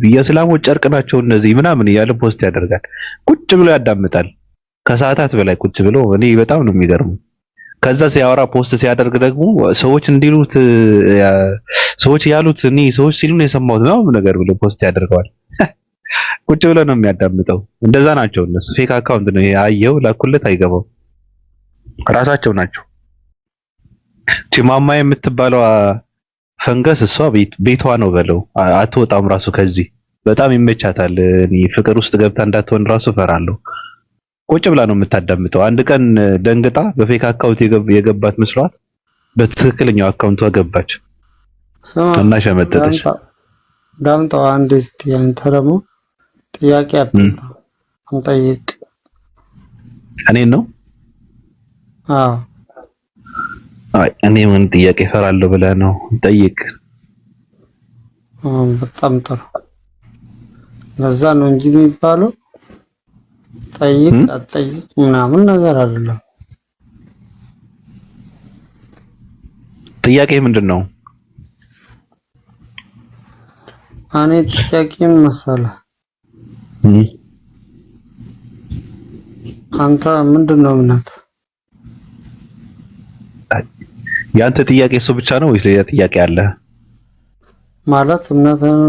የእስላሞች ጨርቅ ናቸው እነዚህ ምናምን እያለ ፖስት ያደርጋል። ቁጭ ብሎ ያዳምጣል ከሰዓታት በላይ ቁጭ ብሎ። እኔ በጣም ነው የሚገርመው። ከዛ ሲያወራ ፖስት ሲያደርግ ደግሞ ሰዎች እንዲሉት ሰዎች ያሉት እኔ ሰዎች ሲሉን የሰማሁት ነው ነገር ብሎ ፖስት ያደርገዋል። ቁጭ ብሎ ነው የሚያዳምጠው። እንደዛ ናቸው እነሱ። ፌክ አካውንት ነው ያየው ላኩለት አይገባው። ራሳቸው ናቸው። ቺማማ የምትባለው ፈንገስ እሷ ቤቷ ነው በለው አትወጣም ራሱ ከዚህ በጣም ይመቻታል። እኔ ፍቅር ውስጥ ገብታ እንዳትሆን ራሱ ፈራለሁ። ቁጭ ብላ ነው የምታዳምጠው። አንድ ቀን ደንግጣ በፌክ አካውንት የገባት መስሏት በትክክለኛው አካውንቷ ገባች እና ሸመጠጠች። ዳምጠው አንድ እስቲ አንተ ደግሞ ጥያቄ አንጠይቅ። እኔን ነው? አዎ። አይ እኔ ምን ጥያቄ ፈራለሁ ብለህ ነው? ጠይቅ። በጣም ጥሩ። ለዛ ነው እንጂ የሚባለው ጠይቅ አትጠይቅ ምናምን ነገር አይደለም። ጥያቄ ምንድነው? እኔ ጥያቄ መሰለህ አንተ ምንድነው እምነት? ያንተ ጥያቄ እሱ ብቻ ነው ወይስ ሌላ ጥያቄ አለ? ማለት እምነትን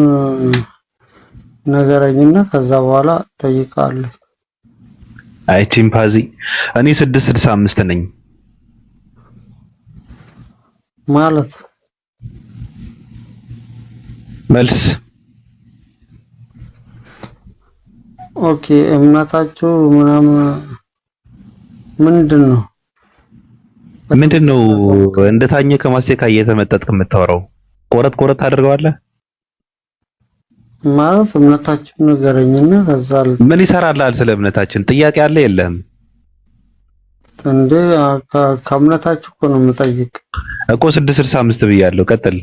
ነገረኝና ከዛ በኋላ ጠይቃለሁ። አይ ቺምፓዚ እኔ 665 ነኝ ማለት መልስ። ኦኬ እምነታችሁ ምናምን ምንድነው? ምንድነው እንደታኘ ከማስቴካ እየተመጠጥክ የምታወራው? ቆረጥ አድርገዋለህ ማለት እምነታችሁ ነገረኝና ከዛ ምን ይሰራልሃል? ስለ እምነታችን ጥያቄ አለ የለህም እንዴ? ከእምነታችሁ እኮ ነው የምጠይቅ እኮ 665 ብያለሁ። ቀጥል።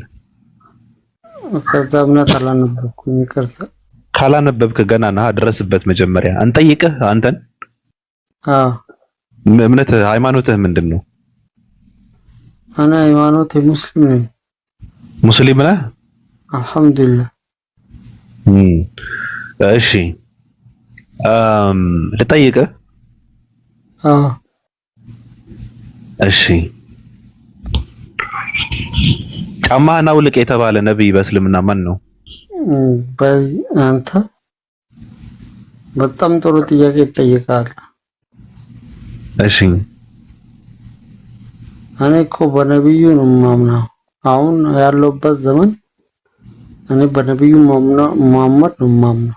ከዛ እምነት አላነበብኩኝ ይቅርታ። ካላነበብክ ገና ነህ ድረስበት። መጀመሪያ እንጠይቅህ አንተን። እምነት ሃይማኖትህ ምንድነው? እኔ ሃይማኖቴ ሙስሊም ነኝ። ሙስሊም ነህ? አልሐምዱሊላህ። እሺ ልጠይቅህ? እሺ ጫማህን አውልቅ የተባለ ነብይ በእስልምና ማን ነው? አንተ በጣም ጥሩ ጥያቄ ይጠይቃል። እሺ እኔ እኮ በነብዩ ነው የማምነው። አሁን ያለውበት ዘመን እኔ በነብዩ መሐመድ ነው የማምነው።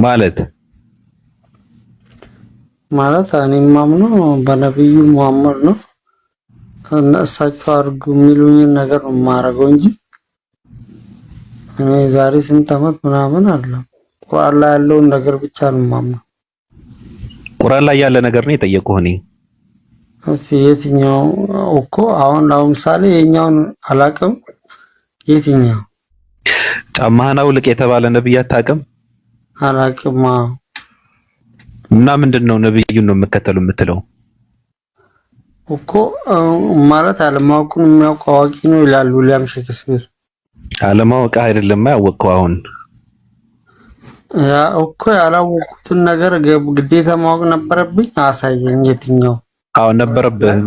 ማለት እኔ የማምነው በነብዩ መሐመድ ነው። እሳቸው አድርጉ የሚሉኝን ነገር ነው የማደርገው እንጂ እኔ ዛሬ ስንት ዓመት ምናምን አይደለም። ቁርአን ላይ ያለውን ነገር ብቻ ነው የማምነው። ቁርአን ላይ ያለ ነገር ነው የጠየቁህ። እኔ እስቲ የትኛው እኮ አሁን ለምሳሌ የኛውን አላቅም። የትኛው ጫማህን አውልቅ የተባለ ነብይ አታውቅም? አላቅም። እና ምንድነው ነብዩን ነው የምከተለው የምትለው እኮ? ማለት አለማወቁን የሚያውቅ አዋቂ ነው ይላል ዊሊያም ሼክስፒር። አለማወቅ አይደለም ያወቅከው። አሁን ያ እኮ ያላወቅኩትን ነገር ግዴታ ማወቅ ነበረብኝ። አሳየኝ የትኛው? አዎ ነበረብህ።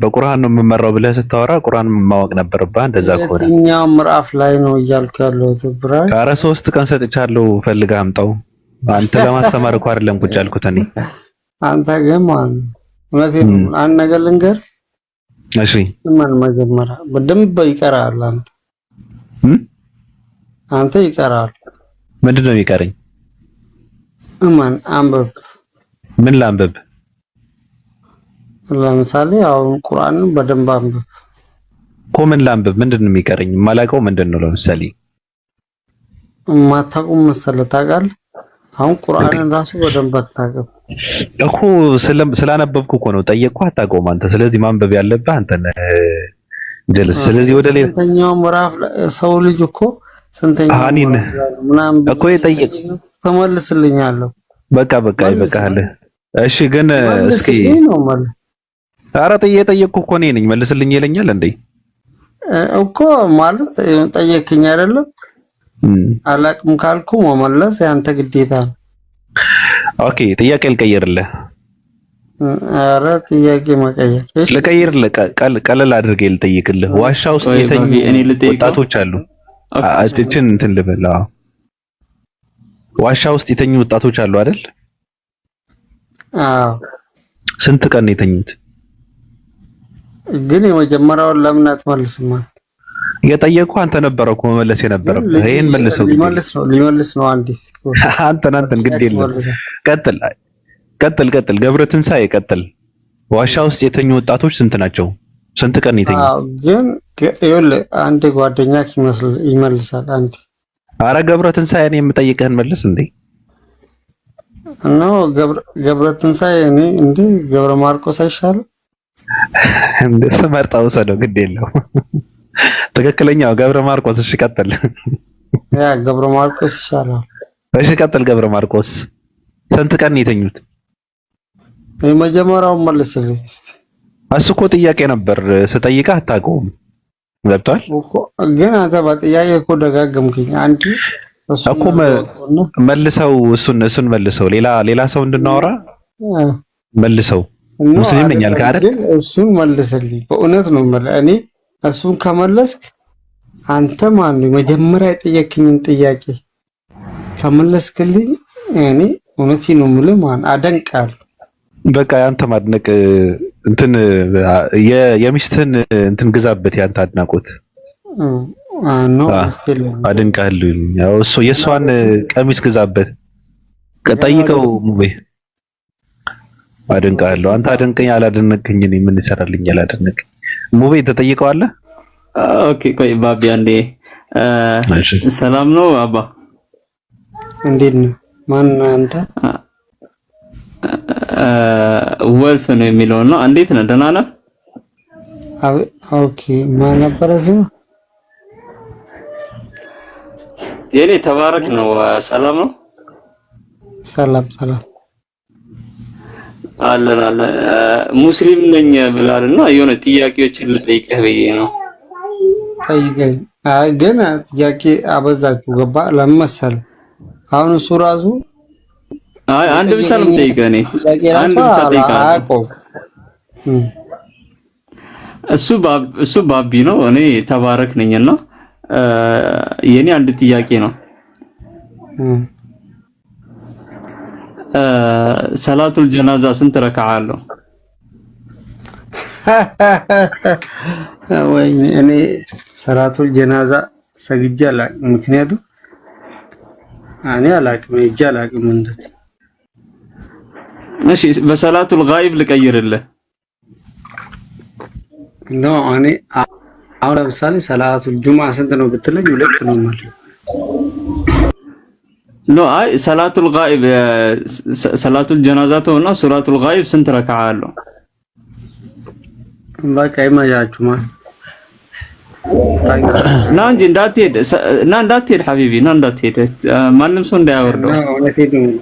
በቁርአን ነው የምመራው ብለህ ስታወራ ቁርአን ማወቅ ነበረብህ። እንደዛ ከሆነ የትኛው ምዕራፍ ላይ ነው እያልኩ ያለሁት? ብራይ ኧረ 3 ቀን ሰጥቻለሁ ፈልገህ አምጣው። አንተ ለማስተማር እኮ አይደለም ቁጭ ያልኩት እኔ። አንተ ግን ማን እውነቴን አንድ ነገር ልንገር። እሺ ማን መጀመሪያ በደንብ ይቀራል። አንተ ይቀራል። ምንድነው የሚቀረኝ? ማን አንብብ። ምን ላንብብ? ለምሳሌ አሁን ቁርአንን በደንብ አንብብ እኮ። ምን ላንብብ? ምንድነው የሚቀረኝ? የማላውቀው ምንድነው? ለምሳሌ ማታውቁም መሰለህ ታውቃለህ። አሁን ቁርአንን ራሱ በደንብ አታውቅም እኮ። ስላነበብኩ እኮ ነው ጠየቅኩህ። አታውቀውም አንተ። ስለዚህ ማንበብ ያለብህ አንተ ነህ ጀለስ። ስለዚህ ወደ ሌላ ስንተኛው ምዕራፍ ሰው ልጅ እኮ ስንተኛው ምናምን እኮ የጠየቅ ተመልስልኛለሁ። በቃ ይበቃል። እሺ ግን እስኪ ነው ማለት ኧረ የጠየቅኩህ እኮ እኔ ነኝ። መልስልኝ ይለኛል እንዴ? እኮ ማለት ጠየቅኝ አይደለም? አላቅም ካልኩ መመለስ ያንተ ግዴታ ነው። ኦኬ ጥያቄ ልቀይርልህ። ኧረ ጥያቄ መቀየር እሺ፣ ልቀይርልህ። ቀለል አድርጌ ልጠይቅልህ። ዋሻ ውስጥ የተኙ ወጣቶች አሉ። እችን እንትን ልበል። ዋሻ ውስጥ የተኙ ወጣቶች አሉ አይደል? አዎ። ስንት ቀን ነው የተኙት? ግን የመጀመሪያውን ለምን አትመልስም? የጠየቁ አንተ ነበረው እኮ መመለስ የነበረው። ይሄን መልሰው ሊመልስ ነው አንዲስ አንተን ግድ የለም። ቀጥል ገብረ ትንሳኤ ቀጥል። ዋሻ ውስጥ የተኙ ወጣቶች ስንት ናቸው? ስንት ቀን የተኙ? አዎ ግን ይኸውልህ አንድ ጓደኛክ ይመልሳል። አንድ አረ ገብረ ትንሳኤ እኔ የምጠይቅህን መልስ እንዴ ነው። ገብረ ትንሳኤ እኔ እንዴ ገብረ ማርቆስ አይሻልም? እንደሱ መርጣው ሰደው ግድ የለው። ትክክለኛው ገብረ ማርቆስ። እሺ ቀጥል። ያ ገብረ ማርቆስ ይሻላል። እሺ ቀጥል። ገብረ ማርቆስ ስንት ቀን የተኙት? የመጀመሪያው መልስልኝ እስቲ። እሱ እኮ ጥያቄ ነበር ስጠይቅህ አታውቀውም። ገብቷል እኮ ግን አንተ በጥያቄ እኮ ደጋገምክኝ። አንቺ እኮ መልሰው እሱን መልሰው ሌላ ሰው እንድናወራ መልሰው ሙስሊም ነኝ አልክ አይደል? ግን እሱን መልስልኝ። በእውነት ነው እኔ እሱን ከመለስክ አንተ ማን ነው መጀመሪያ የጠየቅኝን ጥያቄ ከመለስክልኝ እኔ እውነቴን ነው የምልህ ማን አደንቃለሁ። በቃ ያንተ ማድነቅ እንትን የሚስትህን እንትን ግዛበት። ያንተ አድናቆት ነው አስተለ አደንቃለሁ። ያው እሱ የሷን ቀሚስ ግዛበት። ጠይቀው ሙቤ አደንቃለሁ። አንተ አደንቀኝ አላደነቀኝ እኔ ምን ይሰራልኝ? አላደነቀኝ ሙቤ ተጠይቀዋለህ። ኦኬ ቆይ ባቢ አንዴ ሰላም ነው አባ እንዴት ነህ? ማን አንተ? ወልፍ ነው የሚለው ነው። እንዴት ነህ? ደህና ነህ? ኦኬ ማን ነበረ ስሙ? የኔ ተባረክ ነው። ሰላም ነው። ሰላም አለ ሙስሊም ነኝ ብላልና የሆነ ጥያቄዎችን ልጠይቅህ ብዬ ነው። ጠይቀኝ። አይ ግን ጥያቄ አበዛችሁ። ገባ ለምን መሰለህ? አሁን እሱ ራሱ አይ አንድ ብቻ ነው የምጠይቀህ። እኔ አንድ ብቻ ጠይቃለሁ። እሱ ባቢ ነው፣ እኔ ተባረክ ነኝና የኔ አንድ ጥያቄ ነው። ሰላቱል ጀናዛ ስንት ረካዓ አለው? ወይ እኔ ሰላቱል ጀናዛ ሰግጄ አላውቅም። ምክንያቱም እኔ አላውቅም ሄጄ አላውቅም። እንደት እሺ በሰላቱል ጋኢብ ልቀይርልህ ነው። እኔ አሁን ለምሳሌ ሰላቱል ጁሙዓ ስንት ነው ብትለኝ ሁለት ነው ማለት ነው። አይ ሰላቱል ጋኢብ ሰላቱል ጀናዛ ተውና ሰላቱል ጋኢብ ስንት ረካዓ አለው? በቃ ይመያችሁ ማለት ና እንጂ እንዳትሄድ ሐቢቢ ና እንዳትሄድ፣ ማንም ሰው እንዳያወርደው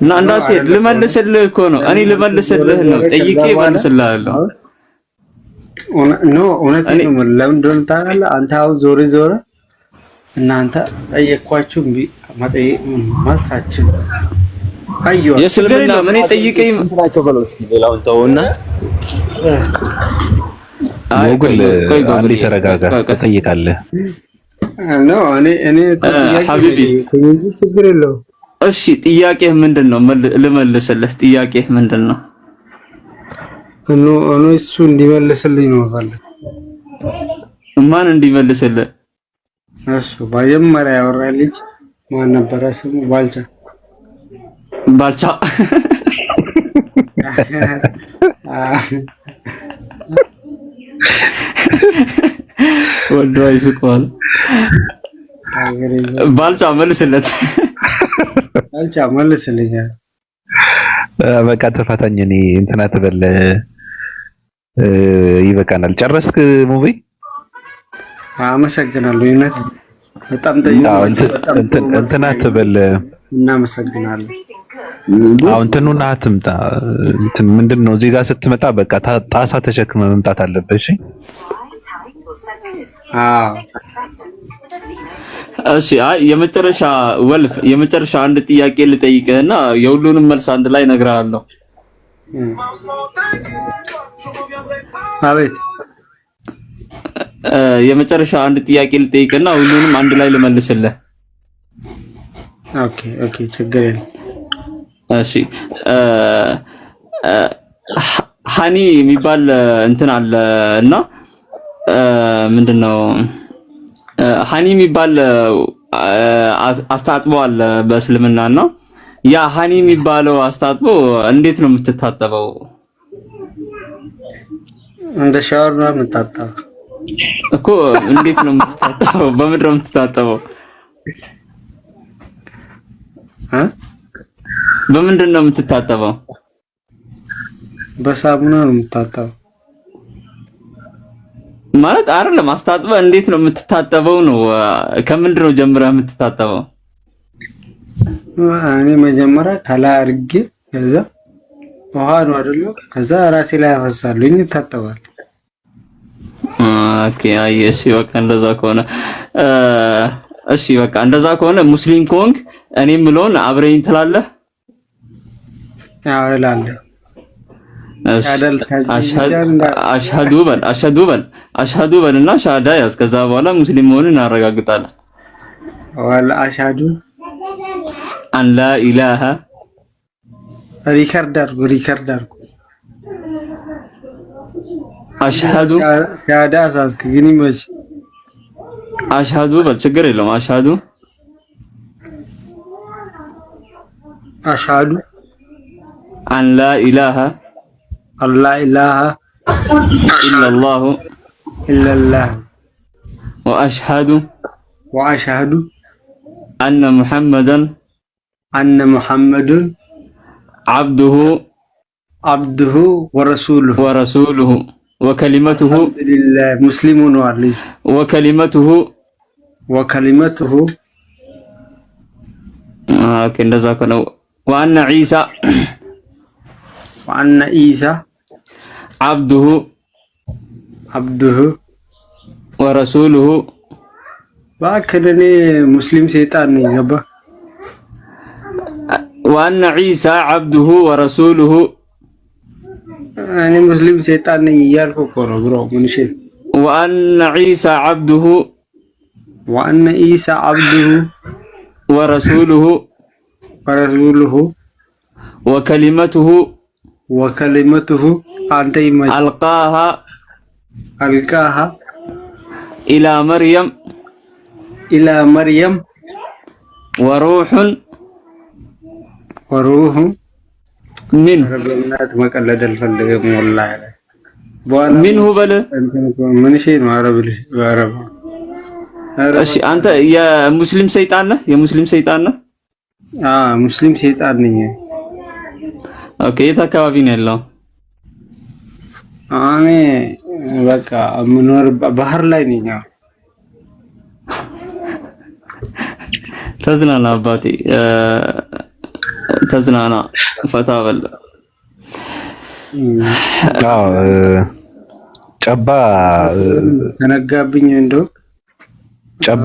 እና እንዳትሄድ። ልመልስልህ እኮ ነው እኔ ልመልስልህ ነው። ጠይቄ እመልስልሃለሁ። እውነቴን ነው። ለምን እንደሆነ ታውቃለህ? አንተ አሁን ዞረ እናንተ ጠየኳችሁ መልሳችን አየሁ። የእስልምና ምን ጠይቀኝ ስንትናቸው በለው እስኪ ሌላውን ተውና ጎግል አንዴ ተረጋጋ። ትጠይቃለህ ነው እኔ ሐቢቢ ችግር የለውም። እሺ ጥያቄህ ምንድነው? ልመልስልህ። ጥያቄህ ምንድነው? እሱ እንዲመልስልኝ ነው ማለት። ማን እንዲመልስልህ? እሱ መጀመሪያ ያወራኝ ልጅ ማን ነበረ ስሙ? ባልቻ ወዶ አይስቋል። ባልቻ መልስለት። ባልቻ መልስልኝ። በቃ ተፋታኝ። እኔ እንትና ተበለ ይበቃናል። ጨረስክ ሙቪ? አመሰግናለሁ። ይነት በጣም እንትና ተበለ እናመሰግናለን። አሁን እንትኑና አትምጣ። እንትን ምንድነው እዚህ ጋር ስትመጣ በቃ ጣሳ ተሸክመ መምጣት አለበት። እሺ እሺ አይ የመጨረሻ አንድ ጥያቄ ልጠይቅህና የሁሉንም መልስ አንድ ላይ እነግርሃለሁ። አቤት። የመጨረሻ አንድ ጥያቄ ልጠይቅህና ሁሉንም አንድ ላይ ልመልስልህ። ኦኬ ችግር የለም። እሺ ሃኒ የሚባል እንትን አለ እና ምንድነው ሃኒ የሚባል አስታጥቦ አለ በእስልምናና ያ ሃኒ የሚባለው አስታጥቦ እንዴት ነው የምትታጠበው? እንደ ሻወር ነው የምታጠበው እኮ። እንዴት ነው የምትታጠበው? በምንድን ነው የምትታጠበው? በምንድን ነው የምትታጠበው? በሳሙና ነው የምታጠበው ማለት አይደለም። አስታጥበህ እንዴት ነው የምትታጠበው ነው። ከምንድን ነው ጀምረህ የምትታጠበው? እኔ መጀመሪያ ከላይ አድርጌ ከዛ ውሃ ነው አይደለም፣ ከዛ ራሴ ላይ አፈሳለሁ ይታጠባል። ኦኬ እሺ በቃ እንደዛ ከሆነ እሺ በቃ እንደዛ ከሆነ ሙስሊም ከሆንክ እኔ የምለውን አብረኝ ትላለህ? ያው እላለሁ። አሽሀዱ በልና ሻሃዳ ያዝ። ከዛ በኋላ ሙስሊም መሆንን እናረጋግጣለን። ወላ አሽሀዱ አን ላ ኢላሃ ሪከርድ አድርጉ። አሽሀዱ ሻሃዳ አሳዝክ ግን ይመች አሽሀዱ በል ችግር የለውም። አሽሀዱ አን ላ ኢላሃ ኢለላህ ወአሽሀዱ አነ ሙሐመደን አብዱሁ ወረሱሉሁ ወከሊመቱሁ ሙስሊሙን ወከሊመቱሁ እንደዛ ነው። ወአነ ዒሳ አብዱሁ ወረሱሉሁ። እባክህ እኔ ሙስሊም ሰይጣን ነኝ ገባ። ወአነ ዒሳ አብዱሁ ወረሱሉሁ። እኔ ሙስሊም ሰይጣን ነኝ እያልኩ እኮ ነው ብሮ። ምን እሺ ወአነ ዒሳ አብዱሁ ወረሱሉሁ ወከሊመቱሁ አንተ ይመች አልቃሃ ኢላ መርየም ወሩሑን ምን ረብናት መቀለድ አልፈልግም ወላሂ። ምን ሁ በለ ምን እሺ ነው አረብልሽ አረብ። እሺ አንተ የሙስሊም ሰይጣን ነህ? ሙስሊም ሰይጣን ነኝ። ኦኬ የት አካባቢ ነው ያለው? እኔ በቃ ምኖር ባህር ላይ ነኝ። ተዝናና አባቴ ተዝናና፣ ፈታ በል። ጨባ ተነጋብኝ እንደው ጨባ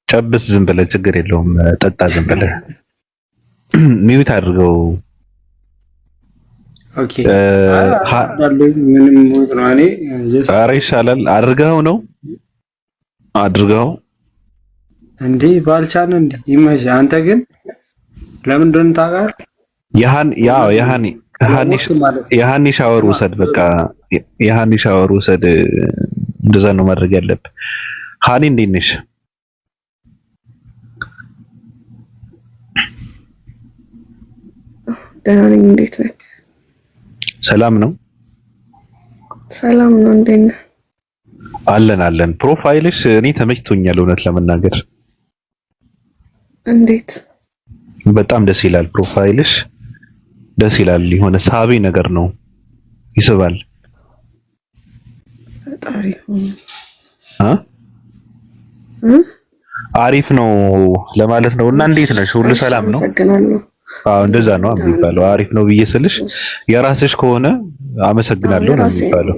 ጨብስ ዝም ብለህ ችግር የለውም ጠጣ ዝም ብለህ ሚዩት አድርገው። ኦኬ ምንም ሞት ነው። እኔ ኧረ ይሻላል አድርገው እንዴ ባልቻን እንዴ ይመሽ። አንተ ግን ለምንድን ነው ታጋር የሃኒ ሻወር ውሰድ። በቃ የሃኒ ሻወር ውሰድ። እንደዛ ነው ማድረግ ያለብህ። ሃኒ እንዴት ነሽ? ደህና ነኝ። እንዴት ነህ? ሰላም ነው። ሰላም ነው። እንዴት ነህ? አለን። ፕሮፋይልሽ እኔ ተመችቶኛል እውነት ለመናገር። እንዴት? በጣም ደስ ይላል ፕሮፋይልሽ፣ ደስ ይላል። የሆነ ሳቢ ነገር ነው፣ ይስባል። ፈጣሪ ሆነ አሪፍ ነው ለማለት ነው። እና እንዴት ነሽ? ሁሉ ሰላም ነው? አመሰግናለሁ። አዎ እንደዛ ነው የሚባለው። አሪፍ ነው ብዬ ስልሽ የራስሽ ከሆነ አመሰግናለሁ ነው የሚባለው።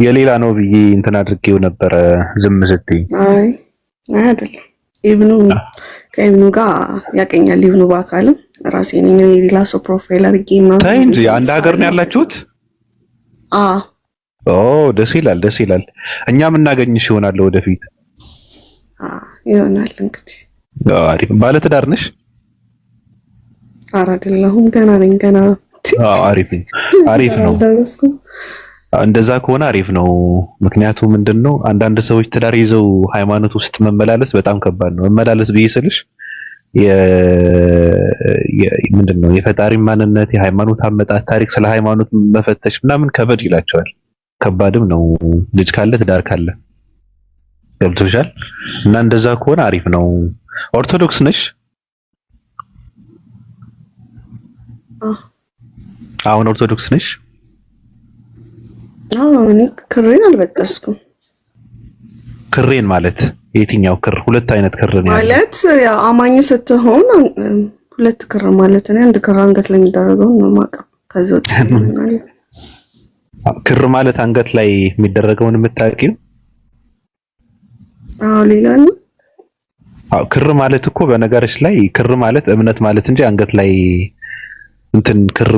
የሌላ ነው ብዬ እንትን አድርጌው ነበረ ዝም ስትይ። አይ አይደለም ኢብኑ ከኢብኑ ጋር ያቀኛል። ኢብኑ በአካልም ራሴ ነኝ ሌላ ሰው ፕሮፋይል አድርጌ ነው። ታይ እንጂ አንድ ሀገር ነው ያላችሁት? ኦ ደስ ይላል። እኛም እናገኝሽ ይሆናል ወደፊት። ይሆናል እንግዲህ። አሪፍ። ባለ ትዳር ነሽ? ኧረ አይደለሁም ገና ነኝ። አሪፍ ነው። እንደዛ ከሆነ አሪፍ ነው። ምክንያቱም ምንድነው አንዳንድ ሰዎች ትዳር ይዘው ሃይማኖት ውስጥ መመላለስ በጣም ከባድ ነው። መመላለስ ብዬስልሽ ምንድነው የፈጣሪ ማንነት፣ የሃይማኖት አመጣጥ፣ ታሪክ ስለ ሃይማኖት መፈተሽ ምናምን ከበድ ይላቸዋል። ከባድም ነው ልጅ ካለ ትዳር ካለ። ገብቶሻል? እና እንደዛ ከሆነ አሪፍ ነው። ኦርቶዶክስ ነሽ? አሁን ኦርቶዶክስ ነሽ? እኔ ክሬን አልበጠስኩም። ክሬን ማለት የትኛው ክር? ሁለት አይነት ክር ነው ማለት ያው አማኝ ስትሆን ሁለት ክር ማለት ነው። አንድ ክር አንገት ላይ የሚደረገው ነው ማቀብ። ከዚህ ወጥ ክር ማለት አንገት ላይ የሚደረገውን የምታውቂው? ሌላ ነው። ክር ማለት እኮ በነገርሽ ላይ ክር ማለት እምነት ማለት እንጂ አንገት ላይ እንትን ክር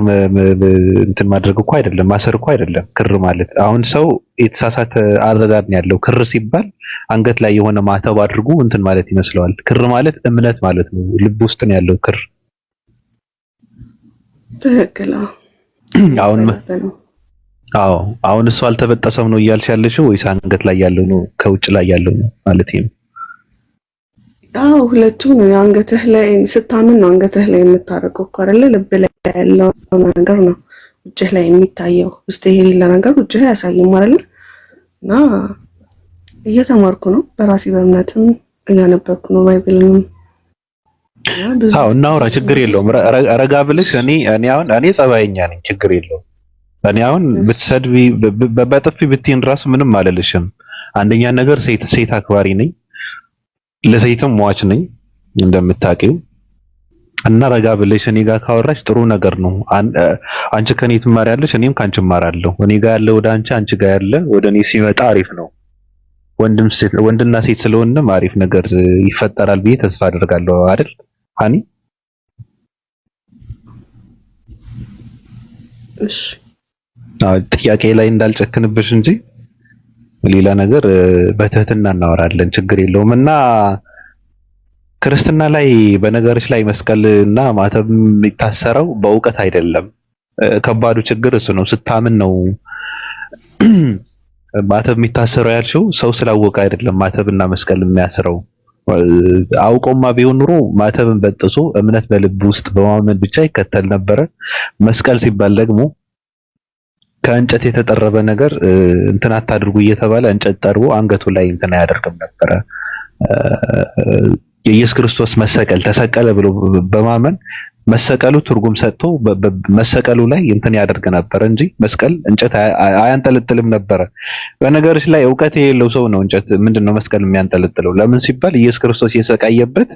እንትን ማድረግ እኮ አይደለም፣ ማሰር እኮ አይደለም። ክር ማለት አሁን ሰው የተሳሳተ አረዳድ ነው ያለው። ክር ሲባል አንገት ላይ የሆነ ማተብ አድርጉ እንትን ማለት ይመስለዋል። ክር ማለት እምነት ማለት ነው። ልብ ውስጥ ነው ያለው ክር። ትክክል። አሁን እሱ አልተበጠሰም ነው እያልሽ ያለሽው ወይስ አንገት ላይ ያለው ነው ከውጭ ላይ ያለው ነው ማለት ነው? ሁለቱም ነው። አንገትህ ላይ ስታምን ነው አንገትህ ላይ የምታደርገው እኮ አይደለ? ልብ ላይ ያለው ነገር ነው ውጭህ ላይ የሚታየው። ውስጥ የሌለ ነገር ውጭህ አያሳይም አይደለ? እና እየተማርኩ ነው በራሴ በእምነትም እያነበብኩ ነው ባይብልንም። እናውራ፣ ችግር የለውም። ረጋ ብለሽ እኔ ጸባይኛ ነኝ፣ ችግር የለውም። እኔ አሁን ብትሰድቢ በጥፊ ብትይን ራሱ ምንም አልልሽም። አንደኛ ነገር ሴት አክባሪ ነኝ፣ ለሴትም ሟች ነኝ እንደምታውቂው። እና ረጋ ብለሽ እኔ ጋር ካወራሽ ጥሩ ነገር ነው። አንቺ ከኔ ትማሪያለሽ፣ እኔም ካንቺ እማራለሁ። እኔ ጋር ያለ ወደ አንቺ ጋር ያለ ወደ እኔ ሲመጣ አሪፍ ነው። ወንድና ሴት ስለሆነም አሪፍ ነገር ይፈጠራል ብዬ ተስፋ አደርጋለሁ አይደል ሃኒ? እሺ ጥያቄ ላይ እንዳልጨክንብሽ እንጂ ሌላ ነገር በትህትና እናወራለን፣ ችግር የለውም። እና ክርስትና ላይ በነገርሽ ላይ መስቀልና ማተብ የሚታሰረው በእውቀት አይደለም። ከባዱ ችግር እሱ ነው። ስታምን ነው ማተብ የሚታሰረው ያልሽው። ሰው ስላወቀ አይደለም ማተብና መስቀል የሚያስረው። አውቆማ ቢሆን ኑሮ ማተብን በጥሶ እምነት በልብ ውስጥ በማመን ብቻ ይከተል ነበረ። መስቀል ሲባል ደግሞ ከእንጨት የተጠረበ ነገር እንትን አታድርጉ እየተባለ እንጨት ጠርቦ አንገቱ ላይ እንትን አያደርግም ነበረ። የኢየሱስ ክርስቶስ መሰቀል ተሰቀለ ብሎ በማመን መሰቀሉ ትርጉም ሰጥቶ መሰቀሉ ላይ እንትን ያደርግ ነበር እንጂ መስቀል እንጨት አያንጠለጥልም ነበረ። በነገርሽ ላይ እውቀት የሌለው ሰው ነው እንጨት ምንድነው መስቀል የሚያንጠለጥለው። ለምን ሲባል ኢየሱስ ክርስቶስ የሰቃየበት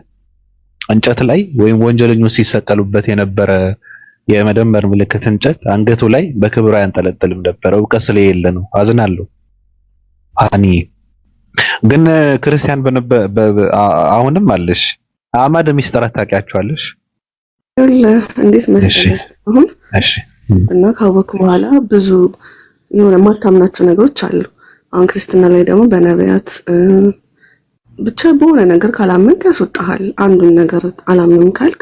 እንጨት ላይ ወይም ወንጀለኞች ሲሰቀሉበት የነበረ የመደመር ምልክት እንጨት አንገቱ ላይ በክብር አያንጠለጥልም ነበር። እውቀት ስለሌለ ነው። አዝናለሁ ሃኒ። ግን ክርስቲያን አሁንም አለሽ። አማደ ሚስጥራት ታውቂያቸዋለሽ? እንዴት መሰለህ አሁን እና ካወቅኩ በኋላ ብዙ የሆነ ማታምናቸው ነገሮች አሉ። አሁን ክርስትና ላይ ደግሞ በነቢያት ብቻ በሆነ ነገር ካላመንክ ያስወጣሃል። አንዱን ነገር አላምንም ካልክ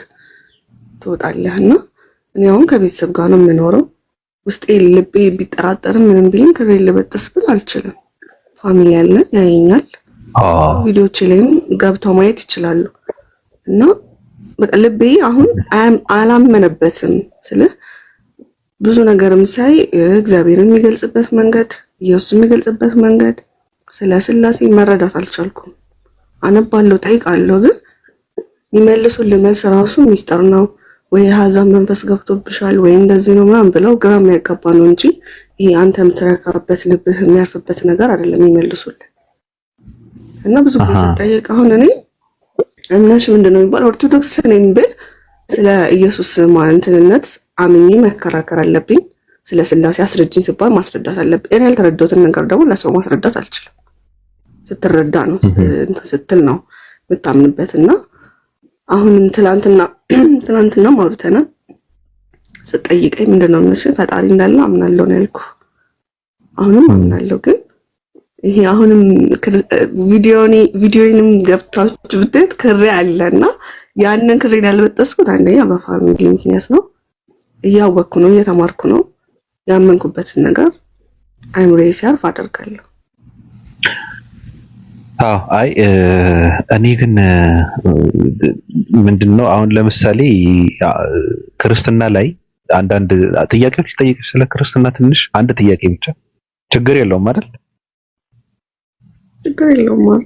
ትወጣለህና እኔ አሁን ከቤተሰብ ጋር ነው የምኖረው። ውስጤ ልቤ ቢጠራጠርም ምንም ቢልም ከቤት ልበጥስ ብል አልችልም። ፋሚሊ ያለ ያየኛል። ቪዲዮዎች ላይም ገብተው ማየት ይችላሉ። እና በቃ ልቤ አሁን አላመነበትም። ስለ ብዙ ነገርም ሳይ እግዚአብሔርን የሚገልጽበት መንገድ፣ ኢየሱስ የሚገልጽበት መንገድ፣ ስለ ስላሴ መረዳት አልቻልኩም። አነባለሁ፣ ጠይቃለሁ፣ ግን የሚመልሱልኝ መልስ ራሱ ሚስጥር ነው ወይ ሀዛብ መንፈስ ገብቶብሻል ወይ እንደዚህ ነው ምናምን ብለው ግራ የሚያጋባ ነው እንጂ ይሄ አንተ የምትረካበት ልብህ የሚያርፍበት ነገር አይደለም የሚመልሱልህ። እና ብዙ ጊዜ ስጠየቅ አሁን እኔ እምነትሽ ምንድነው የሚባል ኦርቶዶክስ ነኝ ብል ስለ ኢየሱስ ማንነትነት አምኜ መከራከር አለብኝ። ስለ ስላሴ አስረጅኝ ሲባል ማስረዳት አለብኝ። እኔ ያልተረዳሁትን ነገር ደግሞ ለሰው ማስረዳት አልችልም። ስትረዳ ነው እንትን ስትል ነው የምታምንበትና አሁንም ትናንትና አውርተናል። ስጠይቀኝ ምንድነው የምልሽ ፈጣሪ እንዳለ አምናለሁ ነው ያልኩህ። አሁንም አምናለሁ ግን ይሄ አሁንም ቪዲዮንም ገብታችሁ ብትት ክሬ አለና ያንን ክሬን ያልበጠስኩት አንደኛ በፋሚሊ ምክንያት ነው። እያወቅኩ ነው፣ እየተማርኩ ነው። ያመንኩበትን ነገር አይምሮዬ ሲያርፍ አደርጋለሁ። አይ እኔ ግን ምንድነው አሁን ለምሳሌ ክርስትና ላይ አንዳንድ ጥያቄዎች ልጠይቅሽ ስለ ክርስትና ትንሽ አንድ ጥያቄ ብቻ ችግር የለውም አይደል? ችግር የለውም።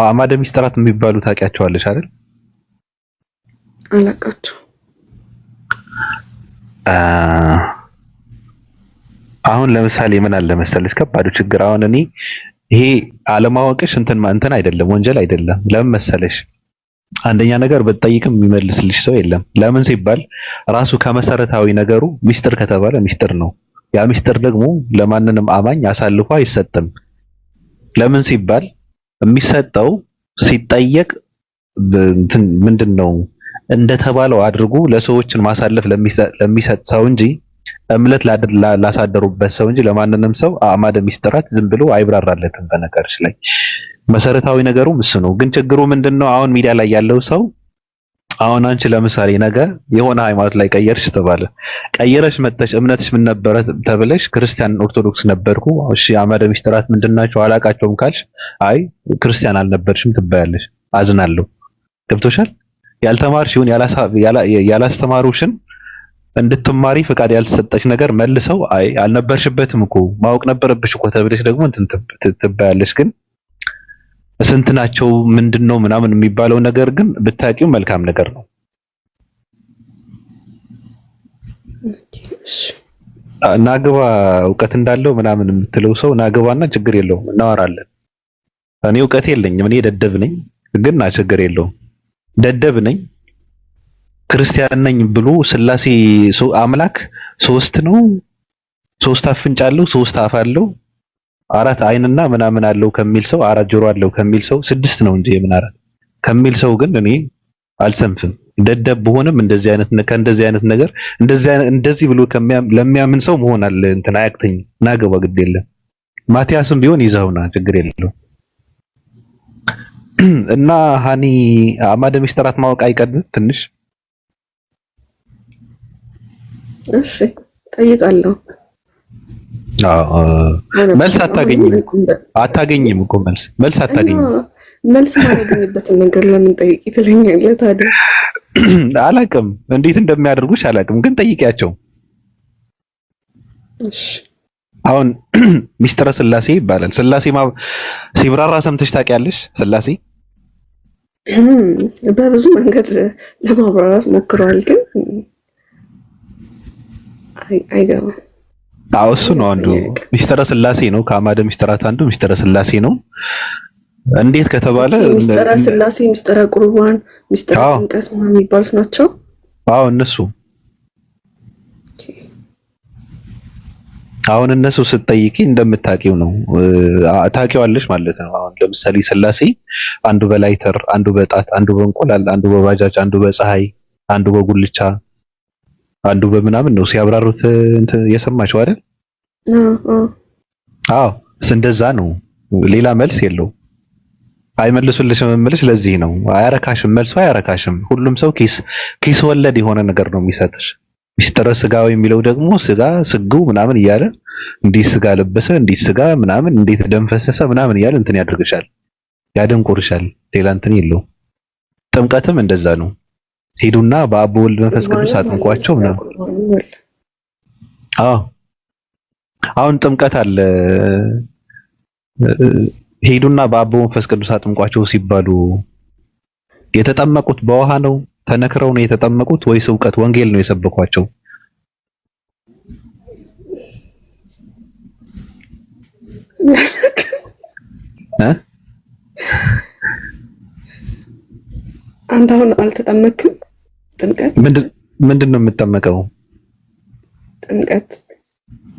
አማደ ሚስጥራት የሚባሉ ታውቂያቸዋለሽ አይደል? አላውቃቸው። አሁን ለምሳሌ ምን አለ መሰለሽ ከባዱ ችግር አሁን እኔ ይሄ አለማወቅሽ እንትን አይደለም፣ ወንጀል አይደለም። ለምን መሰለሽ አንደኛ ነገር በጠይቅም የሚመልስልሽ ሰው የለም። ለምን ሲባል ራሱ ከመሰረታዊ ነገሩ ሚስጥር ከተባለ ሚስጥር ነው። ያ ሚስጥር ደግሞ ለማንንም አማኝ አሳልፎ አይሰጥም። ለምን ሲባል የሚሰጠው ሲጠየቅ ምንድነው እንደተባለው አድርጎ ለሰዎችን ማሳለፍ ለሚሰጥ ሰው እንጂ እምነት ላሳደሩበት ሰው እንጂ ለማንንም ሰው አማደ ሚስጥራት ዝም ብሎ አይብራራለትም። በነገርሽ ላይ መሰረታዊ ነገሩም እሱ ነው። ግን ችግሩ ምንድነው አሁን ሚዲያ ላይ ያለው ሰው አሁን አንቺ ለምሳሌ ነገ የሆነ ሃይማኖት ላይ ቀየርሽ ተባለ፣ ቀየረሽ መጥተሽ እምነትሽ ምን ነበረ ተብለሽ ክርስቲያን ኦርቶዶክስ ነበርኩ፣ እሺ አማደ ሚስጥራት ምንድናቸው አላቃቸውም ካልሽ አይ ክርስቲያን አልነበርሽም ትባያለሽ። አዝናለሁ። ገብቶሻል? ያልተማርሽውን ያላስተማሩሽን እንድትማሪ ፍቃድ ያልተሰጠሽ ነገር መልሰው አይ አልነበርሽበትም እኮ ማወቅ ነበረብሽ እኮ ተብለሽ ደግሞ እንትን ትባያለሽ። ግን ስንት ናቸው ምንድነው ምናምን የሚባለው ነገር ግን ብታቂው መልካም ነገር ነው። ናግባ እውቀት እንዳለው ምናምን የምትለው ሰው ናግባና ችግር የለውም እናወራለን። እኔ እውቀት የለኝም፣ እኔ ደደብ ነኝ። ግን ችግር የለውም ደደብ ነኝ ክርስቲያን ነኝ ብሎ ስላሴ አምላክ ሶስት ነው፣ ሶስት አፍንጫ አለው፣ ሶስት አፍ አለው፣ አራት አይንና ምናምን አለው ከሚል ሰው አራት ጆሮ አለው ከሚል ሰው ስድስት ነው እንጂ ምን አራት ከሚል ሰው ግን እኔ አልሰምፍም። ደደብ ብሆንም እንደዚህ አይነት ነገር እንደዚህ ብሎ ለሚያምን ሰው መሆን አለ እንትን አያቅተኝ ናገባ ግድ የለም። ማቲያስም ቢሆን ይዛውና ችግር የለው እና ሃኒ አማደ ሚስጥራት ማወቅ አይቀድም ትንሽ እሺ ጠይቃለሁ። መልስ አታገኝም እኮ መልስ አታገኝም። መልስ ማድረግበትን ነገር ለምን ጠይቂ ትለኛለህ ታዲያ? አላቅም እንዴት እንደሚያደርጉሽ አላቅም፣ ግን ጠይቂያቸው። እሺ አሁን ሚስጥረ ስላሴ ይባላል። ስላሴ ሲብራራ ሰምተሽ ታውቂያለሽ? ስላሴ በብዙ መንገድ ለማብራራት ሞክረዋል፣ ግን አይገባም። አዎ እሱ ነው አንዱ ሚስጥረ ስላሴ ነው። ከአማደ ሚስጥራት አንዱ ሚስጥረ ስላሴ ነው። እንዴት ከተባለ ሚስጥረ ስላሴ፣ ሚስጥረ ቁርባን፣ ሚስጥረ ጥምቀት የሚባሉት ናቸው። አዎ እነሱ አሁን እነሱ ስትጠይቂ እንደምታውቂው ነው ታውቂዋለሽ ማለት ነው። አሁን ለምሳሌ ስላሴ አንዱ በላይተር፣ አንዱ በጣት፣ አንዱ በእንቁላል፣ አንዱ በባጃጅ፣ አንዱ በፀሐይ፣ አንዱ በጉልቻ፣ አንዱ በምናምን ነው ሲያብራሩት የሰማችው አይደል? አዎ እንደዛ ነው። ሌላ መልስ የለው። አይመልሱልሽም የምልሽ ለዚህ ነው። አያረካሽም፣ መልሱ አያረካሽም። ሁሉም ሰው ኪስ ወለድ የሆነ ነገር ነው የሚሰጥሽ። ሚስጥረ ስጋው የሚለው ደግሞ ስጋ ስግው ምናምን እያለ እንዲህ ስጋ ለበሰ እንዲህ ስጋ ምናምን እንዴት ደም ፈሰሰ ምናምን እያለ እንትን ያደርግሻል፣ ያደንቆርሻል። ሌላ እንትን የለው። ጥምቀትም እንደዛ ነው። ሄዱና በአብ ወልድ መንፈስ ቅዱስ አጥምቋቸው ምናምን። አዎ አሁን ጥምቀት አለ። ሄዱና በአብ መንፈስ ቅዱስ አጥምቋቸው ሲባሉ የተጠመቁት በውሃ ነው ተነክረው ነው የተጠመቁት ወይስ ዕውቀት ወንጌል ነው የሰበኳቸው? አንተ አሁን አልተጠመክም? ጥምቀት ምንድን ነው የምትጠመቀው? ጥምቀት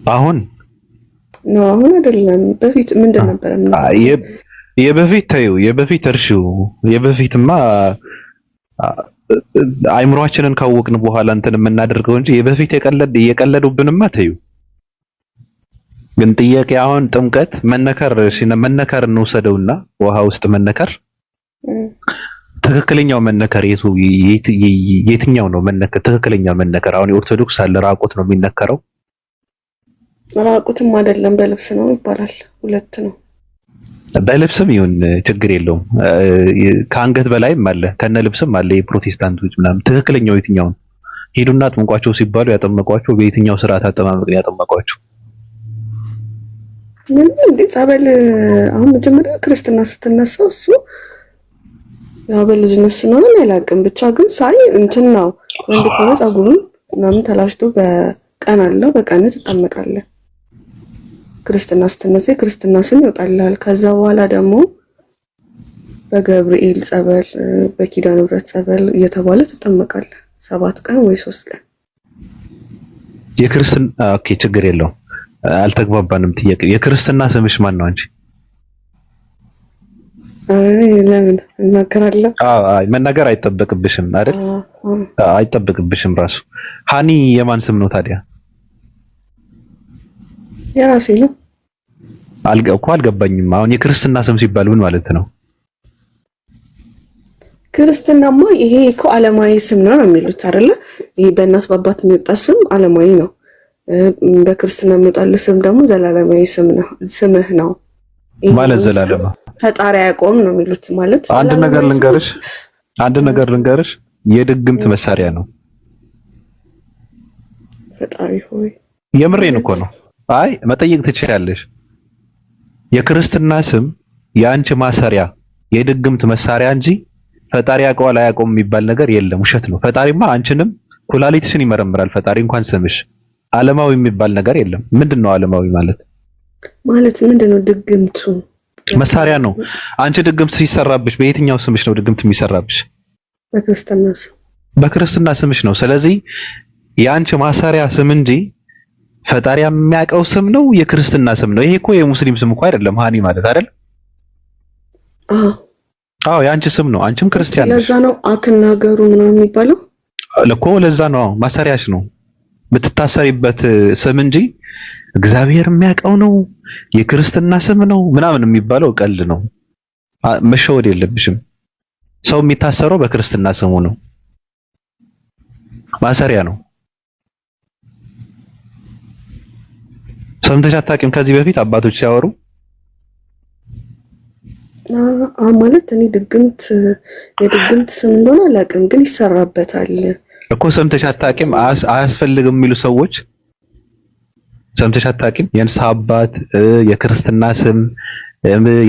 አሁን ነው አሁን አይደለም በፊት ምንድን ነበር? የበፊት ታዩ የበፊት እርሺው የበፊትማ አይምሮአችንን ካወቅን በኋላ እንትን የምናደርገው እንጂ የበፊት የቀለዱብንማ ታዩ። ግን ጥያቄ አሁን ጥምቀት መነከር እንወሰደውና ውሃ ውስጥ መነከር ትክክለኛው መነከር የትኛው ነው? ትክክለኛው መነከር አሁን የኦርቶዶክስ አለ ራቁት ነው የሚነከረው። ራቁትም አይደለም በልብስ ነው ይባላል። ሁለት ነው። በልብስም ይሁን ችግር የለውም። ከአንገት በላይም አለ ከነ ልብስም አለ። የፕሮቴስታንቶች ምናምን ትክክለኛው የትኛው ነው? ሄዱና አጥምቋቸው ሲባሉ ያጠመቋቸው በየትኛው ስርዓት አጠማመቅ ያጠመቋቸው? ምንም እንዴ ጸበል አሁን መጀመሪያ ክርስትና ስትነሳ እሱ ያው በልጅነት ስለሆነ አላውቅም። ብቻ ግን ሳይ እንትን ነው ወንድ ከሆነ ጸጉሩን ምናምን ተላሽቶ በቀን አለው በቀን ትጠመቃለህ። ክርስትና ስትነሳ ክርስትና ስም ይወጣልሃል። ከዛ በኋላ ደግሞ በገብርኤል ጸበል፣ በኪዳነ ምሕረት ጸበል እየተባለ ትጠመቃለህ 7 ቀን ወይ 3 ቀን። የክርስትና ኦኬ ችግር የለውም። አልተግባባንም። ጥያቄ የክርስትና ስምሽ ማን ነው አንቺ? ለምን እናገራለሁ? አይ መናገር አይጠበቅብሽም አይደል? አይጠበቅብሽም ራሱ። ሃኒ የማን ስም ነው ታዲያ? የራሴ ነው። አልገባኝም። አሁን የክርስትና ስም ሲባል ምን ማለት ነው? ክርስትናማ ይሄ እኮ ዓለማዊ ስም ነው የሚሉት አይደለ? ይሄ በእናት በአባት የሚወጣ ስም ዓለማዊ ነው። በክርስትና የሚወጣልህ ስም ደግሞ ዘላለማዊ ስምህ ነው ማለት ዘላለማ ፈጣሪ ያቆም ነው የሚሉት ማለት። አንድ ነገር ልንገርሽ የድግምት መሳሪያ ነው ፈጣሪ ሆይ። የምሬን እኮ ነው። አይ መጠየቅ ትችያለሽ። የክርስትና ስም የአንቺ ማሰሪያ የድግምት መሳሪያ እንጂ ፈጣሪ ያውቀዋል አያውቀውም የሚባል ነገር የለም። ውሸት ነው። ፈጣሪማ አንቺንም ኩላሊትሽን ይመረምራል። ፈጣሪ እንኳን ስምሽ ዓለማዊ የሚባል ነገር የለም። ምንድነው ዓለማዊ ማለት? ማለት ምንድነው? ድግምቱ መሳሪያ ነው። አንቺ ድግምት ሲሰራብሽ በየትኛው ስምሽ ነው ድግምት የሚሰራብሽ? በክርስትና ስምሽ ነው። ስለዚህ የአንቺ ማሰሪያ ስም እንጂ ፈጣሪ የሚያውቀው ስም ነው የክርስትና ስም ነው። ይሄ እኮ የሙስሊም ስም እኮ አይደለም። ሃኒ ማለት አይደል? አዎ የአንቺ ስም ነው። አንቺም ክርስቲያን ነሽ። ለዛ ነው አትናገሩ ምናምን የሚባለው እኮ። ለዛ ነው ማሰሪያሽ ነው የምትታሰሪበት ስም እንጂ እግዚአብሔር የሚያውቀው ነው የክርስትና ስም ነው ምናምን የሚባለው ቀልድ ነው። መሸወድ የለብሽም። ሰው የሚታሰረው በክርስትና ስሙ ነው። ማሰሪያ ነው። ሰምተሽ አታውቂም? ከዚህ በፊት አባቶች ሲያወሩ ማለት እኔ የድግምት ስም እንደሆነ አላውቅም፣ ግን ይሰራበታል እኮ። ሰምተሽ አታውቂም? አያስፈልግም የሚሉ ሰዎች ሰምተሽ አታውቂም? የንስሐ አባት የክርስትና ስም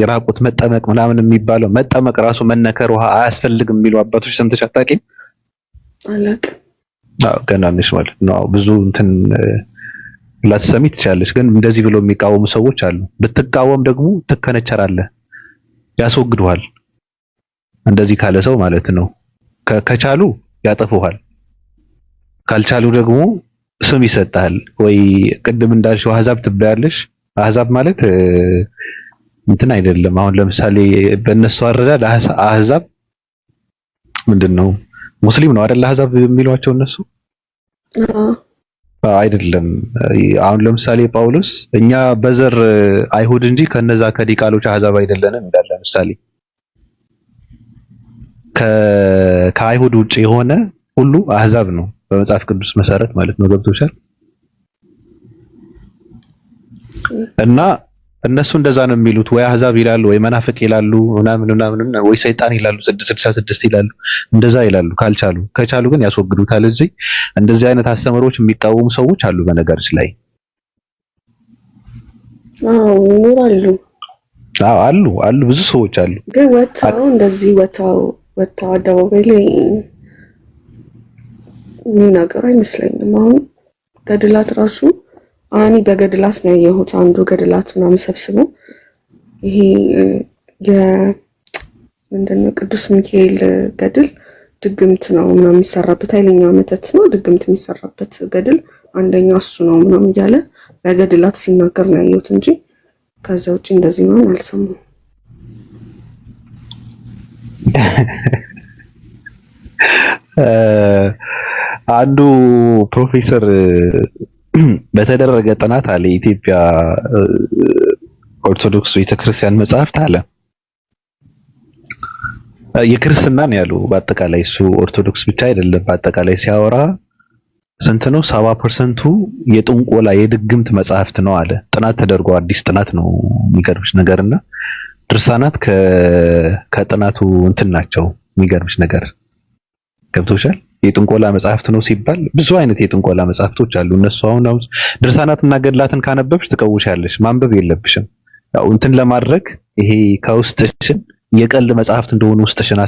የራቁት መጠመቅ ምናምን የሚባለው መጠመቅ ራሱ መነከር ውሃ አያስፈልግም የሚሉ አባቶች ሰምተሽ አታውቂም? አላውቅም። አዎ ገና ነሽ ማለት ነው። ብዙ እንትን ላትሰሚ ትችላለሽ፣ ግን እንደዚህ ብሎ የሚቃወሙ ሰዎች አሉ። ብትቃወም ደግሞ ትከነቸራለህ፣ ያስወግዱሃል። እንደዚህ ካለ ሰው ማለት ነው። ከቻሉ ያጠፉሃል፣ ካልቻሉ ደግሞ ስም ይሰጣል። ወይ ቅድም እንዳልሽው አህዛብ ትባያለሽ። አህዛብ ማለት እንትን አይደለም። አሁን ለምሳሌ በእነሱ አረዳድ አህዛብ ምንድነው? ሙስሊም ነው አይደል? አህዛብ የሚሏቸው እነሱ አይደለም። አሁን ለምሳሌ ጳውሎስ እኛ በዘር አይሁድ እንጂ ከነዛ ከዲቃሎች አህዛብ አይደለንም እንዳለ ለምሳሌ ከአይሁድ ውጪ የሆነ ሁሉ አህዛብ ነው በመጽሐፍ ቅዱስ መሰረት ማለት ነው። ገብቶሻል? እና እነሱ እንደዛ ነው የሚሉት። ወይ አህዛብ ይላሉ፣ ወይ መናፍቅ ይላሉ፣ ምናምን ወይ ሰይጣን ይላሉ፣ 666 ይላሉ፣ እንደዛ ይላሉ ካልቻሉ። ከቻሉ ግን ያስወግዱታል። እዚህ እንደዚህ አይነት አስተምሮች የሚቃወሙ ሰዎች አሉ በነገርሽ ላይ። አሉ ብዙ ሰዎች አሉ። ግን ወጣው እንደዚህ ወጣው አደባባይ ላይ የሚናገሩ አይመስለኝም። አሁን ገድላት ራሱ እኔ በገድላት ነው ያየሁት። አንዱ ገድላት ምናምን ሰብስቦ ይሄ ምንድነው ቅዱስ ሚካኤል ገድል ድግምት ነው ምናምን የሚሰራበት ኃይለኛ መተት ነው ድግምት የሚሰራበት ገድል አንደኛው እሱ ነው ምናምን እያለ በገድላት ሲናገር ነው ያየሁት እንጂ ከዛ ውጪ እንደዚህ ነው አልሰማሁም። አንዱ ፕሮፌሰር በተደረገ ጥናት አለ ኢትዮጵያ ኦርቶዶክስ ቤተክርስቲያን መጽሐፍት አለ የክርስትና ነው ያለው በአጠቃላይ እሱ ኦርቶዶክስ ብቻ አይደለም በአጠቃላይ ሲያወራ ስንት ነው 70% የጥንቆላ የድግምት መጽሐፍት ነው አለ ጥናት ተደርጎ አዲስ ጥናት ነው የሚገርምሽ ነገርና ድርሳናት ከጥናቱ እንትን ናቸው የሚገርምሽ ነገር ገብቶሻል የጥንቆላ መጽሐፍት ነው ሲባል ብዙ አይነት የጥንቆላ መጽሐፍቶች አሉ እነሱ አሁን ድርሳናትና ገድላትን ካነበብሽ ትቀውሻለሽ ማንበብ የለብሽም ያው እንትን ለማድረግ ይሄ ከውስጥሽን የቀልድ መጽሐፍት እንደሆነ ውስጥሽን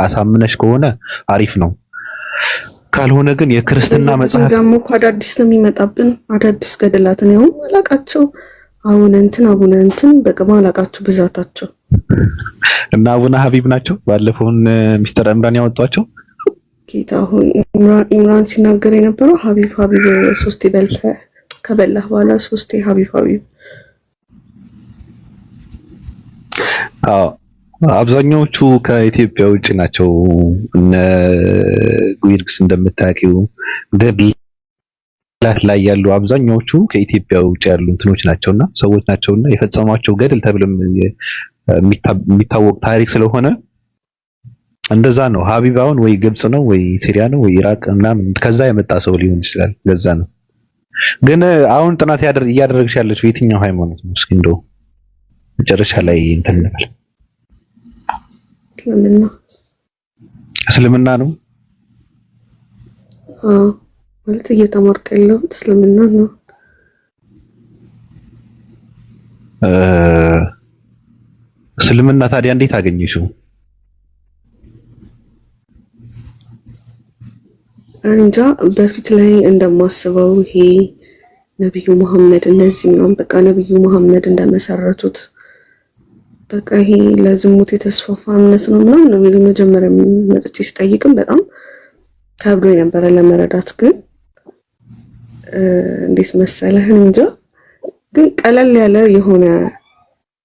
አሳምነሽ ከሆነ አሪፍ ነው ካልሆነ ግን የክርስትና መጽሐፍ ደግሞ አዳዲስ ነው የሚመጣብን አዳዲስ ገድላትን ያው ማላቃቸው አቡነ እንትን በቅማ አላቃቸው ብዛታቸው እና አቡነ ሀቢብ ናቸው ባለፈውን ሚስተር እምራን ያወጧቸው ጌታ ሆይ ኢምራን ሲናገር የነበረው ሀቢብ ሶስት ይበልተ ከበላህ በኋላ ሶስት ሀቢብ አብዛኛዎቹ ከኢትዮጵያ ውጪ ናቸው እነ ጉይርክስ እንደምታውቂው ገድላት ላይ ያሉ አብዛኛዎቹ ከኢትዮጵያ ውጪ ያሉ እንትኖች ናቸውና ሰዎች ናቸውና የፈጸሟቸው ገድል ተብሎም የሚታወቅ ታሪክ ስለሆነ እንደዛ ነው ሀቢባውን ወይ ግብጽ ነው ወይ ሲሪያ ነው ወይ ኢራቅ ምናምን ከዛ የመጣ ሰው ሊሆን ይችላል ለዛ ነው ግን አሁን ጥናት እያደረግሽ ያለችው የትኛው ሃይማኖት ነው እስኪ እንደው መጨረሻ ላይ እንትን እንበል እስልምና ነው ማለት እየተማርኩ ያለሁት እስልምና ነው እስልምና ታዲያ እንዴት አገኘሽው እንጃ በፊት ላይ እንደማስበው ይሄ ነብዩ መሐመድ እነዚህ ነው በቃ ነብዩ መሐመድ እንደመሰረቱት በቃ ይሄ ለዝሙት የተስፋፋ እምነት ነው ምናምን ነው የሚለው መጀመሪያ መጥቼ ስጠይቅም በጣም ከብዶ የነበረ ለመረዳት ግን እንዴት መሰለህ እንጃ ግን ቀለል ያለ የሆነ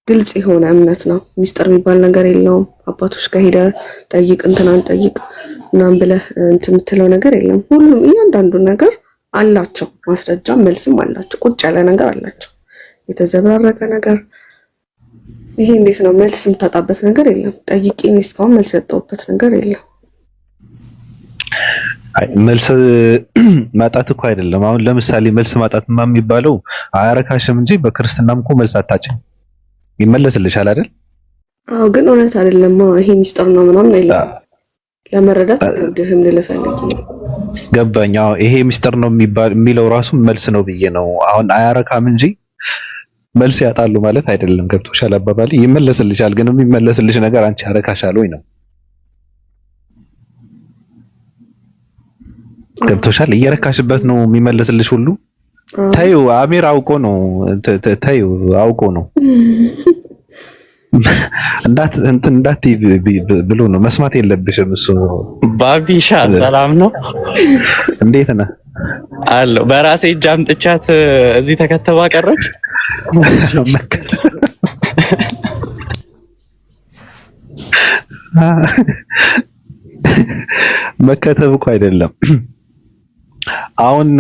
ግልጽ የሆነ እምነት ነው ሚስጥር የሚባል ነገር የለውም አባቶች ጋር ሄደ ጠይቅ እንትናን ጠይቅ ምናምን ብለህ እንትን የምትለው ነገር የለም ሁሉም እያንዳንዱ ነገር አላቸው ማስረጃም መልስም አላቸው ቁጭ ያለ ነገር አላቸው የተዘበራረቀ ነገር ይሄ እንዴት ነው መልስ የምታጣበት ነገር የለም ጠይቄኝ እስካሁን መልስ ያጣሁበት ነገር የለም አይ መልስ ማጣት እኮ አይደለም አሁን ለምሳሌ መልስ ማጣት የሚባለው አያረካሽም እንጂ በክርስትናም እኮ መልስ አታጭም ይመለስልሻል አይደል አዎ ግን እውነት አይደለም ይሄ ሚስጥር ነው ምናምን አይደለም ለመረዳት ከብድህም ልፈልግ ገባኝ አዎ ይሄ ሚስጥር ነው የሚለው ራሱ መልስ ነው ብዬ ነው አሁን አያረካም እንጂ መልስ ያጣሉ ማለት አይደለም ገብቶሻል አባባሊ ይመለስልሻል ግን የሚመለስልሽ ነገር አንቺ አረካሻል ወይ ነው ገብቶሻል እየረካሽበት ነው የሚመለስልሽ ሁሉ ታዩ አሚር አውቆ ነው ታዩ አውቆ ነው እንዳት ብሎ ነው መስማት የለብሽም እሱ ባቢሻ ሰላም ነው እንዴት ነህ አሎ በራሴ እጅ አምጥቻት እዚህ ተከተባ ቀረች መከተብ እኮ አይደለም አሁን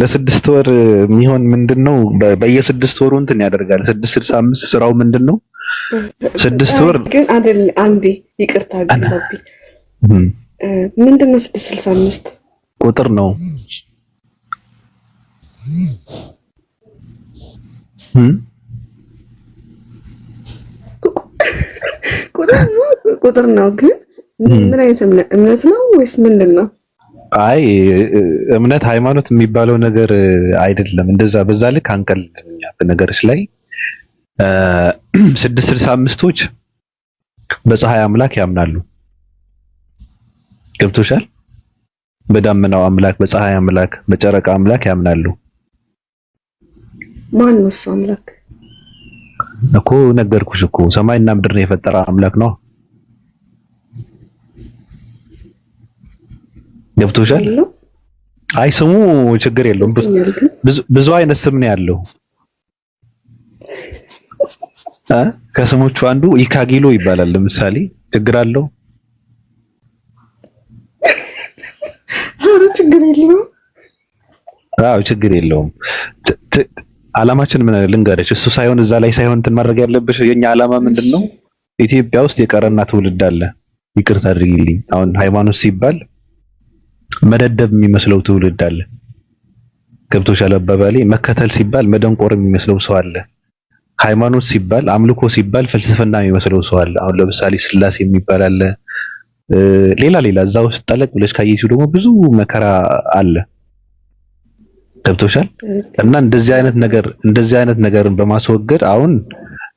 ለስድስት ወር የሚሆን ምንድነው በየ6 ወሩ እንትን ያደርጋል 665 ስራው ምንድነው 6 ወር ግን አይደል አንዴ ይቅርታ ግንባቢ ምንድነው 665 ቁጥር ነው ቁጥር ነው ግን ምን አይነት እምነት ነው ወይስ ምንድነው አይ እምነት ሃይማኖት የሚባለው ነገር አይደለም እንደዛ በዛ ልክ አንቀልኛ በነገርሽ ላይ 665ቶች በፀሐይ አምላክ ያምናሉ ገብቶሻል በዳመናው አምላክ በፀሐይ አምላክ በጨረቃ አምላክ ያምናሉ ማን ነው እሱ አምላክ እኮ ነገርኩሽ እኮ ሰማይና ምድርን የፈጠረ አምላክ ነው ገብቶሻል አይ ስሙ ችግር የለውም። ብዙ አይነት ስም ነው ያለው። ከስሞቹ አንዱ ኢካጊሎ ይባላል። ለምሳሌ ችግር አለው? አረ ችግር የለውም። አዎ ችግር የለውም። ዓላማችን ምን ልንገርሽ፣ እሱ ሳይሆን እዛ ላይ ሳይሆን እንትን ማድረግ ያለብሽ የኛ ዓላማ ምንድነው? ኢትዮጵያ ውስጥ የቀረና ትውልድ አለ። ይቅርታ አድርጊልኝ። አሁን ሃይማኖት ሲባል መደደብ የሚመስለው ትውልድ አለ። ገብቶሻል አባባሌ? መከተል ሲባል መደንቆር የሚመስለው ሰው አለ። ሃይማኖት ሲባል አምልኮ ሲባል ፍልስፍና የሚመስለው ሰው አለ። አሁን ለምሳሌ ስላሴ የሚባል አለ። ሌላ እዛ ውስጥ ጠለቅ ብለሽ ካየሽው ደግሞ ብዙ መከራ አለ። ገብቶሻል? እና እንደዚህ አይነት ነገርን በማስወገድ አሁን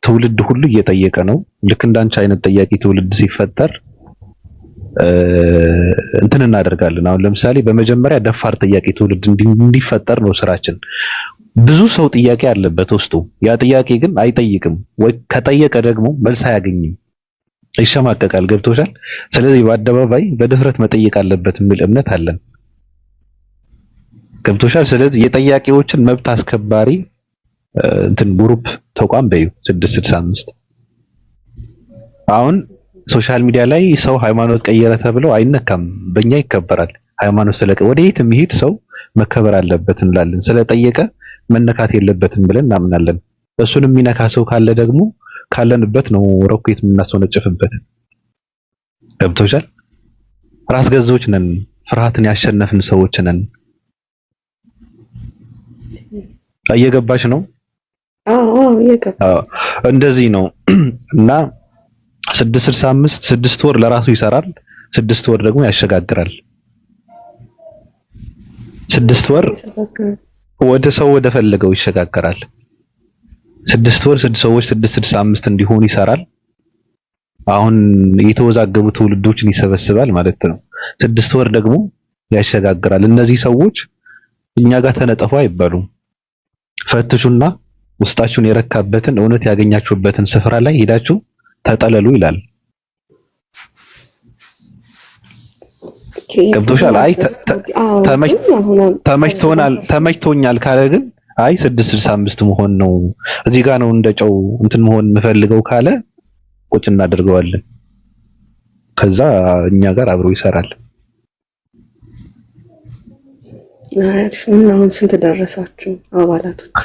ትውልድ ሁሉ እየጠየቀ ነው። ልክ እንዳንቺ አይነት ጠያቂ ትውልድ ሲፈጠር እንትን እናደርጋለን። አሁን ለምሳሌ በመጀመሪያ ደፋር ጠያቂ ትውልድ እንዲፈጠር ነው ስራችን። ብዙ ሰው ጥያቄ አለበት ውስጡ። ያ ጥያቄ ግን አይጠይቅም ወይ ከጠየቀ ደግሞ መልስ አያገኝም፣ ይሸማቀቃል። ገብቶሻል? ስለዚህ በአደባባይ በድፍረት መጠየቅ አለበት የሚል እምነት አለን። ገብቶሻል? ስለዚህ የጠያቂዎችን መብት አስከባሪ እንትን ግሩፕ ተቋም በዩ 665 አሁን ሶሻል ሚዲያ ላይ ሰው ሃይማኖት ቀየረ ተብለው አይነካም፣ በእኛ ይከበራል። ሃይማኖት ወደ የት የሚሄድ ሰው መከበር አለበት እንላለን። ስለጠየቀ መነካት የለበትም ብለን እናምናለን። እሱን የሚነካ ሰው ካለ ደግሞ ካለንበት ነው ሮኬት የምናስወነጭፍበት። ገብቶሻል? ራስ ገዞች ነን፣ ፍርሃትን ያሸነፍን ሰዎች ነን። እየገባሽ ነው? እየገባኝ። እንደዚህ ነው እና 665 6 ወር ለራሱ ይሰራል፣ 6 ወር ደግሞ ያሸጋግራል። 6 ወር ወደ ሰው ወደ ፈለገው ይሸጋግራል። 6 ወር 6 ሰዎች 665 እንዲሆኑ ይሰራል። አሁን የተወዛገቡ ትውልዶችን ይሰበስባል ማለት ነው። 6 ወር ደግሞ ያሸጋግራል። እነዚህ ሰዎች እኛ ጋር ተነጠፉ አይባሉም። ፈትሹና ውስጣችሁን የረካበትን እውነት ያገኛችሁበትን ስፍራ ላይ ሄዳችሁ ተጠለሉ ይላል። ገብቶሻል? አይ ተመችቶኛል ካለ ግን አይ 665 መሆን ነው እዚህ ጋር ነው እንደጨው እንትን መሆን የምፈልገው ካለ ቁጭ እናደርገዋለን። ከዛ እኛ ጋር አብሮ ይሰራል። አሁን ስንት ደረሳችሁ አባላቶች?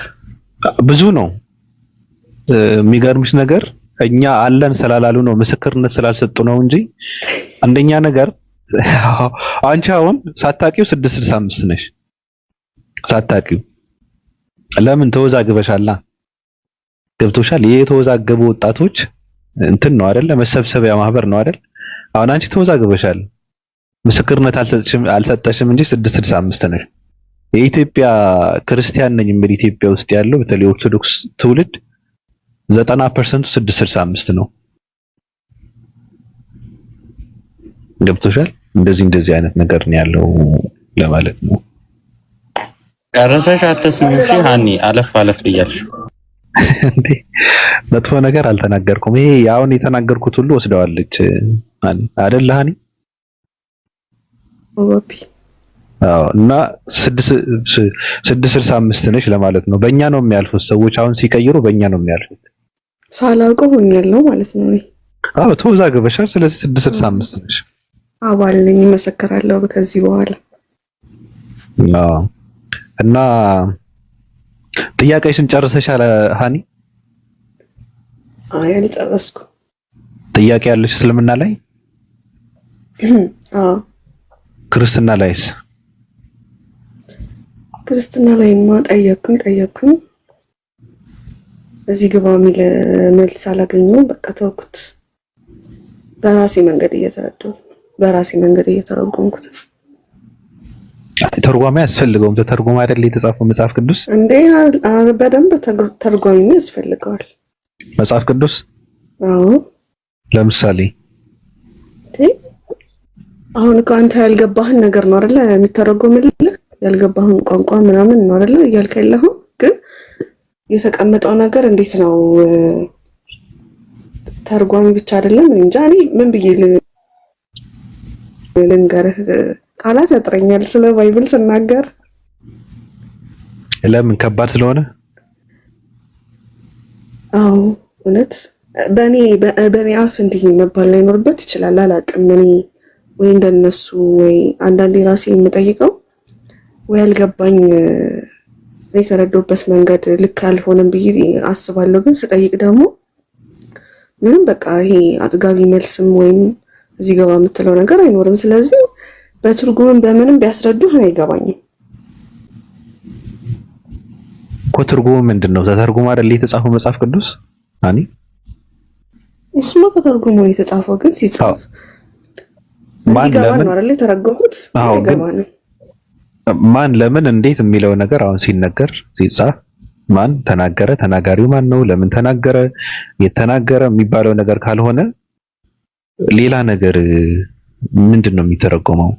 ብዙ ነው። የሚገርምሽ ነገር እኛ አለን ስላላሉ ነው፣ ምስክርነት ስላልሰጡ ነው እንጂ አንደኛ ነገር አንቺ አሁን ሳታቂው 665 ነሽ። ሳታቂው ለምን ተወዛግበሻላ? ገብቶሻል? የተወዛገቡ ወጣቶች እንትን ነው አይደለ? መሰብሰቢያ ማህበር ነው አይደል? አሁን አንቺ ተወዛግበሻል። ምስክርነት አልሰጠሽም እንጂ 665 ነሽ። የኢትዮጵያ ክርስቲያን ነኝ የሚል ኢትዮጵያ ውስጥ ያለው በተለይ ኦርቶዶክስ ትውልድ 90% 665 ነው። ገብቶሻል? እንደዚህ አይነት ነገር ነው ያለው ለማለት ነው። ጨርሰሽ አትስሚው። እሺ ሃኒ አለፍ እያልሽ እንዴ መጥፎ ነገር አልተናገርኩም። ይሄ አሁን የተናገርኩት ሁሉ ወስደዋለች አይደል ሃኒ? ኦባፒ እና 665 ነሽ ለማለት ነው። በእኛ ነው የሚያልፉት ሰዎች አሁን ሲቀይሩ በእኛ ነው የሚያልፉት። ሳላውቀው ሆኛለሁ ማለት ነው። አዎ ተወዛግበሻል። ስለዚህ 665 ነሽ። አባል ነኝ፣ መሰከራለሁ ከዚህ በኋላ። እና ጥያቄሽን ጨርሰሻል ሃኒ? አይ አልጨረስኩም። ጥያቄ ያለሽ እስልምና ላይ? ክርስትና ላይስ? ክርስትና ላይማ ጠየቅኩኝ እዚህ ግባ የሚል መልስ አላገኘሁም። በቃ ተውኩት። በራሴ መንገድ እየተረጎምኩት። ተርጓሚ ያስፈልገውም? ተተርጎማ አይደል የተጻፈው መጽሐፍ ቅዱስ? እንዴ በደንብ ተርጓሚ ያስፈልገዋል መጽሐፍ ቅዱስ። አዎ ለምሳሌ አሁን አንተ ያልገባህን ነገር ነው አይደለ የሚተረጎምልህ? ያልገባህን ቋንቋ ምናምን ነው አይደለ እያልክ ያለኸው? ግን የተቀመጠው ነገር እንዴት ነው? ተርጓሚ ብቻ አይደለም እንጃ። እኔ ምን ብዬ ልንገርህ ቃላት ያጥረኛል ስለ ባይብል ስናገር። ለምን ከባድ ስለሆነ? አዎ እውነት በእኔ አፍ እንዲህ መባል ላይኖርበት ይችላል። አላውቅም እኔ ወይ እንደነሱ ወይ አንዳንዴ ራሴ የምጠይቀው ወይ አልገባኝ የተረዳሁበት መንገድ ልክ አልሆነም ብዬ አስባለሁ። ግን ስጠይቅ ደግሞ ምንም በቃ ይሄ አጥጋቢ መልስም ወይም እዚህ ገባ የምትለው ነገር አይኖርም። ስለዚህ በትርጉምም በምንም ቢያስረዱህ አይገባኝም እኮ። ትርጉሙ ምንድነው? ተተርጉሞ አይደል የተጻፈው መጽሐፍ ቅዱስ? አኒ እሱማ ተተርጉሞ ነው የተጻፈው። ግን ሲጻፍ ማን ለምን ነው አይደል የተረጎሙት? አይገባንም። ማን ለምን እንዴት የሚለው ነገር አሁን ሲነገር ሲጻፍ ማን ተናገረ፣ ተናጋሪው ማን ነው፣ ለምን ተናገረ፣ የተናገረ የሚባለው ነገር ካልሆነ ሌላ ነገር ምንድነው የሚተረጎመው?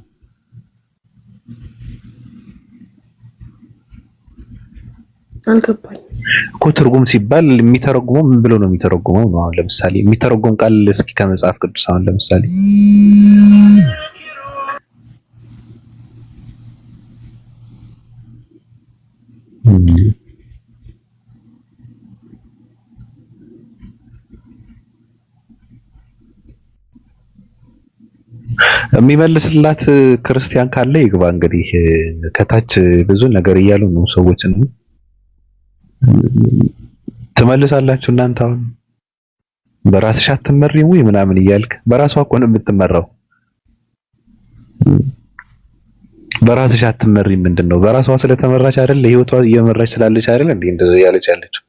አልገባኝም እኮ። ትርጉም ሲባል የሚተረጉመው ምን ብሎ ነው የሚተረጉመው ነው? አሁን ለምሳሌ የሚተረጎም ቃል እስኪ ከመጽሐፍ ቅዱስ አሁን ለምሳሌ የሚመልስላት ክርስቲያን ካለ ይግባ። እንግዲህ ከታች ብዙ ነገር እያሉ ነው ሰዎችን። ትመልሳላችሁ እናንተ አሁን በራስሽ አትመሪም ወይ ምናምን እያልክ። በራሷ እኮ ነው የምትመራው። በራስሽ አትመሪም ምንድነው? በራሷ ስለተመራች አይደል? ለህይወቷ እየመራች ስላለች አይደል እንዴ እንደዚህ ያለች ያለችው?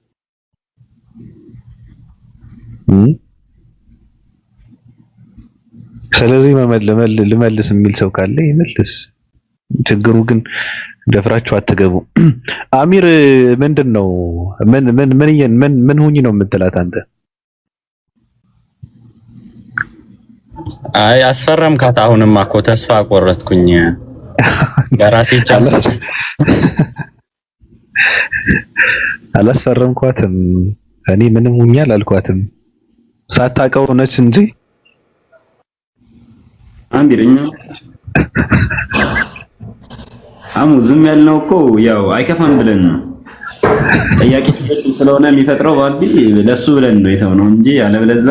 ስለዚህ ልመልስ የሚል ሰው ካለ ይመልስ። ችግሩ ግን ደፍራችሁ አትገቡ። አሚር ምንድነው? ምን ሁኚ ነው የምትላት አንተ? አይ አስፈረምካት። አሁንማ እኮ ተስፋ ቆረጥኩኝ። በራሴ ቻለች። አላስፈረምኳትም። እኔ ምንም ሁኚ አላልኳትም። ሳታውቀው ነች እንጂ አሚርኛ አሙ ዝም ያልነው እኮ ያው አይከፋም ብለን ነው። ጠያቂ ትግል ስለሆነ የሚፈጥረው ባልቢ ለሱ ብለን ነው የተውነው እንጂ ያለበለዛ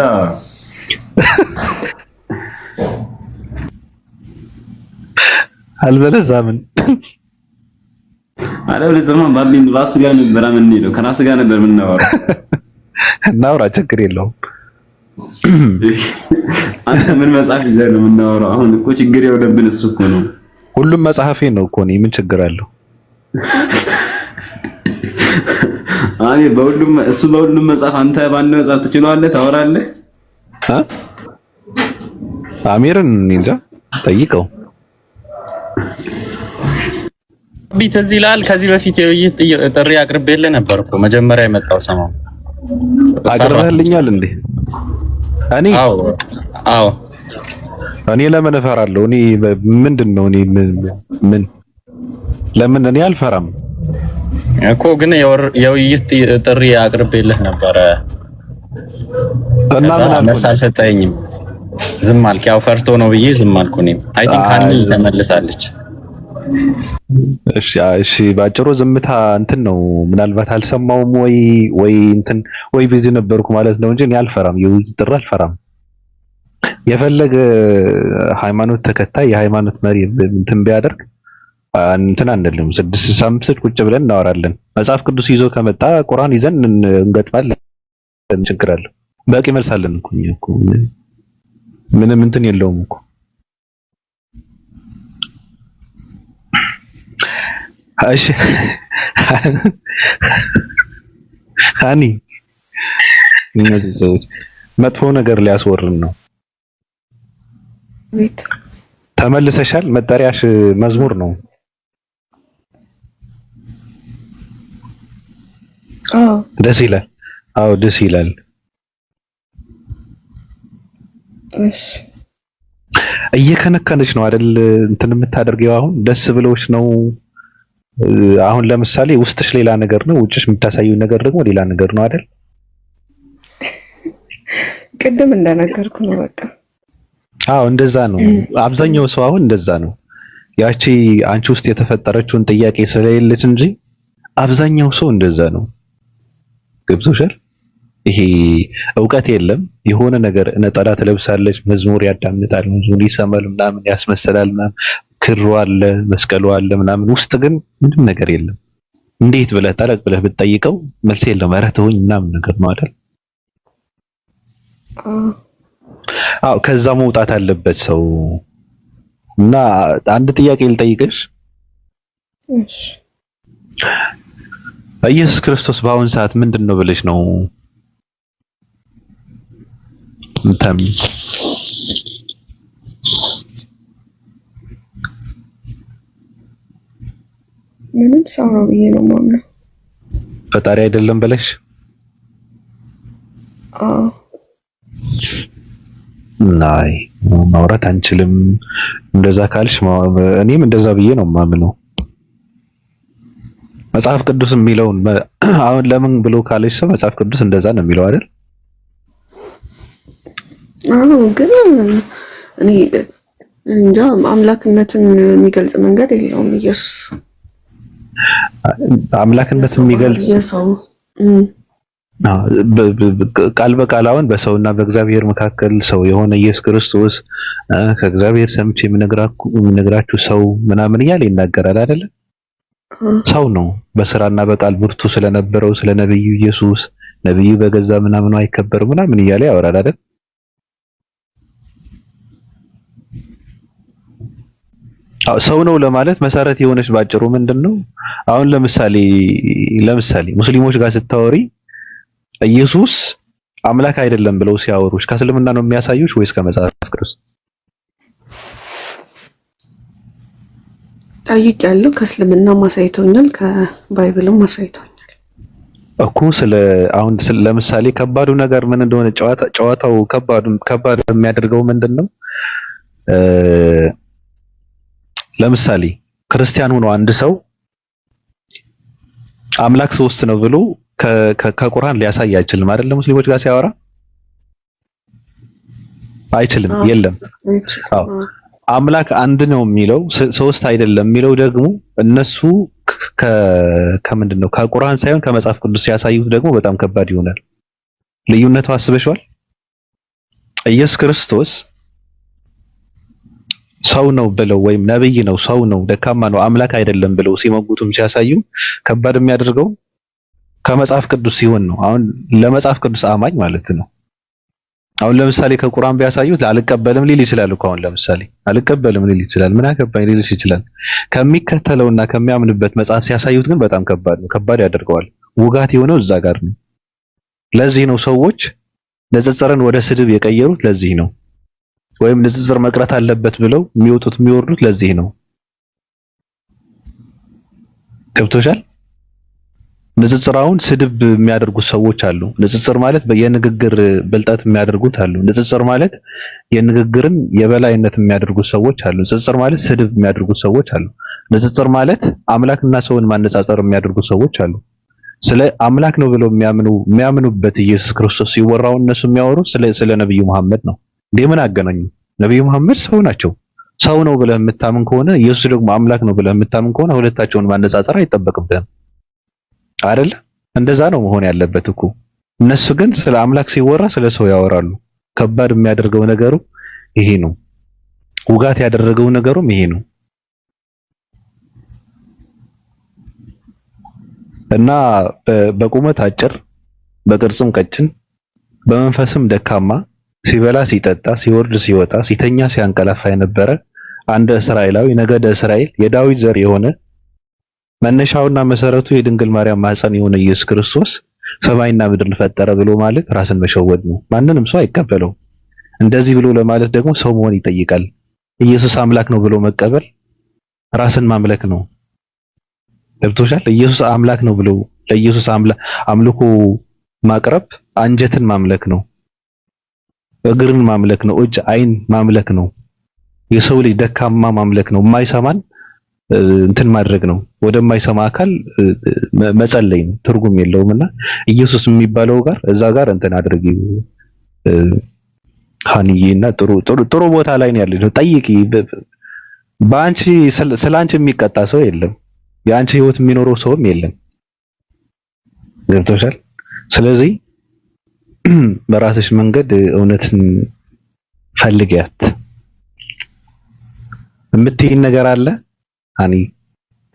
አልበለዛ ምን አለበለዛማ ባልቢ ራስ ጋር ነበር የምንሄደው። ከራስ ጋር ነበር የምናወራው። እናውራ፣ ችግር የለውም። አንተ ምን መጽሐፍ ይዘህ ነው የምናወራው? አሁን እኮ ችግር የሆነብን እሱ እኮ ነው። ሁሉም መጽሐፌ ነው እኮ እኔ ምን ችግር አለው? አሚር በሁሉም መጽሐፍ አንተ ባንድ መጽሐፍ ትችላለህ፣ ታወራለህ። አሚርን እንጃ ጠይቀው። ቢት እዚህ ላል ከዚህ በፊት የውይይት ጥሪ አቅርቤልህ ነበር እኮ መጀመሪያ የመጣው ሰሞን። አቅርበህልኛል እንዴ? እኔ አዎ እኔ ለምን እፈራለሁ? እኔ ምንድነው? እኔ ምን ለምን እኔ አልፈራም እኮ። ግን የውይይት ጥሪ አቅርቤልህ ነበረ እና ምን መልስ አልሰጠኝም። ዝም አልክ። ያው ፈርቶ ነው ብዬ ዝም አልኩ። እኔም አይ ቲንክ አንቺ ተመልሳለች። እሺ ባጭሩ ዝምታ እንትን ነው። ምናልባት አልሰማውም ወይ እንትን ወይ ቢዚ ነበርኩ ማለት ነው እንጂ እኔ አልፈራም። የውይይት ጥሪ አልፈራም። የፈለገ ሃይማኖት ተከታይ የሃይማኖት መሪ እንትን ቢያደርግ እንትን አንልም። 6 ቁጭ ብለን እናወራለን። መጽሐፍ ቅዱስ ይዞ ከመጣ ቁርአን ይዘን እንገጥማለን። ችግር አለ? በቂ መልሳለን እኮ ምንም እንትን የለውም እኮ። እሺ ሃኒ እነዚህ ሰዎች መጥፎ ነገር ሊያስወርን ነው። ቤት ተመልሰሻል። መጠሪያሽ መዝሙር ነው። ደስ ይላል። አዎ ደስ ይላል። እሺ እየከነከነች ነው አይደል? እንትን የምታደርገው አሁን ደስ ብሎሽ ነው። አሁን ለምሳሌ ውስጥሽ ሌላ ነገር ነው፣ ውጭሽ የምታሳየው ነገር ደግሞ ሌላ ነገር ነው አይደል? ቅድም እንደነገርኩ ነው። በቃ አዎ እንደዛ ነው። አብዛኛው ሰው አሁን እንደዛ ነው። ያቺ አንቺ ውስጥ የተፈጠረችውን ጥያቄ ስለሌለች እንጂ አብዛኛው ሰው እንደዛ ነው። ገብቶሻል? ይሄ እውቀት የለም። የሆነ ነገር ነጠላ ትለብሳለች፣ መዝሙር ያዳምጣል፣ መዝሙር ይሰማል፣ ምናምን ያስመስላል፣ ምናምን ክሩ አለ፣ መስቀሉ አለ ምናምን፣ ውስጥ ግን ምንም ነገር የለም። እንዴት ብለህ ጠለቅ ብለህ ብትጠይቀው መልስ የለም። ኧረ ተውኝ ምናምን ነገር ነው አይደል? አዎ ከዛ መውጣት አለበት ሰው። እና አንድ ጥያቄ ልጠይቅሽ። እሺ ኢየሱስ ክርስቶስ በአሁን ሰዓት ምንድን ነው ብለሽ ነው እንተም? ምንም ሰው ነው ብዬ ነው የማምነው። ፈጣሪ አይደለም ብለሽ? አዎ ናይ ማውራት አንችልም። እንደዛ ካልሽ እኔም እንደዛ ብዬ ነው የማምነው። መጽሐፍ ቅዱስ የሚለውን አሁን ለምን ብሎ ካልሽ ሰው መጽሐፍ ቅዱስ እንደዛ ነው የሚለው አይደል? አዎ ግን እኔ እንጃ አምላክነትን የሚገልጽ መንገድ የለውም። ኢየሱስ አምላክነትን የሚገልጽ የሰው ቃል በቃል አሁን በሰውና በእግዚአብሔር መካከል ሰው የሆነ ኢየሱስ ክርስቶስ ከእግዚአብሔር ሰምቼ የምነግራችሁ ሰው ምናምን እያለ ይናገራል አይደለ? ሰው ነው። በስራና በቃል ብርቱ ስለነበረው ስለ ነብዩ ኢየሱስ ነብዩ በገዛ ምናምኑ አይከበርም ምናምን እያለ ያወራል አይደል? ሰው ነው ለማለት መሰረት የሆነች ባጭሩ ምንድነው? አሁን ለምሳሌ ሙስሊሞች ጋር ስታወሪ ኢየሱስ አምላክ አይደለም ብለው ሲያወሩሽ ከእስልምና ነው የሚያሳዩሽ ወይስ ከመጽሐፍ ቅዱስ? ጠይቄያለሁ። ከእስልምና ማሳይቶኛል፣ ከባይብልም ማሳይቶኛል እኮ። ለምሳሌ ከባዱ ነገር ምን እንደሆነ ጨዋታው ከባድ የሚያደርገው ምንድነው? ለምሳሌ ክርስቲያን ሆኖ አንድ ሰው አምላክ ሶስት ነው ብሎ ከቁርአን ሊያሳይ አይችልም አይደል? ሙስሊሞች ጋር ሲያወራ አይችልም። የለም። አዎ አምላክ አንድ ነው የሚለው ሶስት አይደለም የሚለው ደግሞ እነሱ ከምንድነው ከቁርአን ሳይሆን ከመጽሐፍ ቅዱስ ሲያሳዩት ደግሞ በጣም ከባድ ይሆናል። ልዩነቱ አስበሽዋል? ኢየሱስ ክርስቶስ ሰው ነው ብለው ወይም ነብይ ነው፣ ሰው ነው፣ ደካማ ነው፣ አምላክ አይደለም ብለው ሲመጉቱም ሲያሳዩ ከባድ የሚያደርገው ከመጽሐፍ ቅዱስ ሲሆን ነው። አሁን ለመጽሐፍ ቅዱስ አማኝ ማለት ነው። አሁን ለምሳሌ ከቁርአን ቢያሳዩት አልቀበልም ሊል ይችላል እኮ። አሁን ለምሳሌ አልቀበልም ሊል ይችላል፣ ምን አገባኝ ሊል ይችላል። ከሚከተለውና ከሚያምንበት መጽሐፍ ሲያሳዩት ግን በጣም ከባድ ነው፣ ከባድ ያደርገዋል። ውጋት የሆነው እዛ ጋር ነው። ለዚህ ነው ሰዎች ንጽጽርን ወደ ስድብ የቀየሩት። ለዚህ ነው ወይም ንጽጽር መቅረት አለበት ብለው የሚወጡት የሚወርዱት ለዚህ ነው። ገብቶሻል? ንጽጽራውን ስድብ የሚያደርጉት ሰዎች አሉ። ንጽጽር ማለት የንግግር ብልጠት የሚያደርጉት አሉ። ንጽጽር ማለት የንግግርን የበላይነት የሚያደርጉት ሰዎች አሉ። ንጽጽር ማለት ስድብ የሚያደርጉት ሰዎች አሉ። ንጽጽር ማለት አምላክና ሰውን ማነጻጸር የሚያደርጉት ሰዎች አሉ። ስለ አምላክ ነው ብለው የሚያምኑበት ኢየሱስ ክርስቶስ ሲወራው እነሱ የሚያወሩት ስለ ነብዩ መሐመድ ነው። ምን አገናኙ? ነብዩ መሐመድ ሰው ናቸው። ሰው ነው ብለህ የምታምን ከሆነ ኢየሱስ ደግሞ አምላክ ነው ብለህ የምታምን ከሆነ ሁለታቸውን ማነጻጸር አይጠበቅብህም አይደል? እንደዛ ነው መሆን ያለበት እኮ። እነሱ ግን ስለ አምላክ ሲወራ ስለ ሰው ያወራሉ። ከባድ የሚያደርገው ነገሩ ይሄ ነው። ውጋት ያደረገው ነገሩም ይሄ ነው። እና በቁመት አጭር፣ በቅርጽም ቀጭን፣ በመንፈስም ደካማ፣ ሲበላ ሲጠጣ፣ ሲወርድ ሲወጣ፣ ሲተኛ ሲያንቀላፋ የነበረ አንድ እስራኤላዊ ነገደ እስራኤል የዳዊት ዘር የሆነ መነሻውና መሰረቱ የድንግል ማርያም ማህፀን የሆነ ኢየሱስ ክርስቶስ ሰማይና ምድርን ፈጠረ ብሎ ማለት ራስን መሸወድ ነው። ማንንም ሰው አይቀበለው። እንደዚህ ብሎ ለማለት ደግሞ ሰው መሆን ይጠይቃል። ኢየሱስ አምላክ ነው ብሎ መቀበል ራስን ማምለክ ነው። ገብቶሻል? ኢየሱስ አምላክ ነው ብሎ ለኢየሱስ አምልኮ ማቅረብ አንጀትን ማምለክ ነው። እግርን ማምለክ ነው። እጅ፣ አይን ማምለክ ነው። የሰው ልጅ ደካማ ማምለክ ነው። የማይሰማን እንትን ማድረግ ነው። ወደማይሰማ አካል መጸለይ ነው። ትርጉም የለውምና ኢየሱስ የሚባለው ጋር እዛ ጋር እንትን አድርጊ ሀኒዬና ጥሩ ቦታ ላይ ነው ያለችው። ጠይቂ። በአንቺ ስላንቺ የሚቀጣ ሰው የለም። የአንቺ ህይወት የሚኖረው ሰውም የለም። ገብቶሻል? ስለዚህ በራስሽ መንገድ እውነትን ፈልጊያት። የምትይኝ ነገር አለ ሀኒ?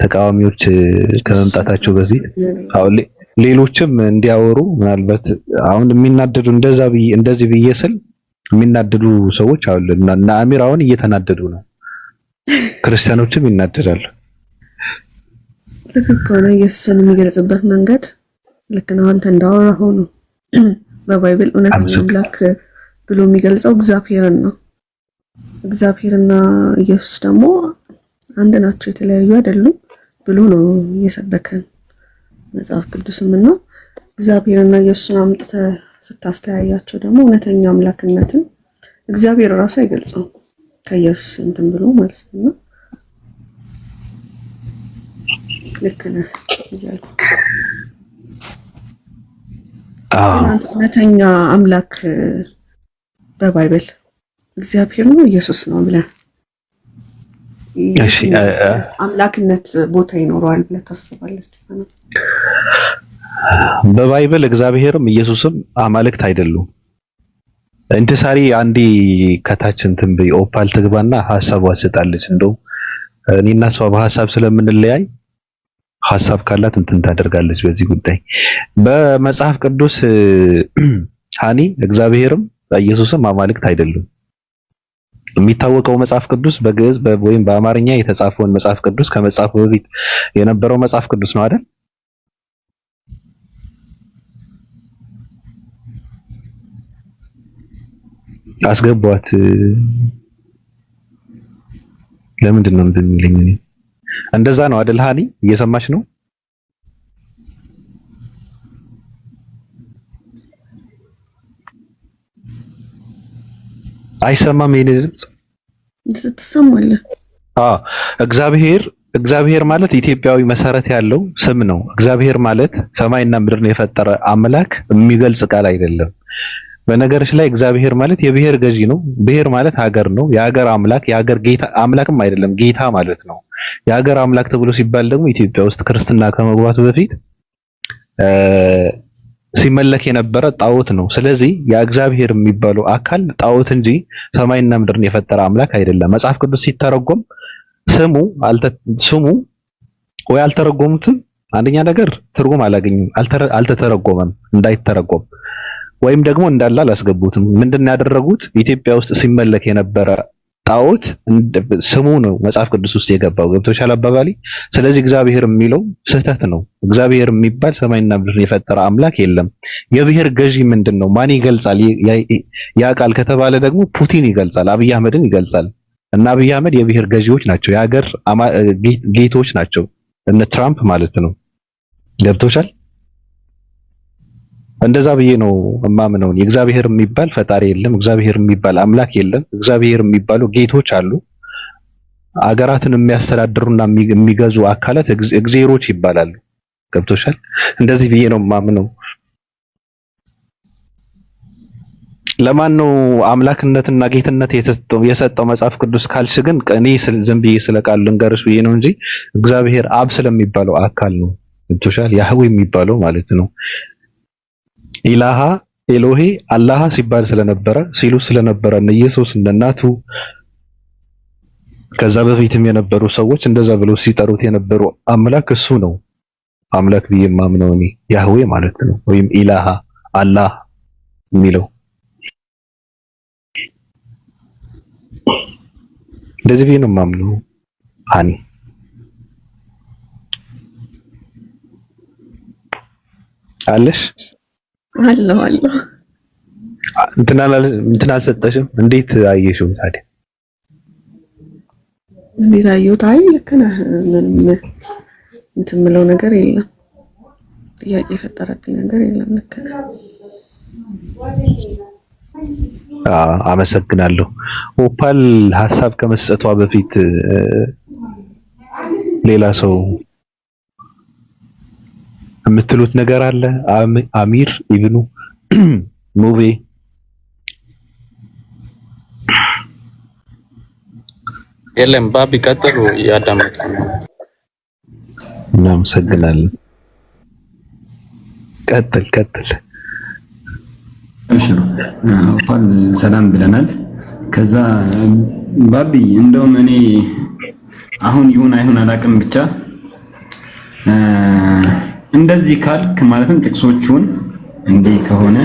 ተቃዋሚዎች ከመምጣታቸው በፊት አሁን ሌሎችም እንዲያወሩ ምናልባት አሁን የሚናደዱ እንደዚህ ብዬ ስል የሚናደዱ ሰዎች አሉ እና አሚር አሁን እየተናደዱ ነው። ክርስቲያኖችም ይናደዳሉ። ልክ ከሆነ ኢየሱስን የሚገልጽበት መንገድ ልክ ነው። አንተ እንዳወራኸው ነው። በባይብል እውነተኛ አምላክ ብሎ የሚገልጸው እግዚአብሔርን ነው። እግዚአብሔርና ኢየሱስ ደግሞ አንድ ናቸው፣ የተለያዩ አይደሉም ብሎ ነው የሰበከን መጽሐፍ ቅዱስም እና እግዚአብሔርና ኢየሱስን አምጥተህ ስታስተያያቸው ደግሞ እውነተኛ አምላክነትን እግዚአብሔር ራሱ አይገልጸውም ከኢየሱስ እንትን ብሎ ማለት ነው። ልክ ነህ እያልኩ አንተ እውነተኛ አምላክ በባይብል እግዚአብሔር ነው ኢየሱስ ነው ብለህ እሺ አምላክነት ቦታ ይኖረዋል ብለህ ታስባለህ እስጢፋኖስ? በባይብል እግዚአብሔርም ኢየሱስም አማልክት አይደሉም። እንተሳሪ አንዲ ከታች እንትን በይ ኦፓል ትግባና ሐሳቧ ትሰጣለች። እንደው እኔና እሷ በሐሳብ ስለምንለያይ ሐሳብ ካላት እንትን ታደርጋለች በዚህ ጉዳይ። በመጽሐፍ ቅዱስ ሀኒ እግዚአብሔርም ኢየሱስም አማልክት አይደሉም። የሚታወቀው መጽሐፍ ቅዱስ በግዕዝ ወይም በአማርኛ የተጻፈውን መጽሐፍ ቅዱስ ከመጽሐፉ በፊት የነበረው መጽሐፍ ቅዱስ ነው አይደል? አስገቧት። ለምንድን ነው እንደሚለኝ? እንደዛ ነው አይደል ሀኒ? እየሰማች ነው? አይሰማም? የኔ ድምጽ ትሰማለህ? እግዚአብሔር ማለት ኢትዮጵያዊ መሰረት ያለው ስም ነው። እግዚአብሔር ማለት ሰማይና ምድርን የፈጠረ አምላክ የሚገልጽ ቃል አይደለም። በነገርሽ ላይ እግዚአብሔር ማለት የብሔር ገዢ ነው። ብሔር ማለት ሀገር ነው። የሀገር አምላክ፣ የሀገር ጌታ አምላክም አይደለም ጌታ ማለት ነው። የሀገር አምላክ ተብሎ ሲባል ደግሞ ኢትዮጵያ ውስጥ ክርስትና ከመግባቱ በፊት ሲመለክ የነበረ ጣዖት ነው። ስለዚህ የእግዚአብሔር የሚባለው አካል ጣዖት እንጂ ሰማይና ምድርን የፈጠረ አምላክ አይደለም። መጽሐፍ ቅዱስ ሲተረጎም ስሙ ወይ አልተረጎሙትም። አንደኛ ነገር ትርጉም አላገኙም፣ አልተተረጎመም፣ እንዳይተረጎም ወይም ደግሞ እንዳለ አላስገቡትም። ምንድነው ያደረጉት? ኢትዮጵያ ውስጥ ሲመለክ የነበረ ጣዖት ስሙ ነው መጽሐፍ ቅዱስ ውስጥ የገባው። ገብቶሻል አባባሌ? ስለዚህ እግዚአብሔር የሚለው ስህተት ነው። እግዚአብሔር የሚባል ሰማይና ምድርን የፈጠረ አምላክ የለም። የብሔር ገዢ ምንድነው? ማን ይገልጻል? ያ ቃል ከተባለ ደግሞ ፑቲን ይገልጻል፣ አብይ አህመድን ይገልጻል። እና አብይ አህመድ የብሔር ገዢዎች ናቸው፣ የሀገር ጌቶች ናቸው፣ እነ ትራምፕ ማለት ነው። ገብቶሻል? እንደዛ ብዬ ነው እማምነው። የእግዚአብሔር የሚባል ፈጣሪ የለም፣ እግዚአብሔር የሚባል አምላክ የለም። እግዚአብሔር የሚባሉ ጌቶች አሉ፣ አገራትን የሚያስተዳድሩና የሚገዙ አካላት እግዚአብሔሮች ይባላሉ። ገብቶሻል? እንደዚህ ብዬ ነው እማምነው። ለማን ነው አምላክነትና ጌትነት የሰጠው መጽሐፍ ቅዱስ ካልሽ ግን እኔ ዝም ብዬ ስለቃል ልንገርሽ ብዬ ነው እንጂ እግዚአብሔር አብ ስለሚባለው አካል ነው። ገብቶሻል? ያህዌ የሚባለው ማለት ነው። ኢላሃ ኤሎሄ አላህ ሲባል ስለነበረ ሲሉ ስለነበረ እነ ኢየሱስ እነ እናቱ ከዛ በፊትም የነበሩ ሰዎች እንደዛ ብለው ሲጠሩት የነበሩ አምላክ እሱ ነው አምላክ ብዬ የማምነው እኔ ያህዌ ማለት ነው፣ ወይም ኢላሃ አላህ የሚለው እንደዚህ ብዬ ነው የማምነው። ሀኒ አለሽ? አለሁ እንትን አልሰጠሽም? እንዴት አየሽው ታዲያ? እንዴት አየሁት? አይ ልክ ነህ። ምንም እንትን የምለው ነገር የለም፣ ጥያቄ የፈጠረብኝ ነገር የለም። ልክ ነህ። አመሰግናለሁ። ኦፓል ሀሳብ ከመስጠቷ በፊት ሌላ ሰው የምትሉት ነገር አለ? አሚር ኢብኑ ሙቤ የለም ባቢ ቀጥሉ፣ ያዳምጡ። እናመሰግናለን። ቀጥል። እሺ ኦፓል ሰላም ብለናል። ከዛ ባቢ እንደውም እኔ አሁን ይሁን አይሁን አላውቅም፣ ብቻ እንደዚህ ካልክ ማለትም ጥቅሶቹን እንዲህ ከሆነ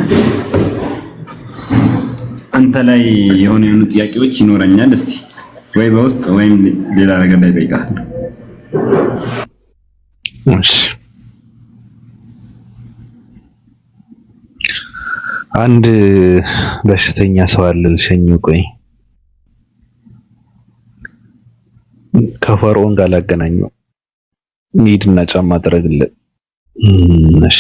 አንተ ላይ የሆኑ ጥያቄዎች ይኖረኛል። እስቲ ወይ በውስጥ ወይም ሌላ ነገር ላይ ጠይቃለሁ። እሺ አንድ በሽተኛ ሰው አለ ልሸኘው። ቆይ ከፈርዖን ጋር ላገናኘው። ኒድና ጫማ አደረግለት። እሺ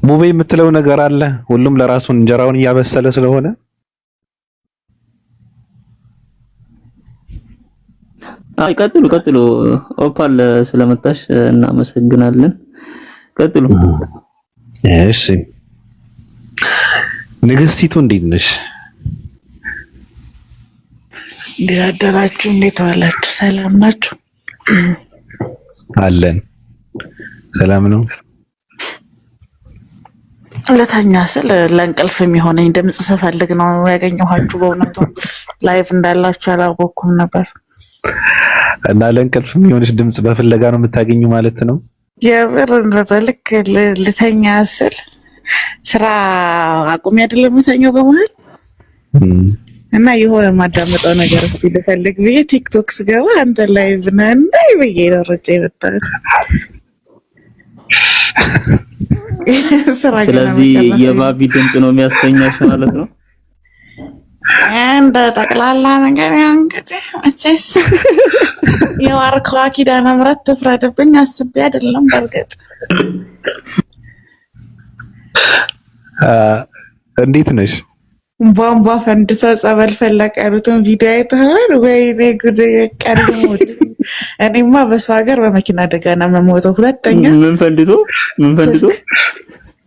ሙቤ የምትለው ነገር አለ። ሁሉም ለራሱ እንጀራውን እያበሰለ ስለሆነ አይ ቀጥሉ። ኦፓል ስለመጣሽ እናመሰግናለን። ቀጥሉ። እሺ ንግስቲቱ እንዴት ነሽ? እንዴት አደራችሁ? እንዴት ዋላችሁ? ሰላም ናችሁ? አለን። ሰላም ነው። ለተኛ ስል ለእንቅልፍ የሚሆነኝ ድምጽ ስፈልግ ነው ያገኘኋችሁ። በእውነቱ ላይቭ እንዳላችሁ አላወኩም ነበር እና ለእንቅልፍ የሚሆንሽ ድምጽ በፍለጋ ነው የምታገኙ ማለት ነው? የብር ልክ ልተኛ ስል ስራ አቁሜ አይደለም የምተኛው በመሀል እና የሆነ ማዳመጠው ነገር እስቲ ልፈልግ ብዬ ቲክቶክ ስገባ አንተ ላይቭ ነህ እንዳይ ብዬ ደረጃ የመጣሁት። ስለዚህ የባቢ ድምጽ ነው የሚያስተኛሽ ማለት ነው? እንደ ጠቅላላ ነገር እንግዲህ መቼስ የዋርካዋ ኪዳነ ምሕረት ትፍረድብኝ አስቤ አይደለም። በርግጥ እንዴት ነሽ? ቧንቧ ፈንድቶ ጸበል ፈለቀ ያሉትን ቪዲዮ አይተኸዋል? ወይኔ ጉድ! ቀልሞት። እኔማ በሰው ሀገር በመኪና አደጋ ነው የምሞተው። ሁለተኛ ምን ፈንድቶ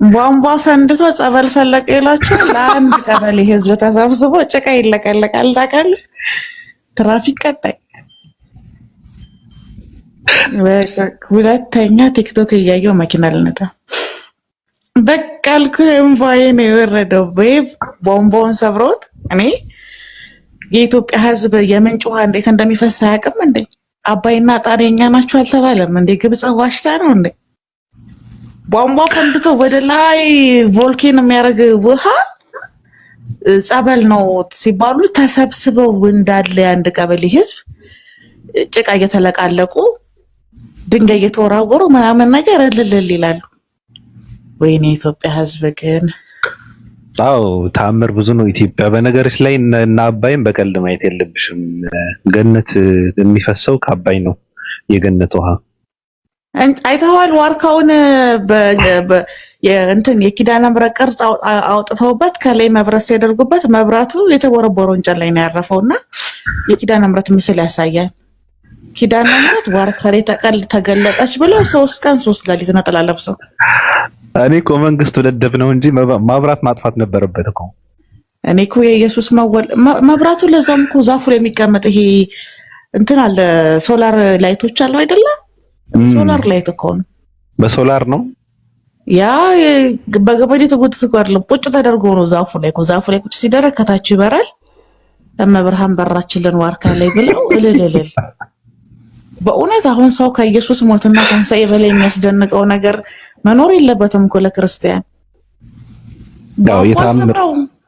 ቧንቧ ፈንድቶ ጸበል ፈለቀ ይላችሁ። ለአንድ ቀበሌ ህዝብ ተሰብስቦ ጭቃ ይለቀለቃል። ታውቃለህ? ትራፊክ ቀጣይ። ሁለተኛ ቲክቶክ እያየው መኪና ልነዳ በቃ አልኩህ። እምባዬ ነው የወረደው። ቧንቧውን ሰብረውት። እኔ የኢትዮጵያ ህዝብ የምንጭ ውሃ እንዴት እንደሚፈስ አያውቅም እንዴ? አባይና ጣና የኛ ናቸው አልተባለም እንዴ? ግብጽ ዋሽታ ነው እንዴ? ቧንቧ ፈንድቶ ወደ ላይ ቮልኬን የሚያደርግ ውሃ ጸበል ነው ሲባሉ ተሰብስበው እንዳለ የአንድ ቀበሌ ህዝብ ጭቃ እየተለቃለቁ ድንጋይ እየተወራወሩ ምናምን ነገር እልል ይላሉ። ወይኔ የኢትዮጵያ ህዝብ ግን አዎ ታምር ብዙ ነው ኢትዮጵያ። በነገርሽ ላይ እና አባይን በቀልድ ማየት የለብሽም። ገነት የሚፈሰው ከአባይ ነው፣ የገነት ውሃ። አይተዋል? ዋርካውን እንትን የኪዳነ ምሕረት ቅርጽ አውጥተውበት ከላይ መብራት ሲያደርጉበት መብራቱ የተቦረቦረው እንጨት ላይ ነው ያረፈውና የኪዳነ ምሕረት ምስል ያሳያል። ኪዳነ ምሕረት ዋርካ ላይ ተገለጠች ብለው 3 ቀን 3 ሌሊት ነጠላ ለብሰው። እኔ እኮ መንግስቱ ደደብ ነው እንጂ ማብራት ማጥፋት ነበረበት እኮ። እኔ እኮ የኢየሱስ መብራቱ ለዛም እኮ ዛፉ ላይ የሚቀመጥ ይሄ እንትን አለ፣ ሶላር ላይቶች አሉ አይደለ? ሶላር ላይት እኮ ነው። በሶላር ነው ያ በገመድ የተጎተተ እኮ አይደለም፣ ቁጭ ተደርጎ ነው ዛፉ ላይ እኮ። ዛፉ ላይ ቁጭ ሲደረግ ከታች ይበራል። እመብርሃን በራችልን ዋርካ ላይ ብለው እልልልል። በእውነት አሁን ሰው ከኢየሱስ ሞትና ትንሣኤ በላይ የሚያስደንቀው ነገር መኖር የለበትም እኮ ለክርስቲያን።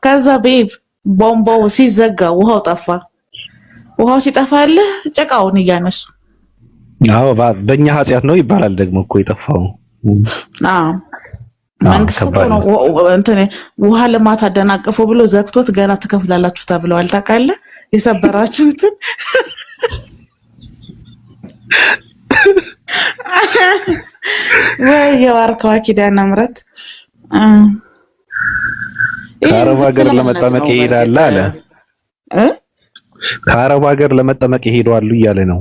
ከዛ ቧንቧው ሲዘጋ ውሃው ጠፋ። ውሃው ሲጠፋልህ ጭቃውን እያነሱ አዎ በእኛ ኃጢአት ነው ይባላል ደግሞ እኮ የጠፋው። አዎ መንግስት እኮ ነው እንትን ውሃ ልማት አደናቀፉ ብሎ ዘግቶት ገና ትከፍላላችሁ ተብለዋል። ታውቃለህ? የሰበራችሁትን ወይ የዋርካዋ ኪዳነ ምሕረት ከአረብ ሀገር ለመጠመቅ ይሄዳል አለ። ከአረብ ሀገር ለመጠመቅ ይሄዳሉ እያለ ነው።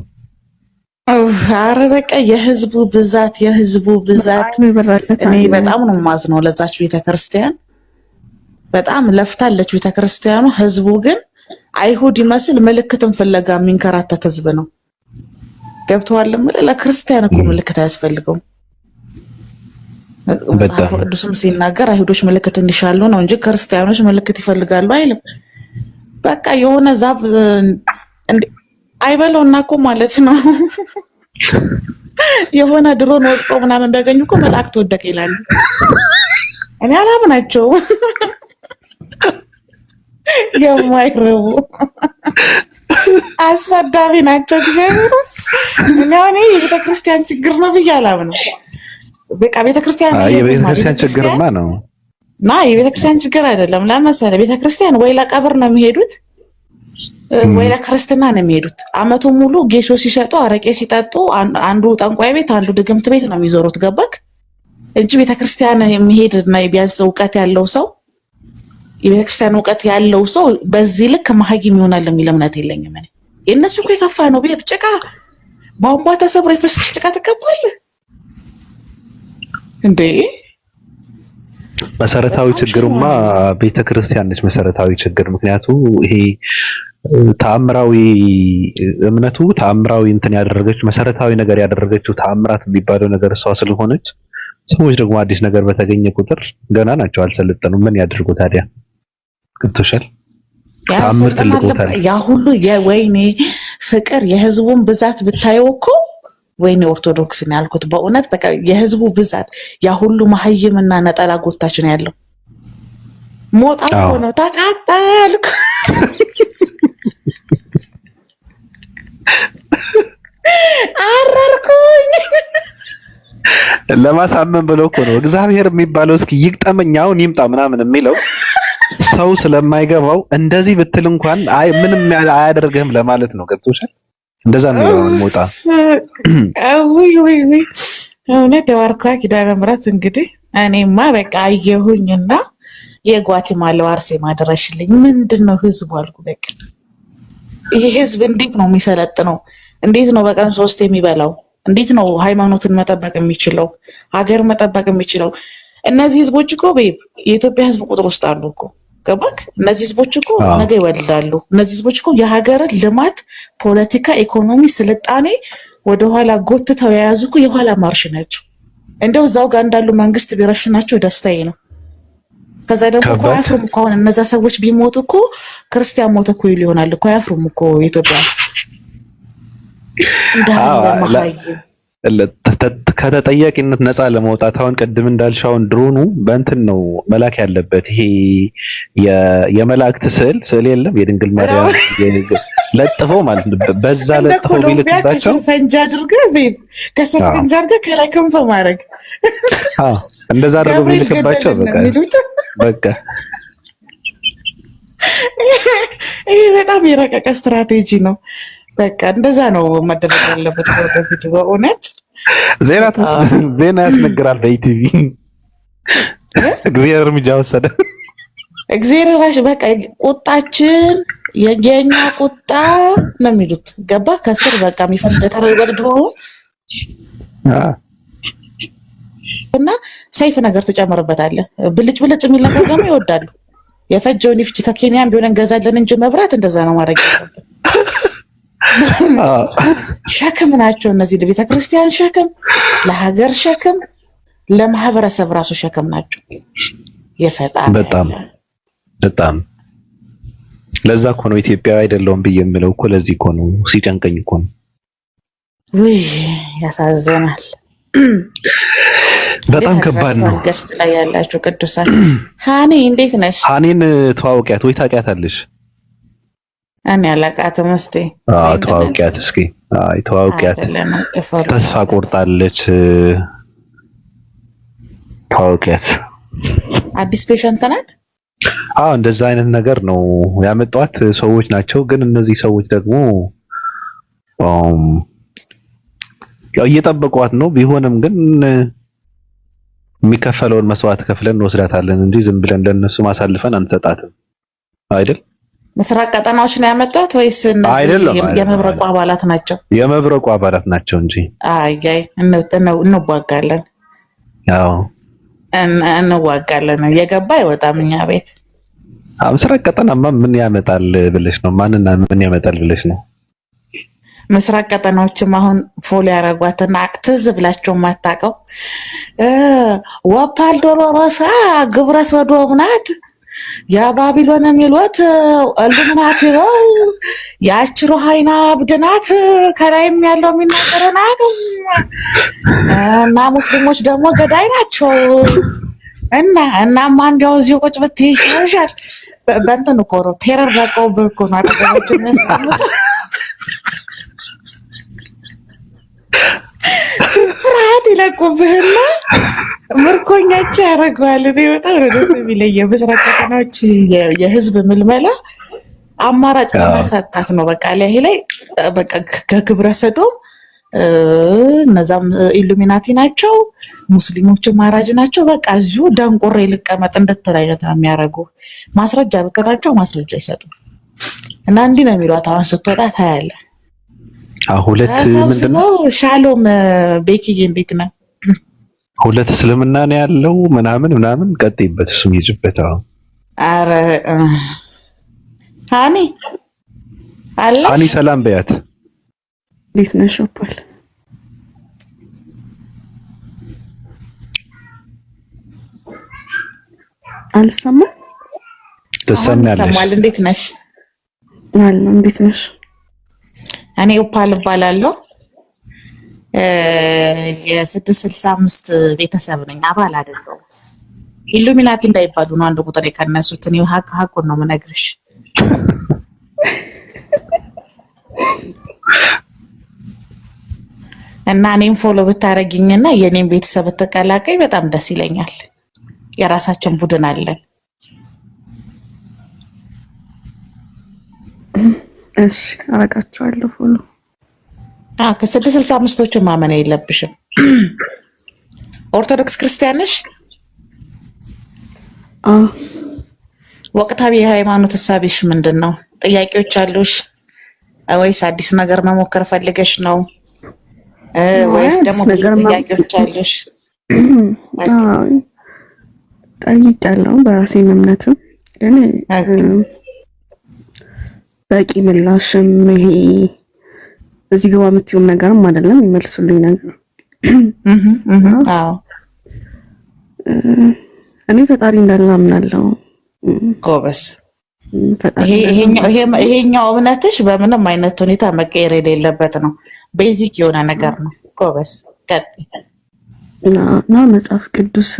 ኧረ በቃ የህዝቡ ብዛት እኔ በጣም ነው የማዝነው ለዛች ቤተክርስቲያን። በጣም ለፍታለች ቤተክርስቲያኑ። ህዝቡ ግን አይሁድ ይመስል ምልክትን ፍለጋ የሚንከራተት ህዝብ ነው። ገብተዋል። ለክርስቲያን እኮ ምልክት አያስፈልገውም። መጽሐፍ ቅዱስም ሲናገር አይሁዶች ምልክት እንዲሻሉ ነው እንጂ ክርስቲያኖች ምልክት ይፈልጋሉ አይልም። በቃ የሆነ ዛፍ አይበለውና እኮ ማለት ነው የሆነ ድሮን ወድቆ ምናምን ቢያገኙ እኮ መላእክት ወደቀ ይላሉ። እኔ አላምናቸውም። የማይረቡ አሳዳቢ ናቸው። እግዚአብሔር እኔ የቤተክርስቲያን ችግር ነው ብዬ አላምንም። በቃ ቤተክርስቲያን ችግርማ ነው እና የቤተክርስቲያን ችግር አይደለም። ለምሳሌ ቤተክርስቲያን ወይ ለቀብር ነው የሚሄዱት ወይ ለክርስትና ነው የሚሄዱት። አመቱን ሙሉ ጌሾ ሲሸጡ አረቄ ሲጠጡ አንዱ ጠንቋይ ቤት አንዱ ድግምት ቤት ነው የሚዞሩት። ገባክ እንጂ ቤተክርስቲያን የሚሄድና ቢያንስ እውቀት ያለው ሰው የቤተክርስቲያን እውቀት ያለው ሰው በዚህ ልክ መሀይም ይሆናል የሚል እምነት የለኝም። እኔ የእነሱ እኮ የከፋ ነው። ጭቃ ቧንቧ ተሰብሮ የፈሰሰ ጭቃ ትቀባለህ እንዴ? መሰረታዊ ችግሩማ ቤተክርስቲያን ነች መሰረታዊ ችግር። ምክንያቱ ይሄ ተአምራዊ እምነቱ ተአምራዊ እንትን ያደረገች መሰረታዊ ነገር ያደረገችው ተአምራት የሚባለው ነገር እሷ ስለሆነች ሰዎች ደግሞ አዲስ ነገር በተገኘ ቁጥር ገና ናቸው፣ አልሰለጠኑም። ምን ያደርጉ ታዲያ? ገብቶሻል? ተአምር ትልቆታል። ያ ሁሉ የወይኔ ፍቅር የህዝቡን ብዛት ብታየው እኮ ወይኔ ኦርቶዶክስ ነው ያልኩት በእውነት በቃ የህዝቡ ብዛት ያ ሁሉ መሀይምና ነጠላ ጎታች ነው ያለው። ሞጣ እኮ ነው ተቃጠልኩ አረርኩኝ ለማሳመን ብለው እኮ ነው እግዚአብሔር የሚባለው እስኪ ይግጠመኛውን ይምጣ ምናምን የሚለው ሰው ስለማይገባው እንደዚህ ብትል እንኳን አይ ምንም አያደርግህም ለማለት ነው። ገብቶሻል? እንደዛ ነው ሞጣ። ወይ እውነት ተዋርኳ ኪዳነ ምሕረት እንግዲህ እኔማ በቃ አየሁኝና የጓቲማላው አርሴማ ድረሽልኝ። ምንድነው ህዝቡ አልኩ። በቃ ይሄ ህዝብ እንዴት ነው የሚሰለጥነው? እንዴት ነው በቀን 3 የሚበላው? እንዴት ነው ሃይማኖትን መጠበቅ የሚችለው? ሀገር መጠበቅ የሚችለው? እነዚህ ህዝቦች እኮ የኢትዮጵያ ህዝብ ቁጥር ውስጥ አሉ እኮ። ገባክ? እነዚህ ህዝቦች እኮ ነገ ይወልዳሉ። እነዚህ ህዝቦች እኮ የሀገርን ልማት፣ ፖለቲካ፣ ኢኮኖሚ፣ ስልጣኔ ወደኋላ ጎትተው የያዙ እኮ የኋላ ማርሽ ናቸው። እንደው እዛው ጋር እንዳሉ መንግስት ቢረሽናቸው ደስታዬ ነው። ከዛ ደግሞ እኮ አያፍሩም እኮ አሁን እነዛ ሰዎች ቢሞቱ እኮ ክርስቲያን ሞተ እኮ ይሉ ይሆናል እኮ። አያፍሩም እኮ ኢትዮጵያ ከተጠያቂነት ነፃ ለመውጣት አሁን ቅድም እንዳልሻውን ድሮኑ በእንትን ነው መላክ ያለበት። ይሄ የመላእክት ስዕል የለም የድንግል ማርያም ለጥፈው ማለት ነው። በዛ ለጥፈው ቢልክባቸው ፈንጃ አድርገህ ከስር ፈንጃ አድርገህ ከላይ ክንፍ ማድረግ እንደዛ አድርገው ቢልክባቸው በቃ ይሄ በጣም የረቀቀ ስትራቴጂ ነው። በቃ እንደዛ ነው መደረግ ያለበት ወደፊት። በእውነት ዜና ያስነግራል በኢቲቪ እግዚአብሔር እርምጃ ወሰደ። እግዚአብሔር ራሽ በቃ ቁጣችን የኛ ቁጣ ነው የሚሉት። ገባ ከስር በቃ የሚፈንደተው ይወርድ ነው እና ሰይፍ ነገር ተጨምርበታለህ። ብልጭ ብልጭ የሚል ነገር ደግሞ ይወዳሉ። የፈጀውን ይፍጭ ከኬንያም ቢሆን እንገዛለን እንጂ መብራት እንደዛ ነው ማድረግ ያለብን። ሸክም ናቸው እነዚህ ለቤተክርስቲያን ሸክም፣ ለሀገር ሸክም፣ ለማህበረሰብ ራሱ ሸክም ናቸው። የፈጣሪ በጣም ለዛ እኮ ነው ኢትዮጵያ አይደለሁም ብዬ የምለው እኮ ለዚህ እኮ ነው ሲጨንቀኝ እኮ ነው። ውይ ያሳዝናል። በጣም ከባድ ነው። ገስት ላይ ያላችሁ ቅዱሳን ሃኒ እንዴት ነሽ? ሃኒን ተዋውቂያት ወይ ታውቂያታለሽ? እኔ አላውቃትም። እስኪ ተዋውቂያት እስኪ። አይ ተዋውቂያት። ተስፋ ቆርጣለች። ተዋውቂያት። አዲስ ፔሸንት ናት። እንደዛ አይነት ነገር ነው ያመጣት ሰዎች ናቸው። ግን እነዚህ ሰዎች ደግሞ ያው እየጠበቋት ነው። ቢሆንም ግን የሚከፈለውን መስዋዕት ከፍለን እንወስዳታለን እንጂ ዝም ብለን ለነሱ ማሳልፈን አንሰጣትም። አይደል? ምስራቅ ቀጠናዎች ነው ያመጣት ወይስ እነዚህ የመብረቁ አባላት ናቸው? የመብረቁ አባላት ናቸው እንጂ። አይ እንዋጋለን። ያው እንዋጋለን። የገባ አይወጣም እኛ ቤት። ምስራቅ ቀጠናማ ምን ያመጣል ብለሽ ነው? ማንና ምን ያመጣል ብለሽ ነው? ምስራቅ ቀጠናዎችም አሁን ፎሎ ያደረጓትና ትዝ ብላቸው የማታውቀው ወፓል ዶሎሮሳ ግብረ ሰዶም ናት፣ የባቢሎን የሚሉት ኢሉሚናቲ ነው፣ የአችሮ ሀይና ብድናት ከላይም ያለው የሚናገረው ናት እና ሙስሊሞች ደግሞ ገዳይ ናቸው እናማ እንዲያው እዚሁ ቁጭ ብትይ ይሻልሻል። በእንትን እኮ ነው ቴረር በቀውብህ እኮ ነው አጠገባቸው የሚያስቀምጡ ፍርሃት ይለቁብህና ምርኮኛቸው ያደርገዋል። እኔ በጣም ነው ደስ የሚለኝ የምስራቅ ቀጠናዎች የህዝብ ምልመላ አማራጭ በማሳጣት ነው። በቃ ላይ በቃ ከግብረ ሰዶም እነዛም ኢሉሚናቲ ናቸው፣ ሙስሊሞችም ማራጅ ናቸው። በቃ እዚሁ ዳንቆሬ ልቀመጥ እንድትል አይነት ነው የሚያደርጉ። ማስረጃ ብትላቸው ማስረጃ ይሰጡ እና እንዲህ ነው የሚሏት። አሁን ስትወጣ ታያለህ። ሁለት ምንድነው? ሻሎም ቤኪዬ እንዴት ነህ? ሁለት እስልምና ነው ያለው ምናምን ቀጥይበት፣ እሱም ይጅበት። አረ ሃኒ አለ ሃኒ ሰላም በያት። እንዴት ነሽ ኦፓል? አልሰማም? ትሰማለሽ? እንዴት ነሽ? አለ እንዴት ነሽ? እኔ ኦፓል እባላለሁ። የ665 ቤተሰብ ነኝ፣ አባል አይደለሁም። ኢሉሚናቲ እንዳይባሉ ነው አንድ ቁጥር የከነሱት። እኔ ሀቁን ነው የምነግርሽ። እና እኔም ፎሎ ብታረጊኝና የኔም ቤተሰብ ብትቀላቀይ በጣም ደስ ይለኛል። የራሳችን ቡድን አለን። እሺ አረጋቸዋለሁ ፎሎ። ከ665ቶቹ ማመን የለብሽም። ኦርቶዶክስ ክርስቲያን ነሽ? ወቅታዊ የሃይማኖት እሳቤሽ ምንድን ነው? ጥያቄዎች አሉሽ ወይስ አዲስ ነገር መሞከር ፈልገሽ ነው? ወይስ ደግሞ ጥያቄዎች አሉሽ? ጠይቄያለሁ በራሴ እምነትም ግን በቂ ምላሽም ይሄ እዚህ ግባ የምትይውም ነገርም አይደለም የሚመልሱልኝ ነገር። እኔ ፈጣሪ እንዳለ አምናለሁ። ጎበስ። ይሄኛው እምነትሽ በምንም አይነት ሁኔታ መቀየር የሌለበት ነው። ቤዚክ የሆነ ነገር ነው። ጎበስ ቀጥይ። እና መጽሐፍ ቅዱስ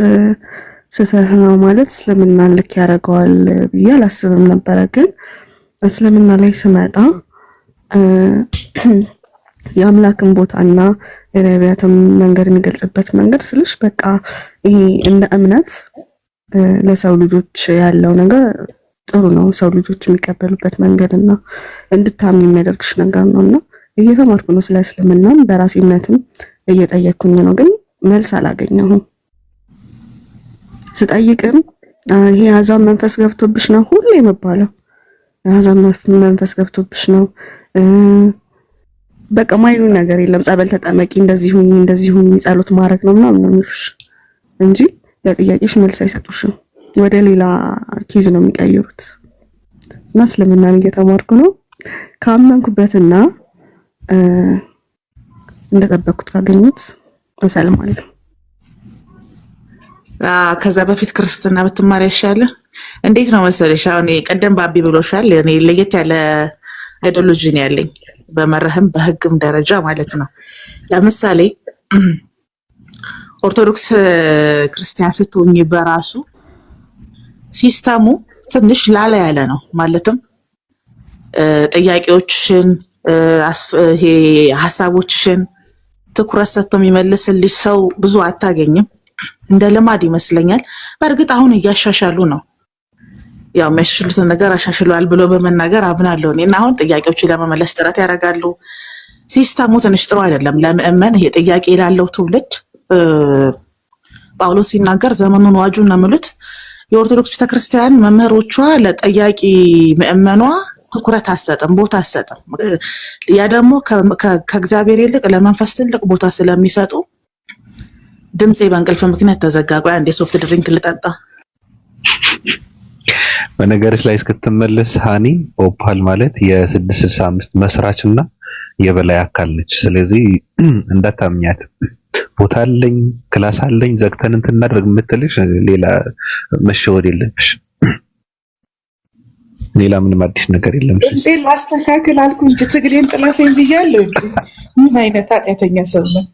ስህተት ነው ማለት እስልምና ልክ ያደርገዋል ብዬ አላስብም ነበረ። ግን እስልምና ላይ ስመጣ የአምላክን ቦታና የነቢያትን መንገድ የሚገልጽበት መንገድ ስልሽ በቃ ይሄ እንደ እምነት ለሰው ልጆች ያለው ነገር ጥሩ ነው። ሰው ልጆች የሚቀበሉበት መንገድና እንድታምኝ የሚያደርግሽ ነገር ነውና እየተማርኩ ነው ስለ እስልምናም በራሴ እምነትም እየጠየቅኩኝ ነው። ግን መልስ አላገኘሁም። ስጠይቅም ይሄ አዛም መንፈስ ገብቶብሽ ነው ሁሌ የሚባለው። አዛም መንፈስ ገብቶብሽ ነው በቃ ማይሉ ነገር የለም። ጸበል ተጠመቂ፣ እንደዚሁም ጸሎት ማድረግ ነው ምናምን ነው የሚሉሽ እንጂ ለጥያቄሽ መልስ አይሰጡሽም። ወደ ሌላ ኬዝ ነው የሚቀይሩት። እና እስልምናን እየተማርኩ ነው። ካመንኩበትና እንደጠበቅኩት ካገኙት እሰልማለሁ። ከዛ በፊት ክርስትና ብትማር ያሻለ። እንዴት ነው መሰለሽ? አሁን ቀደም ባቢ ብሎሻል። እኔ ለየት ያለ አይዲዮሎጂ ነው ያለኝ በመርህም በህግም ደረጃ ማለት ነው። ለምሳሌ ኦርቶዶክስ ክርስቲያን ስትሆኚ በራሱ ሲስተሙ ትንሽ ላላ ያለ ነው። ማለትም ጥያቄዎችሽን ይሄ ሀሳቦችሽን ትኩረት ሰጥቶ የሚመልስልሽ ሰው ብዙ አታገኝም። እንደ ልማድ ይመስለኛል። በእርግጥ አሁን እያሻሻሉ ነው። ያው የሚያሻሽሉትን ነገር አሻሽለዋል ብሎ በመናገር አምናለሁ እኔ። እና አሁን ጥያቄዎችን ለመመለስ ጥረት ያደርጋሉ። ሲስተሙ ትንሽ ጥሩ አይደለም ለምእመን። ይሄ ጥያቄ ላለው ትውልድ ጳውሎስ ሲናገር ዘመኑን ዋጁን ነው የሚሉት። የኦርቶዶክስ ቤተክርስቲያን መምህሮቿ ለጠያቂ ምእመኗ ትኩረት አሰጥም፣ ቦታ አሰጥም። ያ ደግሞ ከእግዚአብሔር ይልቅ ለመንፈስ ትልቅ ቦታ ስለሚሰጡ ድምፄ በእንቅልፍ ምክንያት ተዘጋ። ቆይ አንዴ ሶፍት ድሪንክ ልጠጣ። በነገርሽ ላይ እስክትመለስ ሃኒ ኦፓል ማለት የ665 መስራችና የበላይ አካል ነች። ስለዚህ እንዳታምኛት። ቦታ አለኝ ክላስ አለኝ ዘግተን እንትን እናድርግ የምትልሽ ሌላ መሸወድ የለብሽ። ሌላ ምንም አዲስ ነገር የለም። ድምፄን ላስተካክል አልኩ እንጂ ትግሌን ጥለፈኝ ብያለሁ። ምን አይነት ኃጢአተኛ ሰው ነው?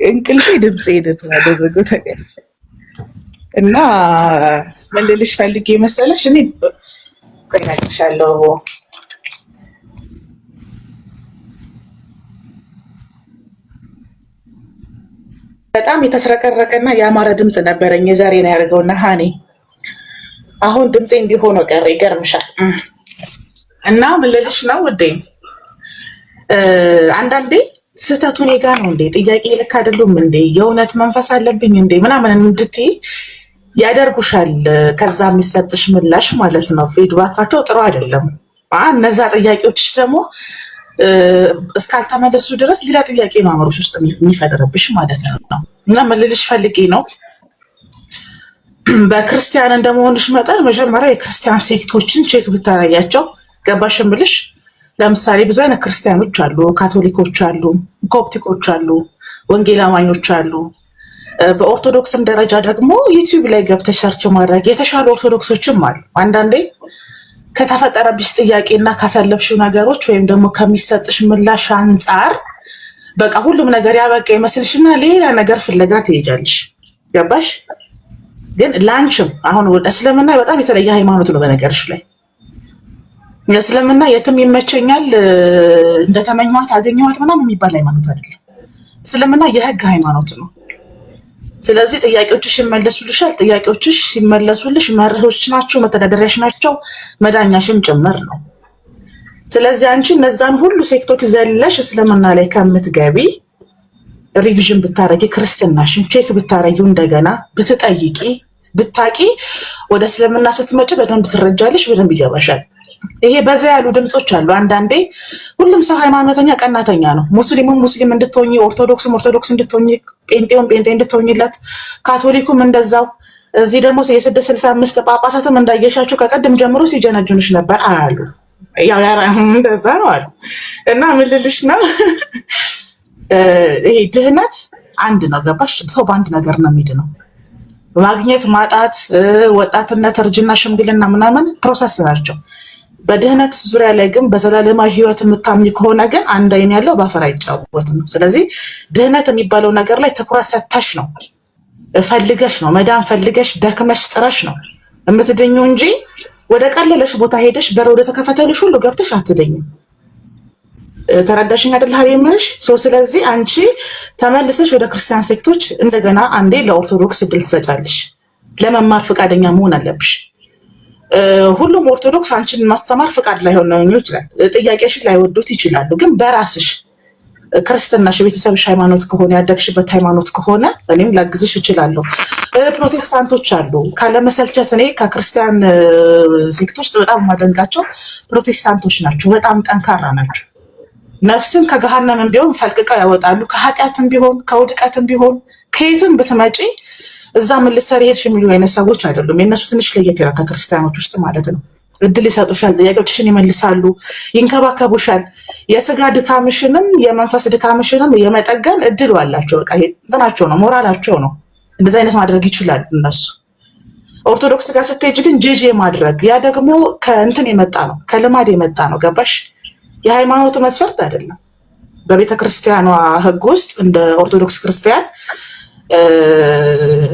እንቅልፌ ድምፄ ያደረገው ተገኘ እና ምን ልልሽ ፈልጌ መሰለሽ፣ እኔ ቆይናሻለሁ በጣም የተስረቀረቀና የአማረ ድምፅ ነበረኝ። የዛሬ ነው ያደርገውና ሃኒ አሁን ድምፄ እንዲሆነ ቀረ። ይገርምሻል። እና ምን ልልሽ ነው ውዴ፣ አንዳንዴ ስህተቱ እኔ ጋ ነው እንዴ? ጥያቄ ልክ አይደሉም እንዴ? የእውነት መንፈስ አለብኝ እንዴ? ምናምን እንድትይ ያደርጉሻል። ከዛ የሚሰጥሽ ምላሽ ማለት ነው ፊድባካቸው ጥሩ አይደለም። እነዛ ጥያቄዎች ደግሞ እስካልተመለሱ ድረስ ሌላ ጥያቄ ነው አእምሮሽ ውስጥ የሚፈጥርብሽ ማለት ነው። እና ምን ልልሽ ፈልጌ ነው፣ በክርስቲያን እንደመሆንሽ መጠን መጀመሪያ የክርስቲያን ሴክቶችን ቼክ ብታረያቸው ገባሽ እምልሽ። ለምሳሌ ብዙ አይነት ክርስቲያኖች አሉ፣ ካቶሊኮች አሉ፣ ኮፕቲኮች አሉ፣ ወንጌል አማኞች አሉ። በኦርቶዶክስም ደረጃ ደግሞ ዩቲዩብ ላይ ገብተሽ ሰርች ማድረግ የተሻሉ ኦርቶዶክሶችም አሉ። አንዳንዴ ከተፈጠረብሽ ጥያቄና ካሳለፍሽው ነገሮች ወይም ደግሞ ከሚሰጥሽ ምላሽ አንጻር በቃ ሁሉም ነገር ያበቃ ይመስልሽና ሌላ ነገር ፍለጋ ትሄጃለሽ። ገባሽ? ግን ላንችም አሁን እስልምና በጣም የተለየ ሃይማኖት ነው። በነገርሽ ላይ እስልምና የትም ይመቸኛል እንደተመኘኋት አገኘኋት ምናምን የሚባል ሃይማኖት አይደለም። እስልምና የህግ ሃይማኖት ነው። ስለዚህ ጥያቄዎችሽ ይመለሱልሻል። ጥያቄዎችሽ ሲመለሱልሽ መርሆች ናቸው፣ መተዳደሪያሽ ናቸው፣ መዳኛሽም ጭምር ነው። ስለዚህ አንቺ እነዛን ሁሉ ሴክቶች ዘለሽ እስልምና ላይ ከምትገቢ ሪቪዥን ብታረጊ፣ ክርስትናሽን ቼክ ብታረጊው፣ እንደገና ብትጠይቂ ብታቂ፣ ወደ እስልምና ስትመጪ በደንብ ትረጃለሽ፣ በደንብ ይገባሻል። ይሄ በዛ ያሉ ድምጾች አሉ። አንዳንዴ ሁሉም ሰው ሃይማኖተኛ ቀናተኛ ነው። ሙስሊሙም ሙስሊም እንድትሆኚ፣ ኦርቶዶክስም ኦርቶዶክስ እንድትሆኚ፣ ጴንጤውም ጴንጤ እንድትሆኚለት፣ ካቶሊኩም እንደዛው። እዚህ ደግሞ የ665 ጳጳሳትም እንዳየሻቸው ከቀድም ጀምሮ ሲጀነጅኑሽ ነበር አሉ። ያው እንደዛ ነው አሉ። እና ምን ልልሽ ነው ይሄ ድህነት አንድ ነው። ገባሽ? ሰው በአንድ ነገር ነው የሚድነው። ማግኘት፣ ማጣት፣ ወጣትነት፣ እርጅና፣ ሽምግልና ምናምን ፕሮሰስ ናቸው። በድህነት ዙሪያ ላይ ግን በዘላለማዊ ህይወት የምታምኝ ከሆነ ግን አንድ አይን ያለው በአፈር አይጫወትም። ስለዚህ ድህነት የሚባለው ነገር ላይ ትኩረት ሰታሽ ነው ፈልገሽ ነው መዳን ፈልገሽ ደክመሽ ጥረሽ ነው የምትደኘው እንጂ ወደ ቀለለሽ ቦታ ሄደሽ በር ወደ ተከፈተልሽ ሁሉ ገብተሽ አትደኝም። ተረዳሽኝ አይደል? ሀሪምሽ ሰው። ስለዚህ አንቺ ተመልሰሽ ወደ ክርስቲያን ሴክቶች እንደገና አንዴ ለኦርቶዶክስ እድል ትሰጫለሽ። ለመማር ፈቃደኛ መሆን አለብሽ። ሁሉም ኦርቶዶክስ አንቺን ማስተማር ፈቃድ ላይሆን ነው ይችላል። ጥያቄሽን ላይወዱት ይችላሉ። ግን በራስሽ ክርስትናሽ የቤተሰብሽ ሃይማኖት ከሆነ ያደግሽበት ሃይማኖት ከሆነ እኔም ላግዝሽ እችላለሁ። ፕሮቴስታንቶች አሉ ካለመሰልቸት። እኔ ከክርስቲያን ሴክት ውስጥ በጣም የማደንቃቸው ፕሮቴስታንቶች ናቸው። በጣም ጠንካራ ናቸው። ነፍስን ከገሃነምም ቢሆን ፈልቅቀው ያወጣሉ። ከኃጢአትም ቢሆን ከውድቀትም ቢሆን ከየትም ብትመጪ እዛ ምን ልትሰሪ ሄድሽ የሚሉ አይነት ሰዎች አይደሉም። የእነሱ ትንሽ ለየት ይላል ከክርስቲያኖች ውስጥ ማለት ነው። እድል ይሰጡሻል፣ ጥያቄዎችሽን ይመልሳሉ፣ ይንከባከቡሻል። የስጋ ድካምሽንም የመንፈስ ድካምሽንም የመጠገን እድሉ አላቸው። በቃ እንትናቸው ነው፣ ሞራላቸው ነው። እንደዚህ አይነት ማድረግ ይችላሉ እነሱ። ኦርቶዶክስ ጋር ስትሄጂ ግን ጄጄ ማድረግ ያ ደግሞ ከእንትን የመጣ ነው፣ ከልማድ የመጣ ነው። ገባሽ? የሃይማኖቱ መስፈርት አይደለም። በቤተክርስቲያኗ ሕግ ውስጥ እንደ ኦርቶዶክስ ክርስቲያን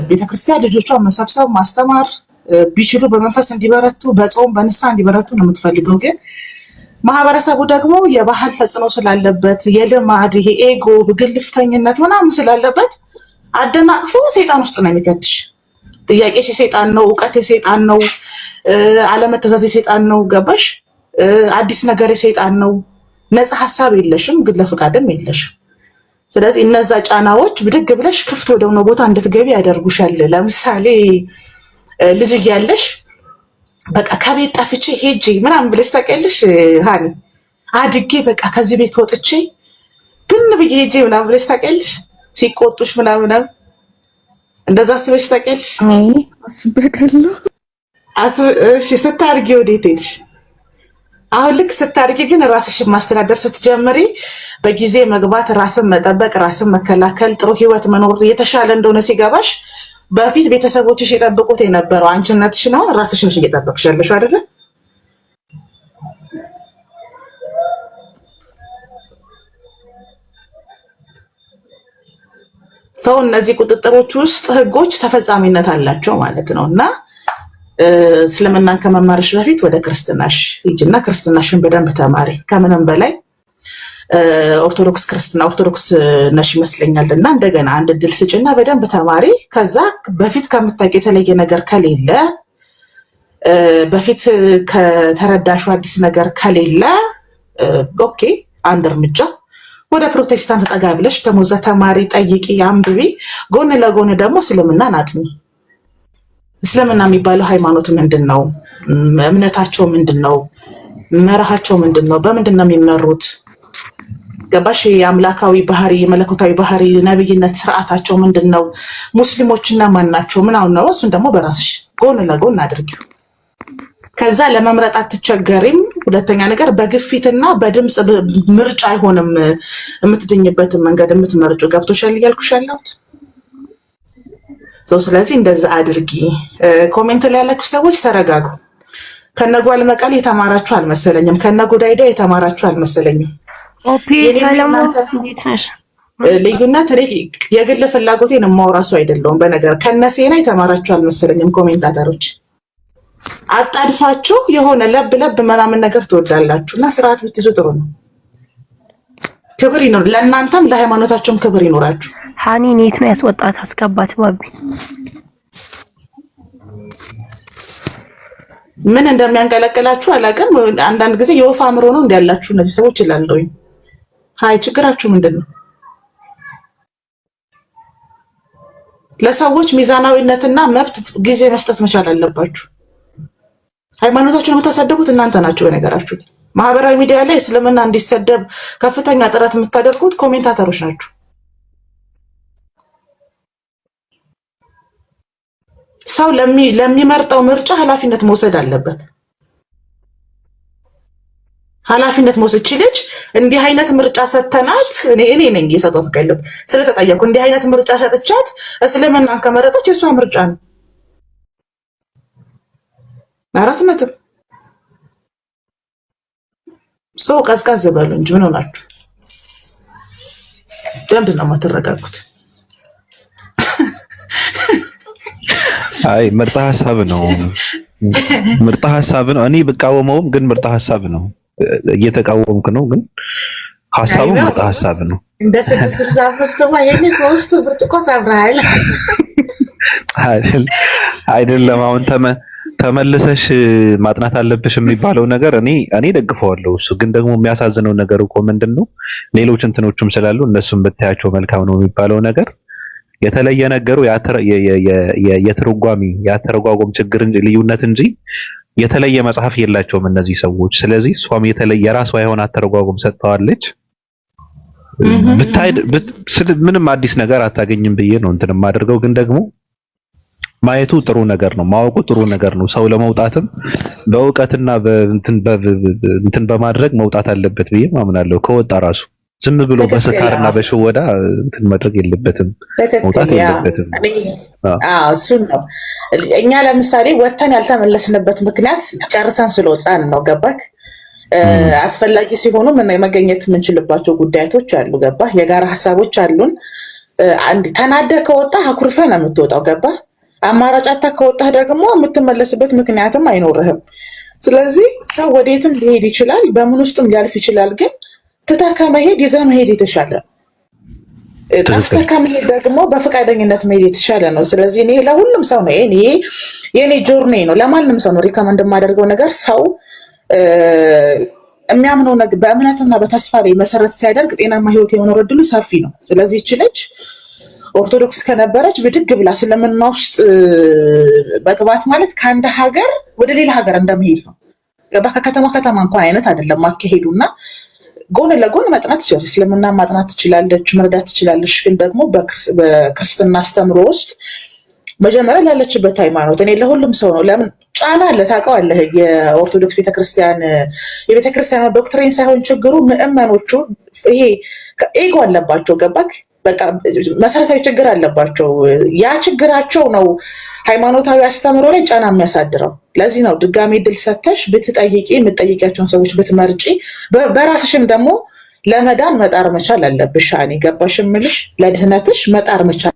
ቤተክርስቲያን ልጆቿን መሰብሰብ፣ ማስተማር ቢችሉ በመንፈስ እንዲበረቱ፣ በጾም በንስሐ እንዲበረቱ ነው የምትፈልገው። ግን ማህበረሰቡ ደግሞ የባህል ተጽዕኖ ስላለበት የልማድ ይሄ ኤጎ ግልፍተኝነት ምናምን ስላለበት አደናቅፎ ሰይጣን ውስጥ ነው የሚከትሽ። ጥያቄሽ የሰይጣን ነው፣ እውቀት የሰይጣን ነው፣ አለመተዛዝ የሰይጣን ነው። ገባሽ? አዲስ ነገር የሰይጣን ነው። ነፃ ሀሳብ የለሽም፣ ግን ለፍቃድም የለሽም። ስለዚህ እነዛ ጫናዎች ብድግ ብለሽ ክፍት ወደሆነ ቦታ እንድትገቢ ያደርጉሻል። ለምሳሌ ልጅ እያለሽ በቃ ከቤት ጠፍቼ ሄጄ ምናምን ብለሽ ታውቂያለሽ ሃኒ? አድጌ በቃ ከዚህ ቤት ወጥቼ ግን ብዬ ሄጄ ምናምን ብለሽ ታውቂያለሽ? ሲቆጡሽ ምናምን እንደዛ አስበሽ ታውቂያለሽ? አዎ አስቤያለሁ። እሺ ስታድጊ ወዴት ሄድሽ? አሁን ልክ ስታድጊ ግን ራስሽን ማስተዳደር ስትጀምሪ በጊዜ መግባት፣ ራስን መጠበቅ፣ ራስን መከላከል፣ ጥሩ ህይወት መኖር የተሻለ እንደሆነ ሲገባሽ በፊት ቤተሰቦችሽ የጠብቁት የነበረው አንቺነትሽን አሁን ራስሽን እየጠበቅሽ ያለሽው አይደለ? ሰው እነዚህ ቁጥጥሮች ውስጥ ህጎች ተፈጻሚነት አላቸው ማለት ነው እና እስልምናን ከመማርሽ በፊት ወደ ክርስትናሽ ሂጂና ክርስትናሽን በደንብ ተማሪ። ከምንም በላይ ኦርቶዶክስ ነሽ ይመስለኛል እና እንደገና አንድ እድል ስጭና በደንብ ተማሪ። ከዛ በፊት ከምታውቂው የተለየ ነገር ከሌለ በፊት ከተረዳሹ አዲስ ነገር ከሌለ ኦኬ አንድ እርምጃ ወደ ፕሮቴስታንት ጠጋ ብለሽ ደግሞ እዛ ተማሪ፣ ጠይቂ፣ አንብቢ። ጎን ለጎን ደግሞ እስልምናን አጥኚ። እስልምና የሚባለው ሃይማኖት ምንድነው? እምነታቸው ምንድነው? መርሃቸው ምንድነው? በምንድን ነው የሚመሩት? ገባሽ? የአምላካዊ ባህሪ፣ የመለኮታዊ ባህሪ፣ ነብይነት ስርዓታቸው ምንድነው? ሙስሊሞችና ማን ናቸው? ምናምን ነው። እሱን ደግሞ በራስሽ ጎን ለጎን አድርጊው። ከዛ ለመምረጥ አትቸገሪም። ሁለተኛ ነገር በግፊትና በድምፅ ምርጫ አይሆንም የምትድኝበትን መንገድ የምትመርጩ። ገብቶሻል እያልኩሽ ያለሁት? ስለዚህ እንደዛ አድርጊ። ኮሜንት ላይ ያላችሁ ሰዎች ተረጋጉ። ከነጓል መቀሌ የተማራችሁ አልመሰለኝም። ከነጉዳይዳ የተማራችሁ አልመሰለኝም። ልዩነት የግል ፍላጎቴን የማውራሱ አይደለሁም። በነገር ከነሴና የተማራችሁ አልመሰለኝም። ኮሜንታተሮች አጣድፋችሁ የሆነ ለብ ለብ ምናምን ነገር ትወዳላችሁ እና ስርዓት ብትይዙ ጥሩ ነው። ክብር ይኖር ለእናንተም ለሃይማኖታችሁም ክብር ይኖራችሁ። ሃኒ ኔት ነው ያስወጣት፣ አስገባት። ባቢ ምን እንደሚያንቀለቅላችሁ አላውቅም። አንዳንድ ጊዜ የወፍ አእምሮ ነው እንዲያላችሁ እነዚህ ሰዎች ይላልው። ሃይ ችግራችሁ ምንድነው? ለሰዎች ሚዛናዊነትና መብት ጊዜ መስጠት መቻል አለባችሁ። ሃይማኖታችሁን የምታሰደቡት እናንተ ናችሁ። በነገራችሁ ማህበራዊ ሚዲያ ላይ እስልምና እንዲሰደብ ከፍተኛ ጥረት የምታደርጉት ኮሜንታተሮች ናችሁ። ሰው ለሚመርጠው ምርጫ ኃላፊነት መውሰድ አለበት። ኃላፊነት መውሰድ ችልጅ እንዲህ አይነት ምርጫ ሰተናት እኔ ነኝ የሰጠሁት ቀለብ ስለተጠየቁ እንዲህ አይነት ምርጫ ሰጥቻት እስልምናን ከመረጠች የሷ ምርጫ ነው። አራት ነጥብ። ሰው ቀዝቀዝ በሉ እንጂ ምን ሆናችሁ? ለምንድን ነው የማትረጋጉት? አይ ምርጥ ሐሳብ ነው። ምርጥ ሐሳብ ነው። እኔ ብቃወመውም ግን ምርጥ ሐሳብ ነው። እየተቃወምክ ነው ግን ሐሳቡ ምርጥ ሐሳብ ነው። እንደ 665 የኔ 3 ብርጭቆ ሰብራል አይደለም። አሁን ተመልሰሽ ማጥናት አለብሽ የሚባለው ነገር እኔ ደግፈዋለሁ። እሱ ግን ደግሞ የሚያሳዝነው ነገር እኮ ምንድነው ሌሎች እንትኖችም ስላሉ እነሱም ብታያቸው መልካም ነው የሚባለው ነገር የተለየ ነገሩ የአተረጓጎም ችግር እንጂ ልዩነት እንጂ የተለየ መጽሐፍ የላቸውም እነዚህ ሰዎች። ስለዚህ እሷም የተለየ የራሷ የሆነ አተረጓጎም ሰጥተዋለች። ምንም አዲስ ነገር አታገኝም ብዬ ነው እንትን የማደርገው። ግን ደግሞ ማየቱ ጥሩ ነገር ነው፣ ማወቁ ጥሩ ነገር ነው። ሰው ለመውጣትም በእውቀትና እንትን በማድረግ መውጣት አለበት ብዬ ማምናለሁ። ከወጣ ራሱ ዝም ብሎ በስካርና በሽወዳ እንትን ማድረግ የለበትም፣ መውጣት የለበትም። እሱን ነው እኛ ለምሳሌ ወጥተን ያልተመለስንበት ምክንያት ጨርሰን ስለወጣን ነው። ገባክ? አስፈላጊ ሲሆኑ መገኘት የምንችልባቸው ጉዳዮች አሉ። ገባ? የጋራ ሀሳቦች አሉን። ተናደ ከወጣ አኩርፈ ነው የምትወጣው። ገባ? አማራጫታ ከወጣ ደግሞ የምትመለስበት ምክንያትም አይኖርህም። ስለዚህ ሰው ወዴትም ሊሄድ ይችላል፣ በምን ውስጥም ሊያልፍ ይችላል። ግን ትተህ ከመሄድ ይዘህ መሄድ የተሻለ፣ ጠፍተህ ከመሄድ ደግሞ በፈቃደኝነት መሄድ የተሻለ ነው። ስለዚህ እኔ ለሁሉም ሰው ነው የኔ ጆርኔ ነው፣ ለማንም ሰው ነው ሪከመንድ የማደርገው ነገር ሰው የሚያምነው ነገር በእምነትና በተስፋ ላይ መሰረት ሲያደርግ ጤናማ ህይወት የመኖር እድሉ ሰፊ ነው። ስለዚህ እቺ ልጅ ኦርቶዶክስ ከነበረች ብድግ ብላ እስልምና ውስጥ መግባት ማለት ከአንድ ሀገር ወደ ሌላ ሀገር እንደመሄድ ነው። ከከተማ እንኳን አይነት አይደለም ማካሄዱና ጎን ለጎን ማጥናት ትችላለች። እስልምና ማጥናት ትችላለች፣ መርዳት ትችላለች። ግን ደግሞ በክርስትና አስተምሮ ውስጥ መጀመሪያ ላለችበት ሃይማኖት እኔ ለሁሉም ሰው ነው። ለምን ጫና አለ ታውቀዋለህ። የኦርቶዶክስ ቤተክርስቲያን የቤተክርስቲያን ዶክትሪን ሳይሆን ችግሩ ምእመኖቹ ይሄ ኤጎ አለባቸው። ገባክ? በቃ መሰረታዊ ችግር አለባቸው። ያ ችግራቸው ነው ሃይማኖታዊ አስተምሮ ላይ ጫና የሚያሳድረው። ለዚህ ነው ድጋሜ እድል ሰተሽ ብትጠይቂ የምትጠይቂያቸውን ሰዎች ብትመርጪ በራስሽም ደግሞ ለመዳን መጣር መቻል አለብሽ። እኔ ገባሽ የምልሽ ለድህነትሽ መጣር መቻል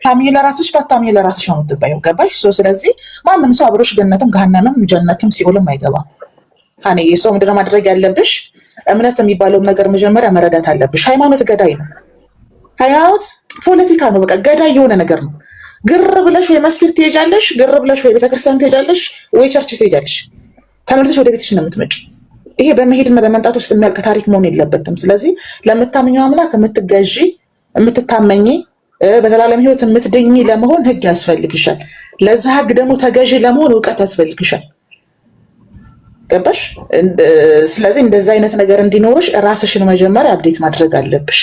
ታምኚ ለራስሽ ባታምኚ ለራስሽ ነው የምትባየው። ገባሽ? ስለዚህ ማንም ሰው አብሮሽ ገነትም ገሃነምም ጀነትም ሲኦልም አይገባም። ሀኔ ሰው ምንድነው ማድረግ ያለብሽ? እምነት የሚባለውን ነገር መጀመሪያ መረዳት አለብሽ። ሃይማኖት ገዳይ ነው። ሃይማኖት ፖለቲካ ነው። በቃ ገዳይ የሆነ ነገር ነው። ግር ብለሽ ወይ መስጊድ ትሄጃለሽ፣ ግር ብለሽ ወይ ቤተክርስቲያን ትሄጃለሽ፣ ወይ ቸርች ትሄጃለሽ። ተመልሰሽ ወደ ቤትሽ ነው የምትመጪው። ይሄ በመሄድና በመምጣት ውስጥ የሚያልቅ ታሪክ መሆን የለበትም። ስለዚህ ለምታምኚው አምላክ የምትገዢ የምትታመኚ በዘላለም ህይወት የምትደኝ ለመሆን ህግ ያስፈልግሻል። ለዛ ህግ ደግሞ ተገዢ ለመሆን እውቀት ያስፈልግሻል። ገባሽ? ስለዚህ እንደዛ አይነት ነገር እንዲኖርሽ ራስሽን መጀመሪያ አፕዴት ማድረግ አለብሽ።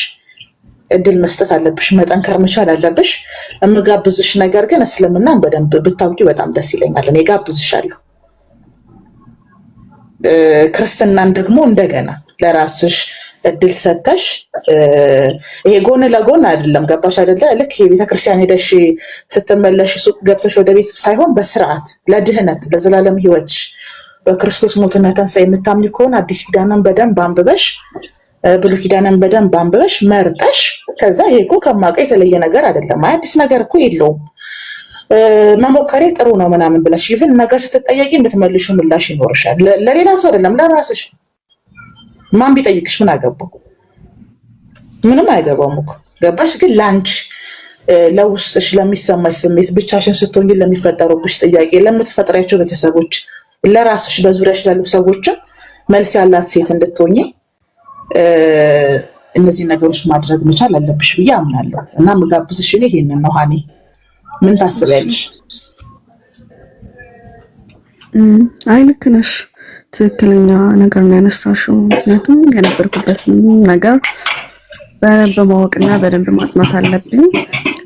እድል መስጠት አለብሽ። መጠንከር መቻል አለብሽ። የምጋብዝሽ ነገር ግን እስልምናን በደንብ ብታውቂ በጣም ደስ ይለኛል። እኔ ጋብዝሻለሁ። ክርስትናን ደግሞ እንደገና ለራስሽ እድል ሰተሽ ይሄ ጎን ለጎን አይደለም። ገባሽ አይደለ? ልክ የቤተክርስቲያን ሄደሽ ስትመለሽ ሱቅ ገብተሽ ወደ ቤት ሳይሆን በስርዓት ለድህነት ለዘላለም ህይወትሽ በክርስቶስ ሞትና ትንሣኤ የምታምኚ ከሆነ አዲስ ኪዳንን በደንብ አንብበሽ ብሉይ ኪዳንን በደንብ አንብበሽ መርጠሽ ከዛ ይሄ እኮ ከማውቀው የተለየ ነገር አይደለም፣ አዲስ ነገር እኮ የለውም፣ መሞከሬ ጥሩ ነው ምናምን ብለሽ ይህን ነገር ስትጠየቂ የምትመልሹ ምላሽ ይኖርሻል። ለሌላ ሰው አይደለም ለራስሽ። ማን ቢጠይቅሽ ምን አገባው? ምንም አይገባውም እኮ ገባሽ? ግን ላንቺ ለውስጥሽ ለሚሰማሽ ስሜት ብቻሽን ስትሆኚ ለሚፈጠሩብሽ ጥያቄ ለምትፈጥሪያቸው ቤተሰቦች ለራስሽ በዙሪያሽ ላሉ ሰዎችም መልስ ያላት ሴት እንድትሆኚ እነዚህ ነገሮች ማድረግ መቻል አለብሽ ብዬ አምናለሁ። እና ምጋብዝሽ እኔ ይሄንን ነው። ሀኒ ምን ታስቢያለሽ? አይ ልክ ነሽ። ትክክለኛ ነገር ነው ያነሳሽው። ምክንያቱም የነበርኩበት ነገር በደንብ ማወቅና በደንብ ማጥናት አለብኝ።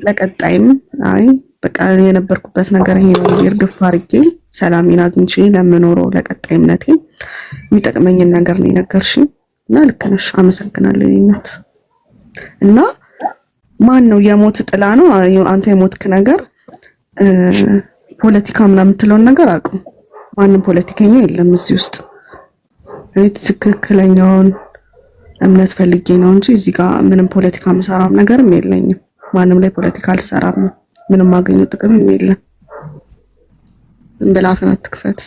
ለቀጣይም አይ በቃ የነበርኩበት ነገር ይሄ ነው እርግፍ አድርጌ ሰላሜን አግኝቼ ለምኖረው ለቀጣይ እምነቴ የሚጠቅመኝን ነገር ነው የነገርሽኝ እና ልክ ነሽ። አመሰግናለሁ እናት። እና ማን ነው የሞት ጥላ ነው አንተ የሞትክ ነገር ፖለቲካ ምናምን የምትለውን ነገር አቁም። ማንም ፖለቲከኛ የለም እዚህ ውስጥ። እኔ ትክክለኛውን እምነት ፈልጌ ነው እንጂ እዚህ ጋር ምንም ፖለቲካ የምሰራው ነገርም የለኝም። ማንም ላይ ፖለቲካ አልሰራም። ምንም ማገኘው ጥቅም የለም። እንብላፈን አትክፈት።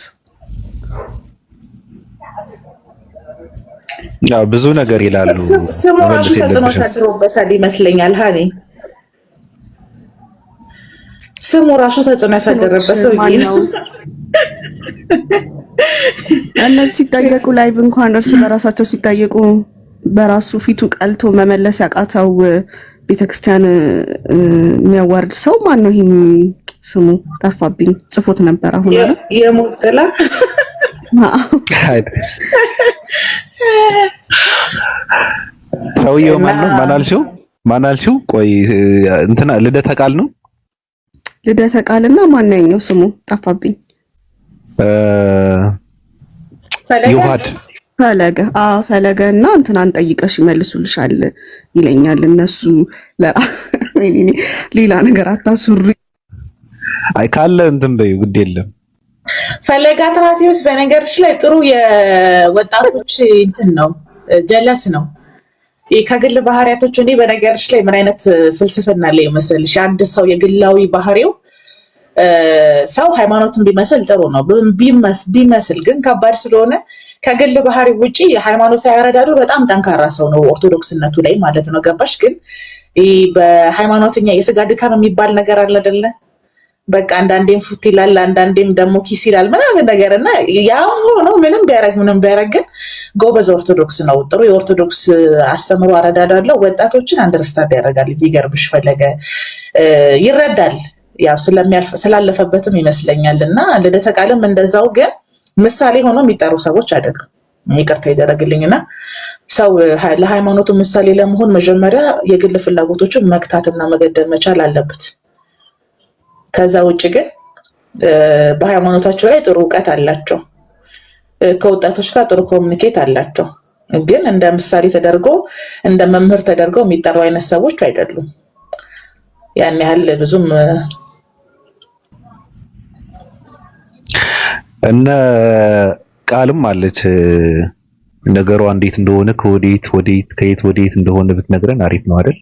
ያው ብዙ ነገር ይላሉ። ስሙ ራሱ ተጽዕኖ አሳድሮበታል ይመስለኛል። ሀኒ ስሙ ራሱ ተጽዕኖ ያሳደረበት ሰውዬ ነው። እነዚህ ሲጠየቁ ላይቭ እንኳን እርስ በራሳቸው ሲጠየቁ በራሱ ፊቱ ቀልቶ መመለስ ያቃተው ቤተክርስቲያን የሚያዋርድ ሰው ማን ነው? ይሄም ስሙ ጠፋብኝ። ጽፎት ነበር አሁን አለ የሞት ጥላ ሰውየው ማን ነው? ማን አልሽው? ቆይ እንትና ልደተ ቃል ነው። ልደተ ቃልና ማን ነው ስሙ ጠፋብኝ። ይዋድ ፈለገ ፈለገ እና እንትናን ጠይቀሽ ይመልሱልሻል ይለኛል። እነሱ ሌላ ነገር አታሱሪ። አይ ካለ እንትን በይው ግድ የለም። ፈለገ አትናቴዎስ በነገርሽ ላይ ጥሩ የወጣቶች እንትን ነው፣ ጀለስ ነው። ከግል ባህሪያቶች እንዲህ በነገርሽ ላይ ምን አይነት ፍልስፍና ላይ መሰልሽ? አንድ ሰው የግላዊ ባህሪው ሰው ሃይማኖትን ቢመስል ጥሩ ነው። ቢመስል ግን ከባድ ስለሆነ ከግል ባህሪ ውጪ የሃይማኖታዊ አረዳዱ በጣም ጠንካራ ሰው ነው፣ ኦርቶዶክስነቱ ላይ ማለት ነው። ገባሽ? ግን በሃይማኖተኛ የስጋ ድካም የሚባል ነገር አለ አይደለ? በቃ አንዳንዴም ፉት ይላል፣ አንዳንዴም ደግሞ ኪስ ይላል ምናምን ነገር እና ያው ሆኖ ምንም ቢያረግ ግን ጎበዝ ኦርቶዶክስ ነው። ጥሩ የኦርቶዶክስ አስተምሮ አረዳድ አለው። ወጣቶችን አንደርስታንድ ያደርጋል። ቢገርብሽ ፈለገ ይረዳል። ያው ስላለፈበትም ይመስለኛል እና ልደተ ቃልም እንደዛው። ግን ምሳሌ ሆኖ የሚጠሩ ሰዎች አይደሉም። ይቅርታ ይደረግልኝና ሰው ለሃይማኖቱ ምሳሌ ለመሆን መጀመሪያ የግል ፍላጎቶችን መግታትና መገደብ መቻል አለበት። ከዛ ውጭ ግን በሃይማኖታቸው ላይ ጥሩ እውቀት አላቸው፣ ከወጣቶች ጋር ጥሩ ኮሚኒኬት አላቸው። ግን እንደ ምሳሌ ተደርጎ እንደ መምህር ተደርገው የሚጠሩ አይነት ሰዎች አይደሉም። ያን ያህል ብዙም እነ ቃልም አለች ነገሯ እንዴት እንደሆነ ከየት ወዴት እንደሆነ ብትነግረን አሪፍ ነው አይደል?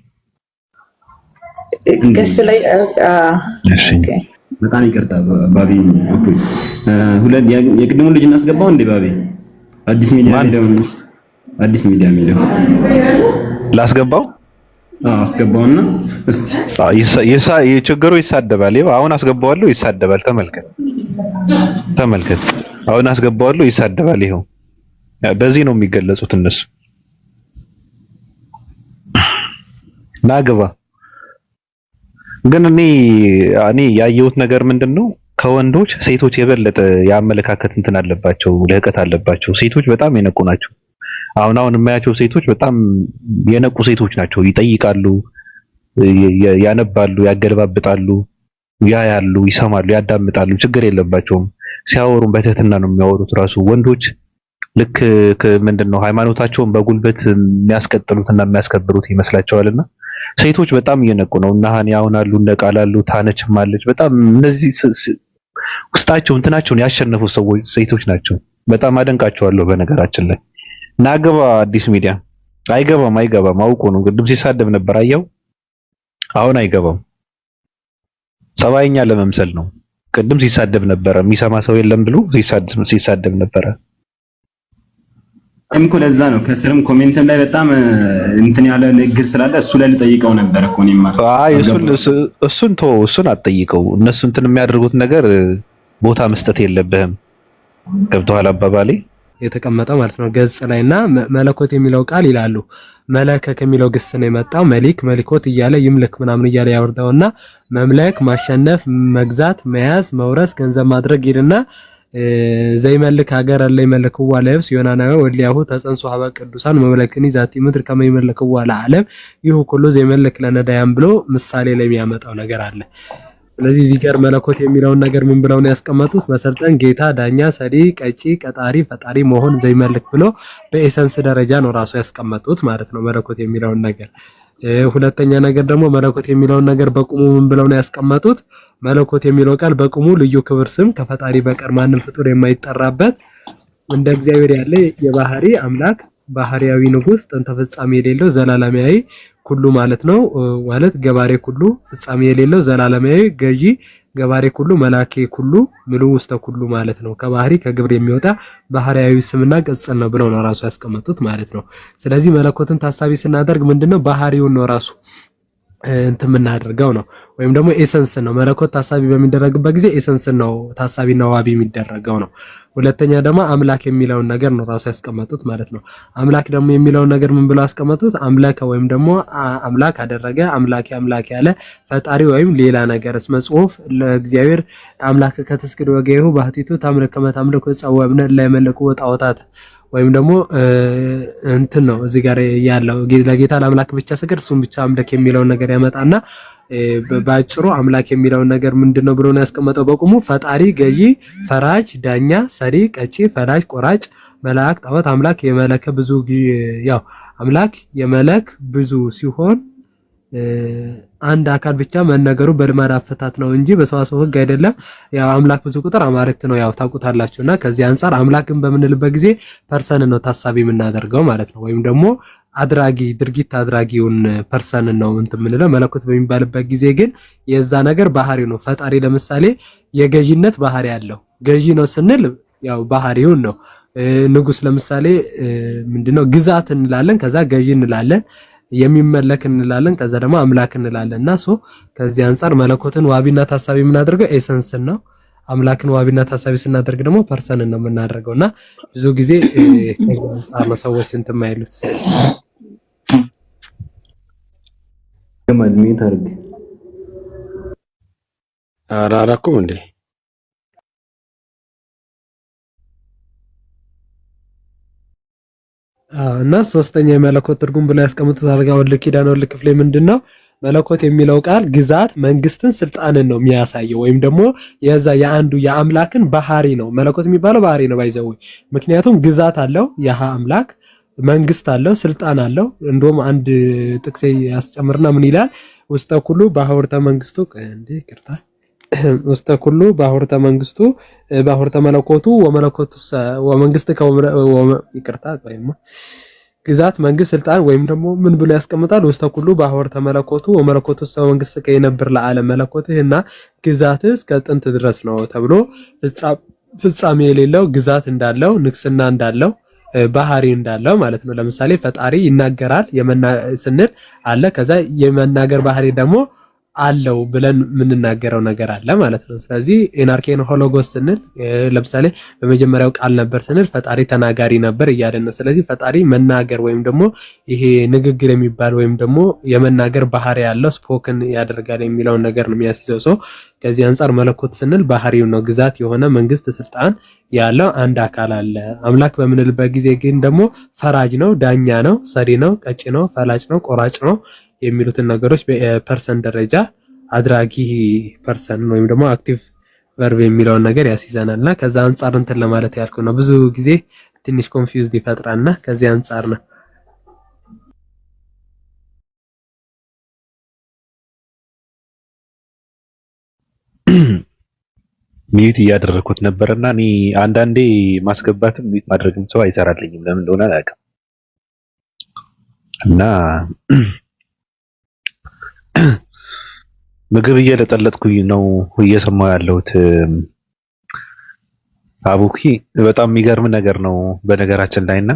ገስ ላይ በጣም ይቅርታ ባቢ። ሁለት የቅድሙን ልጅ እናስገባው እንዴ ባቢ? አዲስ ሚዲያ የሚለው ላስገባው? አስገባውና እስቲ የችግሩ ይሳደባል። አሁን አስገባዋለሁ፣ ይሳደባል። ተመልከት። አሁን አስገባዋለሁ፣ ይሳደባል። ይሄው በዚህ ነው የሚገለጹት እነሱ። ናግባ ግን እኔ ያየሁት ነገር ምንድነው ከወንዶች ሴቶች የበለጠ የአመለካከት እንትን አለባቸው፣ ልህቀት አለባቸው። ሴቶች በጣም የነቁ ናቸው። አሁን የማያቸው ሴቶች በጣም የነቁ ሴቶች ናቸው። ይጠይቃሉ፣ ያነባሉ፣ ያገለባብጣሉ፣ ያያሉ፣ ይሰማሉ፣ ያዳምጣሉ። ችግር የለባቸውም። ሲያወሩም በትህትና ነው የሚያወሩት። ራሱ ወንዶች ልክ ምንድነው ሃይማኖታቸውን በጉልበት የሚያስቀጥሉትና የሚያስከብሩት ይመስላቸዋልና ሴቶች በጣም እየነቁ ነው። እና ሀኒ አሁን አሉ፣ እነ ቃል አሉ፣ ታነችም አለች። በጣም እነዚህ ውስጣቸው እንትናቸውን ያሸነፉ ሰዎች ሴቶች ናቸው። በጣም አደንቃቸዋለሁ። በነገራችን ላይ ናገባ አዲስ ሚዲያ አይገባም። አውቆ ነው። ቅድም ሲሳደብ ነበር አየው። አሁን አይገባም። ጸባይኛ ለመምሰል ነው። ቅድም ሲሳደብ ነበር። የሚሰማ ሰው የለም ብሎ ሲሳደብ ነበር። እምኮ ለዛ ነው ከስርም ኮሜንትም ላይ በጣም እንትን ያለ ንግግር ስላለ እሱ ላይ ልጠይቀው ነበር እኮ እኔማ። አይ እሱን አትጠይቀው። እነሱ እንትን የሚያደርጉት ነገር ቦታ መስጠት የለብህም። ገብቶሃል አባባሌ? የተቀመጠ ማለት ነው ገጽ ላይና መለኮት የሚለው ቃል ይላሉ። መለከ ከሚለው ግስ ነው የመጣው። መሊኮት እያለ ይምልክ ምናምን እያለ ያወርደውና መምለክ፣ ማሸነፍ፣ መግዛት፣ መያዝ፣ መውረስ፣ ገንዘብ ማድረግ ይልና ዘይመልክ ሀገር ላይ መልክዋ ለብስ ዮናናዊ ወሊያሁ ተጸንሶ ሀበ ቅዱሳን መመለክኒ ዛቲ ምድር ከመይመልክዋ ለዓለም ይሁ ሁሉ ዘይመልክ ለነዳያን ብሎ ምሳሌ ላይ የሚያመጣው ነገር አለ። ስለዚህ እዚህ ጋር መለኮት የሚለውን ነገር ምን ብለው ነው ያስቀመጡት? መሰልጠን፣ ጌታ፣ ዳኛ፣ ሰሪ፣ ቀጪ፣ ቀጣሪ፣ ፈጣሪ መሆን ዘይመልክ ብሎ በኤሰንስ ደረጃ ነው ራሱ ያስቀመጡት ማለት ነው መለኮት የሚለውን ነገር። ሁለተኛ ነገር ደግሞ መለኮት የሚለውን ነገር በቁሙ ምን ብለው ነው ያስቀመጡት? መለኮት የሚለው ቃል በቁሙ ልዩ ክብር ስም ከፈጣሪ በቀር ማንም ፍጡር የማይጠራበት እንደ እግዚአብሔር ያለ የባህሪ አምላክ ባህሪያዊ ንጉስ ጥንተ ፍጻሜ የሌለው ዘላለማዊ ኩሉ ማለት ነው። ማለት ገባሬ ኩሉ ፍጻሜ የሌለው ዘላለማዊ ገዢ ገባሬ ኩሉ መላኬ ኩሉ ምሉ ውስተ ኩሉ ማለት ነው። ከባህሪ ከግብር የሚወጣ ባህሪያዊ ስምና ቅጽል ነው ብለው ነው ራሱ ያስቀመጡት ማለት ነው። ስለዚህ መለኮትን ታሳቢ ስናደርግ ምንድነው ባህሪውን ነው ራሱ እንትን የምናደርገው ነው። ወይም ደግሞ ኤሰንስ ነው። መለኮት ታሳቢ በሚደረግበት ጊዜ ኤሰንስ ነው ታሳቢና ዋቢ የሚደረገው ነው። ሁለተኛ ደግሞ አምላክ የሚለውን ነገር ነው ራሱ ያስቀመጡት ማለት ነው። አምላክ ደግሞ የሚለውን ነገር ምን ብለው ያስቀመጡት? አምላከ ወይም ደግሞ አምላክ አደረገ፣ አምላክ ያለ ፈጣሪ ወይም ሌላ ነገር እስመ ጽሑፍ ለእግዚአብሔር አምላክ ከተስግድ ወገይሁ ባህቲቱ ታምልክ ከመታምልክ ወጸወብነ ላይ መለኩ ወጣውታት ወይም ደግሞ እንትን ነው እዚህ ጋር ያለው ለጌታ ለአምላክ ብቻ ስገድ እሱም ብቻ አምልክ የሚለውን ነገር ያመጣና ባጭሩ አምላክ የሚለውን ነገር ምንድነው ብሎ ነው ያስቀመጠው? በቁሙ ፈጣሪ፣ ገዢ፣ ፈራጅ፣ ዳኛ፣ ሰሪ፣ ቀጪ፣ ፈራጅ፣ ቆራጭ፣ መልአክ፣ ጣዖት፣ አምላክ የመለከ ብዙ ያው አምላክ የመለክ ብዙ ሲሆን አንድ አካል ብቻ መነገሩ በልማድ አፈታት ነው እንጂ በሰዋሰው ሕግ አይደለም። ያው አምላክ ብዙ ቁጥር አማልክት ነው ያው ታውቁታላችሁና ከዚህ አንፃር አምላክን በምንልበት ጊዜ ፐርሰን ነው ታሳቢ የምናደርገው ማለት ነው። ወይም ደግሞ አድራጊ ድርጊት አድራጊውን ፐርሰን ነው እንትን የምንለው። መለኮት በሚባልበት ጊዜ ግን የዛ ነገር ባህሪው ነው። ፈጣሪ ለምሳሌ የገዢነት ባህሪ ያለው ገዢ ነው ስንል ያው ባህሪውን ነው። ንጉስ ለምሳሌ ምንድነው ግዛት እንላለን፣ ከዛ ገዢ እንላለን፣ የሚመለክ እንላለን፣ ከዛ ደግሞ አምላክ እንላለንና ከዚህ አንፃር መለኮትን ዋቢና ታሳቢ የምናደርገው ኤሰንስን ነው። አምላክን ዋቢና ታሳቢ ስናደርግ ደግሞ ፐርሰንን ነው የምናደርገውና ብዙ ጊዜ ሰዎች እንትን የማይሉት ከማድሜት አርግ አላላኩም እንዴ እና ሶስተኛ የመለኮት ትርጉም ብለው ያስቀምጡት አርጋ ወልድ ኪዳን ወልድ ክፍሌ ምንድነው መለኮት የሚለው ቃል ግዛት መንግስትን ስልጣንን ነው የሚያሳየው ወይም ደግሞ የዛ የአንዱ የአምላክን ባህሪ ነው መለኮት የሚባለው ባህሪ ነው ባይዘው ምክንያቱም ግዛት አለው ያህ አምላክ መንግስት አለው ስልጣን አለው እንደውም አንድ ጥቅስ ያስጨምርና ምን ይላል ውስተ ኩሉ ባሕርተ መንግስቱ እንዴ ይቅርታ ውስተ ኩሉ ባሕርተ መንግስቱ ባሕርተ መለኮቱ ወመለኮቱ ወመንግስት ይቅርታ ወይም ግዛት መንግስት ስልጣን ወይም ደግሞ ምን ብሎ ያስቀምጣል ውስተ ኩሉ ባሕርተ መለኮቱ ወመለኮቱ ወመንግስት ከይነብር ለዓለም መለኮትህና ግዛትህ እስከ ጥንት ድረስ ነው ተብሎ ፍጻሜ የሌለው ግዛት እንዳለው ንግስና እንዳለው ባህሪ እንዳለው ማለት ነው ለምሳሌ ፈጣሪ ይናገራል ስንል አለ ከዛ የመናገር ባህሪ ደግሞ አለው ብለን ምንናገረው ነገር አለ ማለት ነው ስለዚህ ኢናርኬን ሆሎጎስ ስንል ለምሳሌ በመጀመሪያው ቃል ነበር ስንል ፈጣሪ ተናጋሪ ነበር እያለን ነው ስለዚህ ፈጣሪ መናገር ወይም ደግሞ ይሄ ንግግር የሚባል ወይም ደግሞ የመናገር ባህሪ ያለው ስፖክን ያደርጋል የሚለው ነገር ነው የሚያስይዘው ሰው ከዚህ አንፃር መለኮት ስንል ባህሪው ነው ግዛት የሆነ መንግስት ስልጣን ያለው አንድ አካል አለ አምላክ በምንልበት ጊዜ ግን ደግሞ ፈራጅ ነው ዳኛ ነው ሰሪ ነው ቀጭ ነው ፈላጭ ነው ቆራጭ ነው የሚሉትን ነገሮች በፐርሰን ደረጃ አድራጊ ፐርሰን ወይም ደግሞ አክቲቭ ቨርብ የሚለውን ነገር ያስይዘናልና ከዛ አንፃር እንትን ለማለት ያልኩ ነው ብዙ ጊዜ ትንሽ ኮንፊውዝድ ይፈጥራልና ከዚህ አንፃር ነው ሚዩት እያደረኩት ነበርና እኔ አንዳንዴ ማስገባትም ሚዩት ማድረግም ሰው አይሰራልኝም ለምን እንደሆነ አላውቅም እና ምግብ እየለጠለጥኩኝ ነው እየሰማሁ ያለሁት አቡኪ በጣም የሚገርም ነገር ነው በነገራችን ላይና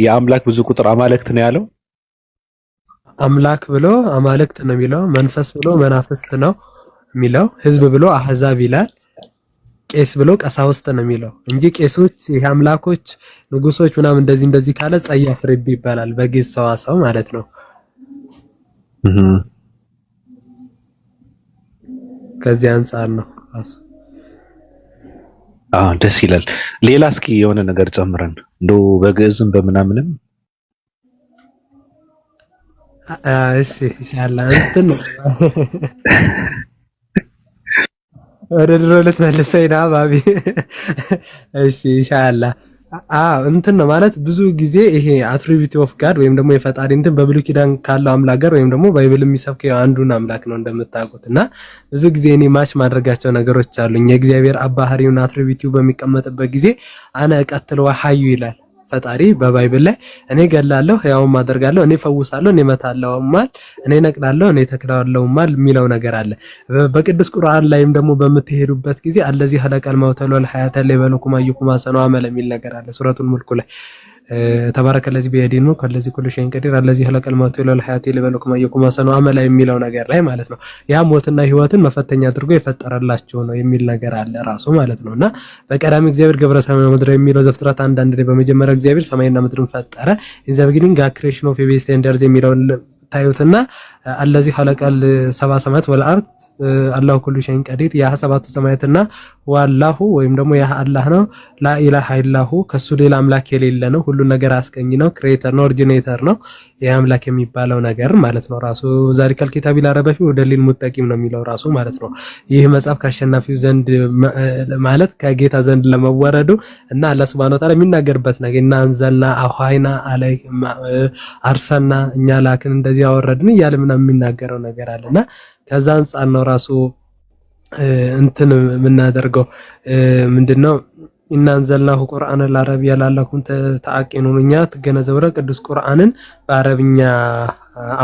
የአምላክ ብዙ ቁጥር አማልክት ነው ያለው አምላክ ብሎ አማልክት ነው የሚለው መንፈስ ብሎ መናፍስት ነው የሚለው ህዝብ ብሎ አህዛብ ይላል ቄስ ብሎ ቀሳውስት ነው የሚለው እንጂ ቄሶች የአምላኮች ንጉሶች ምናምን እንደዚህ ካለ ጸያፍ ረብ ይባላል በግዕዝ ሰዋሰው ማለት ነው ከዚህ አንፃር ነው ደስ ይላል ሌላ እስኪ የሆነ ነገር ጨምረን እንደው በግዕዝም በምናምንም እሺ ኢንሻአላህ እንትን ወደ ድሮ ልትመልሰኝ ነው ባቢ እሺ ኢንሻአላህ እንትን ነው ማለት ብዙ ጊዜ ይሄ አትሪቢዩት ኦፍ ጋድ ወይም ደግሞ የፈጣሪ እንትን በብሉይ ኪዳን ካለው አምላክ ጋር ወይም ደግሞ ባይብል የሚሰብከው አንዱን አምላክ ነው እንደምታውቁትና ብዙ ጊዜ እኔ ማች ማድረጋቸው ነገሮች አሉኝ የእግዚአብሔር አባህሪውን አትሪቢዩት በሚቀመጥበት ጊዜ አነ ቀጥለው ሐዩ ይላል ፈጣሪ በባይብል ላይ እኔ ገላለሁ ያውም አደርጋለሁ እኔ ፈውሳለሁ እኔ መታለሁ ማል እኔ ነቅላለሁ እኔ ተክላለሁ ማል የሚለው ነገር አለ በቅዱስ ቁርአን ላይም ደግሞ በመተሄዱበት ጊዜ አለዚህ ኸለቀል መውተ ወል ሐያተ ለበለኩም አዩኩም አሰኑ አመለ የሚል ነገር አለ ሱረቱል ሙልክ ላይ ተባረከ ለዚህ በየዲኑ ከለዚህ ኩሉ ሸይን ቀዲር አለዚህ ኸለቀል መውተ ወል ሐያተ ለበለኩም አዩኩም አሰኑ አመለ የሚለው ነገር ላይ ማለት ነው ያ ሞትና ህይወትን መፈተኛ አድርጎ የፈጠረላቸው ነው የሚል ነገር አለ ራሱ ማለት ነውና በቀዳሚ እግዚአብሔር ገብረ ሰማይ ምድር የሚለው ዘፍጥረት አንድ ላይ በመጀመሪያ እግዚአብሔር ሰማይና ምድርን ፈጠረ ኢን ዘ ቢጊኒንግ ክሬሽን ኦፍ ኤ ስታንዳርድ የሚለው ታዩትና አለዚህ ኸለቀል ሰባ ሰማያት ወልአርድ አላሁ ኩሉ ሸይን ቀዲር ያ ሰባቱ ሰማያትና ወአላሁ ወይም ደግሞ ያ አላህ ነው ላኢላሃ ኢላሁ ከሱ ሌላ አምላክ የሌለ ነው ሁሉ ነገር አስገኝ ነው ክሬተር ነው ኦሪጂኔተር ነው ያ አምላክ የሚባለው ነገር ማለት ነው ራሱ ዛሪከል ኪታብ ይላረበፊ ወደሊል ሙተቂም ነው የሚለው ራሱ ማለት ነው ይህ መጽሐፍ ካሸናፊው ዘንድ ማለት ከጌታ ዘንድ ለመወረዱ እና አላህ Subhanahu Wa Ta'ala የሚናገርበት ነገር እና አንዘልና አሃይና አለይኩም አርሰና እኛ ላክን እንደዚህ ያወረድን እያለ ምናምን የሚናገረው ነገር አለና ከዛ አንፃር ነው ራሱ እንትን የምናደርገው ምንድነው እናንዘልናሁ ቁርአንን ለአረቢያ ላለኩም ተአቂኑን እኛ ተገነዘብረ ቅዱስ ቁርአንን በአረብኛ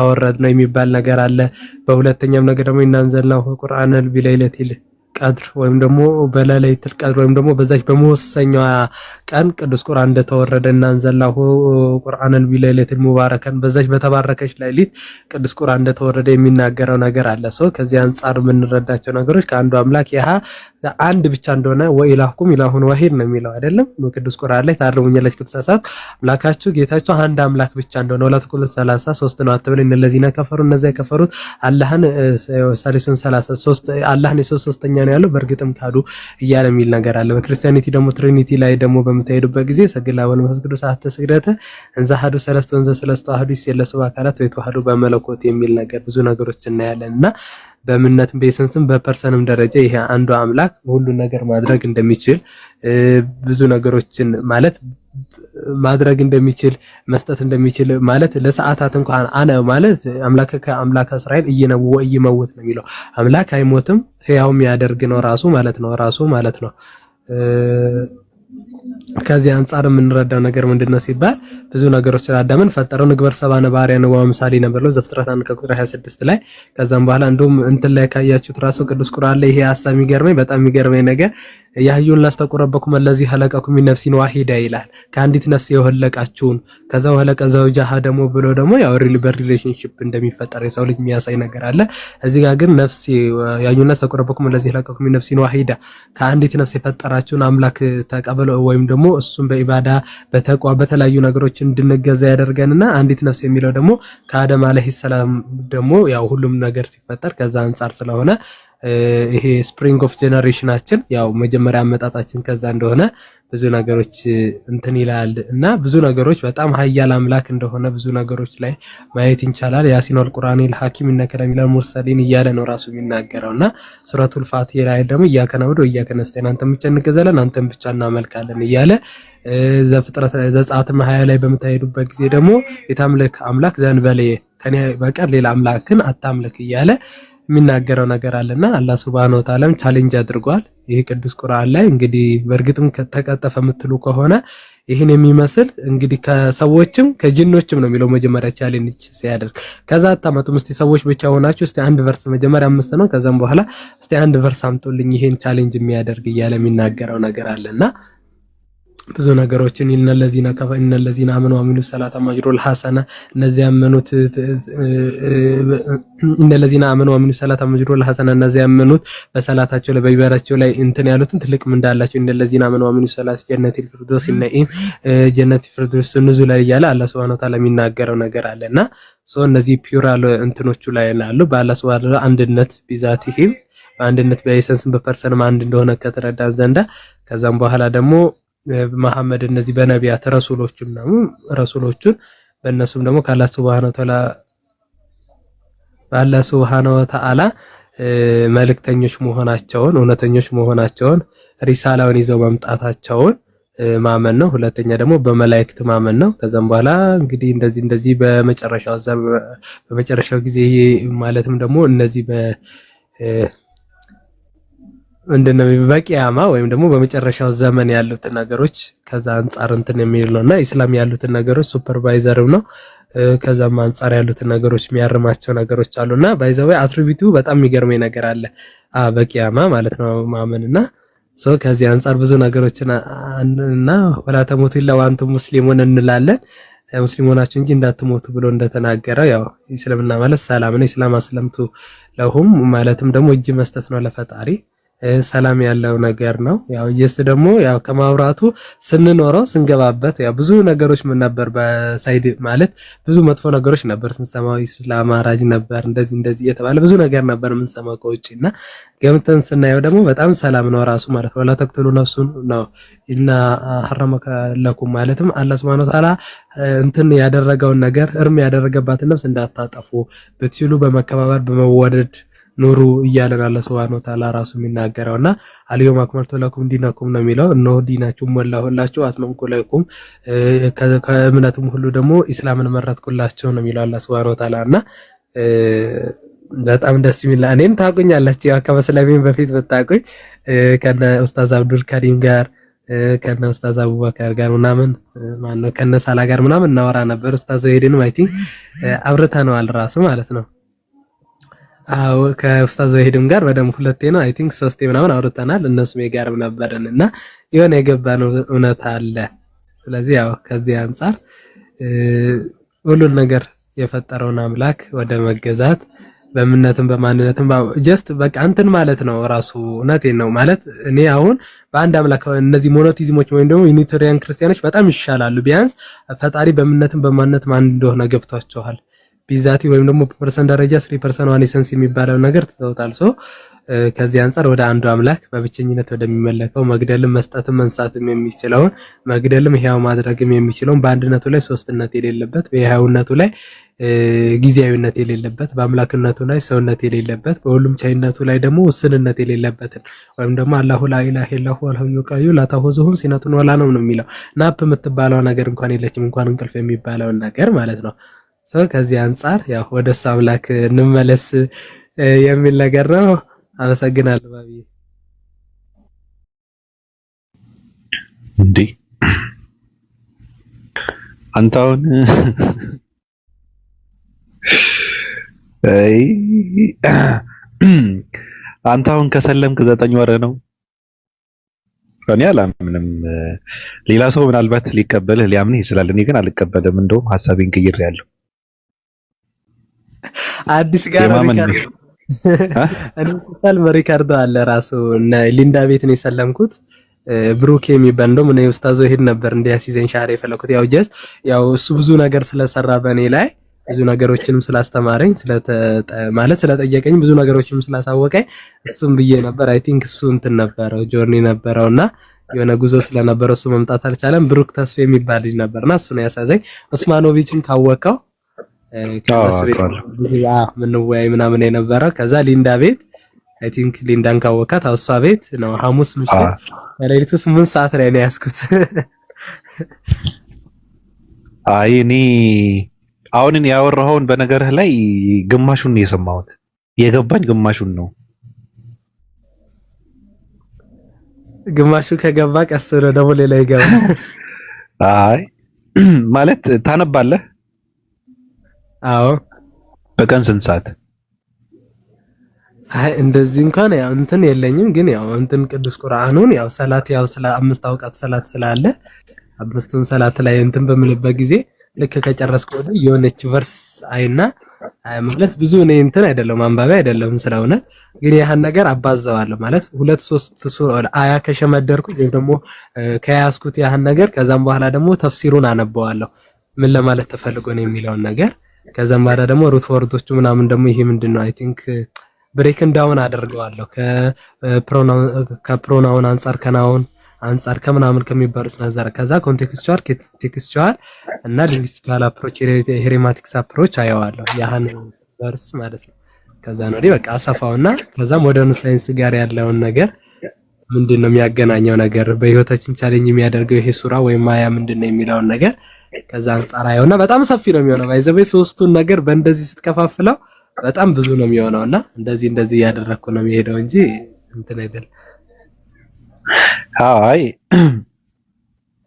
አወረድ ነው የሚባል ነገር አለ በሁለተኛም ነገር ደግሞ እናንዘልናሁ ቁርአንን ቢለይለቲል ቀድር ወይም ደግሞ በለለይተል ቀድር ወይም ደግሞ በዛች በመወሰኛዋ ቀን ቅዱስ ቁርአን እንደተወረደ እናንዘላሁ ቁርአንን ቢለይለቲል ሙባረከን በዛች በተባረከች ሌሊት ቅዱስ ቁርአን እንደተወረደ የሚናገረው ነገር አለ ሶ ከዚህ አንፃር የምንረዳቸው ነገሮች ከአንዱ አምላክ ያ አንድ ብቻ እንደሆነ ወኢላሁኩም ኢላሁን ዋሂድ ነው የሚለው አይደለም ቅዱስ ቁርአን ላይ ታርሙኛለች ከተሳሳት አምላካችሁ ጌታችሁ አንድ አምላክ ብቻ እንደሆነ ወላተኩል 33 ነው አትበል እነዚህና ከፈሩ እነዚያ ከፈሩት አላህን ሰሊሱን 33 አላህን ሶስተኛ ነው ነው ያለው በእርግጥም ካዱ እያለ የሚል ነገር አለ። በክርስቲያኒቲ ደግሞ ትሪኒቲ ላይ ደግሞ በምታሄዱበት ጊዜ ሰግድ ለአብ ወወልድ ወመንፈስ ቅዱስ አሐተ ስግደተ እንዘ አሐዱ ሰለስቱ ወንዘ ሰለስቱ አሐዱ ይሴለሱ በአካላት ወይተዋሐዱ በመለኮት የሚል ነገር ብዙ ነገሮች እናያለንና በእምነትም በኤሰንስም በፐርሰንም ደረጃ ይሄ አንዱ አምላክ ሁሉ ነገር ማድረግ እንደሚችል ብዙ ነገሮችን ማለት ማድረግ እንደሚችል መስጠት እንደሚችል ማለት ለሰዓታት እንኳን አነ ማለት አምላከ እስራኤል እይመውት ነው የሚለው አምላክ አይሞትም ሕያውም ያደርግ ነው ራሱ ማለት ነው። ከዚህ አንፃር የምንረዳው ነገር ምንድነው ሲባል ብዙ ነገሮችን አዳምን ፈጠረው ንግበር ሰባ ነባሪያ ነው ወምሳሌ ነበር ዘፍጥረት 1 ቁጥር 26 ላይ ከዛም በኋላ እንደውም እንትን ላይ ካያችሁት ራሱ ቅዱስ ቁርአን ላይ ይሄ ሐሳብ በጣም የሚገርመኝ ነገር ያህዩን ላስተቆረበኩም ለዚህ ሐለቀኩም ነፍሲን ዋሂዳ ይላል ከአንዲት ነፍስ የወለቃችሁን ከዛ ወለቀ ዘውጃሃ ደግሞ ብሎ ደግሞ ያው ሪሌሽንሺፕ እንደሚፈጠር የሰው ልጅ የሚያሳይ ነገር አለ። እዚህ ጋር ግን ነፍስ ያህዩን ላስተቆረበኩም ለዚህ ሐለቀኩም ነፍሲን ዋሂዳ ከአንዲት ነፍስ የፈጠራችሁን አምላክ ተቀበሉ ወይም ደግሞ እሱም በኢባዳ በተቋ በተለያዩ ነገሮች እንድንገዛ ያደርገንና አንዲት ነፍስ የሚለው ደግሞ ከአደም አለይሂ ሰላም ደግሞ ያው ሁሉም ነገር ሲፈጠር ከዛ አንፃር ስለሆነ ይሄ ስፕሪንግ ኦፍ ጄነሬሽናችን ያው መጀመሪያ አመጣጣችን ከዛ እንደሆነ ብዙ ነገሮች እንትን ይላል እና ብዙ ነገሮች በጣም ኃያል አምላክ እንደሆነ ብዙ ነገሮች ላይ ማየት ይቻላል። ያሲን አልቁርአኒል ሐኪም እነከ ለሚል ሙርሰሊን እያለ ነው ራሱ የሚናገረውና ሱረቱል ፋቲሃ ላይ ደግሞ ኢያከ ነዕቡዱ ወኢያከ ነስተዒን አንተን ብቻ እንገዛለን አንተን ብቻ እናመልካለን እያለ ዘፍጥረት ዘጸአት 20 ላይ በመታየዱበት ጊዜ ደግሞ የታምልክ አምላክ ዘንበለ ከኔ በቀር ሌላ አምላክን አታምልክ እያለ የሚናገረው ነገር አለና አላህ Subhanahu Wa Ta'ala ቻሌንጅ አድርጓል። ይሄ ቅዱስ ቁርአን ላይ እንግዲህ በእርግጥም ከተቀጠፈ የምትሉ ከሆነ ይሄን የሚመስል እንግዲህ ከሰዎችም ከጂኖችም ነው የሚለው መጀመሪያ ቻሌንጅ ሲያደርግ ከዛ አታመጡም እስቲ ሰዎች ብቻ ሆናችሁ እስቲ አንድ ቨርስ መጀመሪያ 5 ነው ከዛም በኋላ እስቲ አንድ ቨርስ አምጡልኝ ይሄን ቻሌንጅ የሚያደርግ እያለ የሚናገረው ነገር አለና ብዙ ነገሮችን እነለዚህና አመኑ አሚኑ ሰላተ ማጅሩል ሐሰነ እነዚህ ያመኑት እነለዚህና አመኑ አሚኑ ሰላተ ማጅሩል ሐሰነ እነዚህ ያመኑት በሰላታቸው ላይ በይባራቸው ላይ እንትን ያሉትን ትልቅ ምን እንዳላቸው እነለዚህና አመኑ አሚኑ ሰላተ ጀነቲል ፍርዶስ ነኢም ጀነቲል ፍርዶስ ንዙል ላይ ያለ አላህ Subhanahu Wa Ta'ala የሚናገረው ነገር አለና እነዚህ ፒውራል እንትኖቹ ላይ ያለው በአላህ Subhanahu Wa Ta'ala አንድነት ቢዛቲሂም አንድነት በኤሰንስም በፐርሰንም አንድ እንደሆነ ከተረዳን ዘንዳ ከዛም በኋላ ደግሞ መሐመድ እነዚህ በነቢያት ረሱሎቹን በእነሱም ደግሞ ከአላህ Subhanahu Wa Ta'ala መልእክተኞች መሆናቸውን እውነተኞች መሆናቸውን ሪሳላውን ይዘው መምጣታቸውን ማመን ነው። ሁለተኛ ደግሞ በመላእክት ማመን ነው። ከዛም በኋላ እንግዲህ እንደዚህ በመጨረሻው ጊዜ ማለትም ደግሞ እነዚህ እንደነው በቂያማ ወይም ደግሞ በመጨረሻው ዘመን ያሉት ነገሮች ከዛ አንፃር እንትን የሚል ነውና ኢስላም ያሉት ነገሮች ሱፐርቫይዘርም ነው። ከዛም አንፃር ያሉት ነገሮች የሚያርማቸው ነገሮች አሉና ባይዘው አትሪቢዩቱ በጣም የሚገርመኝ ነገር አለ በቂያማ ማለት ነው ማመንና ከዚህ አንፃር ብዙ ነገሮችን እና ወላ ተሞቱ ኢላ ወአንቱም ሙስሊሙን እንላለን ሙስሊሞናችሁ እንጂ እንዳትሞቱ ብሎ እንደተናገረው ያው እስልምና ማለት ሰላም ነው። ኢስላም አስለምቱ ለሁም ማለትም ደግሞ እጅ መስጠት ነው ለፈጣሪ ሰላም ያለው ነገር ነው። ያው ጀስት ደግሞ ያው ከማውራቱ ስንኖረው ስንገባበት ያው ብዙ ነገሮች ምን ነበር በሳይድ ማለት ብዙ መጥፎ ነገሮች ነበር ስንሰማው ኢስላም አራጅ ነበር እንደዚህ የተባለ ብዙ ነገር ነበር የምንሰማው ከውጪና ገምተን ስናየው ደግሞ በጣም ሰላም ነው ራሱ ማለት ወላ ተክተሉ ነፍሱን ነው እና ሐረመከ ለኩም ማለትም አላህ Subhanahu Wa Ta'ala እንትን ያደረገውን ነገር እርም ያደረገባትን ነፍስ እንዳታጠፉ በትሉ በመከባበር በመወደድ ኑሩ እያለ አላህ Subhanahu Wa Ta'ala ራሱ የሚናገረውና አልየውም አክመልቱ ለኩም ዲናኩም ነው የሚለው እነሆ ዲናችሁ ሞላሁላችሁ አትመምኩ ለኩም ከእምነቱም ሁሉ ደግሞ ኢስላምን መረጥኩላችሁ ነው የሚለው አላህ Subhanahu Wa Ta'ala እና በጣም ደስ የሚል እኔን ታውቁኛላችሁ ያው ከመስለሜን በፊት በታውቁኝ ከነ ኡስታዝ አብዱል ከሪም ጋር ከነ ኡስታዝ አቡበከር ጋር ምናምን ማነው ከነ ሳላ ጋር ምናምን እናወራ ነበር ኡስታዝ ወይድን አይ ቲንክ አብርተናል ራሱ ማለት ነው። አዎ ከኡስታዝ ወሂድም ጋር በደም ሁለቴ ነው አይ ቲንክ ሶስቴ ምናምን አውርተናል እነሱም የጋርም ነበርንና የሆነ የገባነው እውነት አለ። ስለዚህ ያው ከዚህ አንፃር ሁሉን ነገር የፈጠረውን አምላክ ወደ መገዛት በእምነትም በማንነትም ጀስት በቃ እንትን ማለት ነው ራሱ እውነቴን ነው ማለት እኔ አሁን በአንድ አምላክ እነዚህ ሞኖቲዝሞች ወይም ደግሞ ዩኒታሪያን ክርስቲያኖች በጣም ይሻላሉ ቢያንስ ፈጣሪ በእምነትም በማንነትም አንድ እንደሆነ ገብቷቸዋል ቢዛቲ ወይም ደግሞ በፐርሰንት ደረጃ 3% ዋን ኤሰንስ የሚባለው ነገር ተሰውታል። ሶ ከዚህ አንፃር ወደ አንዱ አምላክ በብቸኝነት ወደሚመለከው መግደልም መስጠትም መንሳትም የሚችለውን መግደልም ሕያው ማድረግም የሚችለውን በአንድነቱ ላይ ሶስትነት የሌለበት በሕያውነቱ ላይ ጊዜያዊነት የሌለበት በአምላክነቱ ላይ ሰውነት የሌለበት በሁሉም ቻይነቱ ላይ ደግሞ ውስንነት የሌለበትን ወይም ደግሞ አላሁ ላ ኢላሀ ኢላሁ ወልሐዩ ቀዩም ላ ተኹዙሁ ሲነቱን ወላ ነውም ነው የሚለው። ናፕ የምትባለው ነገር እንኳን የለችም እንኳን እንቅልፍ የሚባለውን ነገር ማለት ነው። ሰው ከዚህ አንፃር ያው ወደ እሱ አምላክ እንመለስ የሚል ነገር ነው። አመሰግናለሁ ባቢ። እንዴ አንተ አሁን አንተ አሁን ከሰለምክ 9 ወር ነው። እኔ አላምንም። ሌላ ሰው ምናልባት ሊቀበልህ ሊያምንህ ይችላል። እኔ ግን አልቀበልም። እንደውም ሐሳቤን ቀይሬያለሁ። አዲስ ጋር ሪካርዶ እኔ ሰልም ሪካርዶ አለ ራሱ እና ሊንዳ ቤት ነው የሰለምኩት። ብሩክ የሚባል እንደውም እኔ ኡስታዞ ሄድ ነበር እንዲያሲዘን ሻሬ የፈለኩት ያው እሱ ብዙ ነገር ስለሰራ በእኔ ላይ ብዙ ነገሮችንም ስላስተማረኝ ማለት ስለጠየቀኝ ብዙ ነገሮችንም ስላሳወቀኝ እሱም ብዬ ነበር። አይ ቲንክ እሱ እንትን ነበረው ጆርኒ ነበረውና የሆነ ጉዞ ስለነበረው እሱ መምጣት አልቻለም። ብሩክ ተስፋ የሚባል ልጅ ነበርና እሱ ነው ያሳዘኝ። ኡስማኖቪችን ካወቀው ከነሱ ቤት ምን ወይ ምናምን የነበረው ከዛ ሊንዳ ቤት አይ ቲንክ ሊንዳን ካወቃት እሷ ቤት ነው ሐሙስ ምሽት ለሊቱ 8 ሰዓት ላይ ነው ያስኩት። አይ እኔ አሁን ያወራኸውን በነገርህ ላይ ግማሹን የሰማሁት የገባኝ ግማሹን ነው። ግማሹ ከገባ ቀስ ብሎ ደግሞ ሌላ ይገባ። አይ ማለት ታነባለህ? አዎ። በቀን ስንት ሰዓት? አይ እንደዚህ እንኳን ያው እንትን የለኝም፣ ግን ያው እንትን ቅዱስ ቁርአኑን ያው ሰላት ያው ስለ 5 አውቃት ሰላት ስላለ 5ቱን ሰላት ላይ እንትን በምልበት ጊዜ ልክ ከጨረስኩ ወደ የሆነች ቨርስ አይና ማለት ብዙ እኔ እንትን አይደለም አንባቢ አይደለም ስለሆነ ግን ያህን ነገር አባዛዋለሁ ማለት 2-3 አያ ከሸመደርኩ ወይ ደግሞ ከያስኩት ያህን ነገር ከዛም በኋላ ደግሞ ተፍሲሩን አነበዋለሁ ምን ለማለት ተፈልጎ ነው የሚለውን ነገር ከዛም በኋላ ደግሞ ሩት ወርዶቹ ምናምን ደግሞ ይሄ ምንድነው አይ ቲንክ ብሬክን ዳውን አደርገዋለሁ ከፕሮናውን አንፃር ከናውን አንፃር ከምናምን ከሚባሉት ነበር ከዛ ኮንቴክስቹዋል ቴክስቹዋል እና ሊንግዊስቲካል አፕሮች ሄሬማቲክስ አፕሮች አየዋለሁ ያህን ቨርስ ማለት ነው። ከዛ ነው በቃ አሰፋውና ከዛም ሞደርን ሳይንስ ጋር ያለውን ነገር ምንድነው የሚያገናኘው ነገር በህይወታችን ቻሌንጅ የሚያደርገው ይሄ ሱራ ወይም ማያ ምንድነው የሚለውን ነገር ከዛ አንፃር አየውና በጣም ሰፊ ነው የሚሆነው ባይዘበይ ሶስቱን ነገር በእንደዚህ ስትከፋፍለው በጣም ብዙ ነው የሚሆነውና እንደዚህ ያደረኩ ነው የሚሄደው እንጂ እንትን አይደል። አይ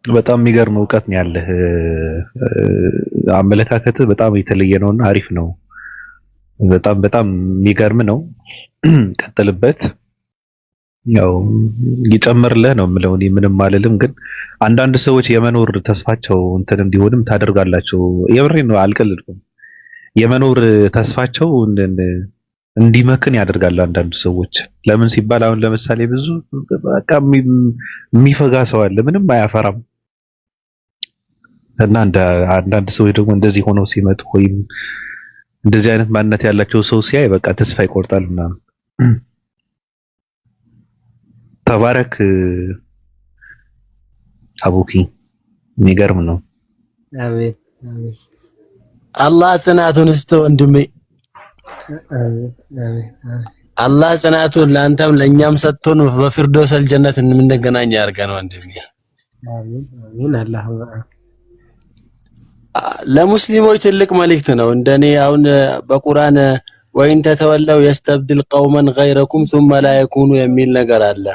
በጣም የሚገርም ዕውቀት ነው ያለህ። አመለካከትህ በጣም የተለየ ነውና አሪፍ ነው። በጣም የሚገርም ነው። ቀጥልበት። ያው ይጨምርልህ ነው የምለው። እኔ ምንም አልልም፣ ግን አንዳንድ ሰዎች የመኖር ተስፋቸው እንትን እንዲሆንም ታደርጋላችሁ። የምሬን ነው፣ አልቀልድኩም። የመኖር ተስፋቸው እንዲመክን ያደርጋል አንዳንድ ሰዎች። ለምን ሲባል አሁን ለምሳሌ ብዙ በቃ የሚፈጋ ሰው አለ ምንም አያፈራም። እና አንዳንድ ሰዎች ደግሞ እንደዚህ ሆነው ሲመጡ ወይም እንደዚህ አይነት ማንነት ያላቸው ሰው ሲያይ በቃ ተስፋ ይቆርጣል ምናምን። ተባረክ አቡኪ፣ የሚገርም ነው። አሜን አሜን። አላህ ጽናቱን እስተ ወንድሜ አላህ ጽናቱን ለአንተም ለኛም ሰጥቶን በፊርዶሰል ጀነት እንገናኝ ያርገን ወንድሜ። አሜን አሜን። አላህ ለሙስሊሞች ትልቅ መልእክት ነው። እንደኔ አሁን በቁርአን ወይን ተተወለው يستبدل قوما غيركم ثم لا يكونوا የሚል ነገር አለ።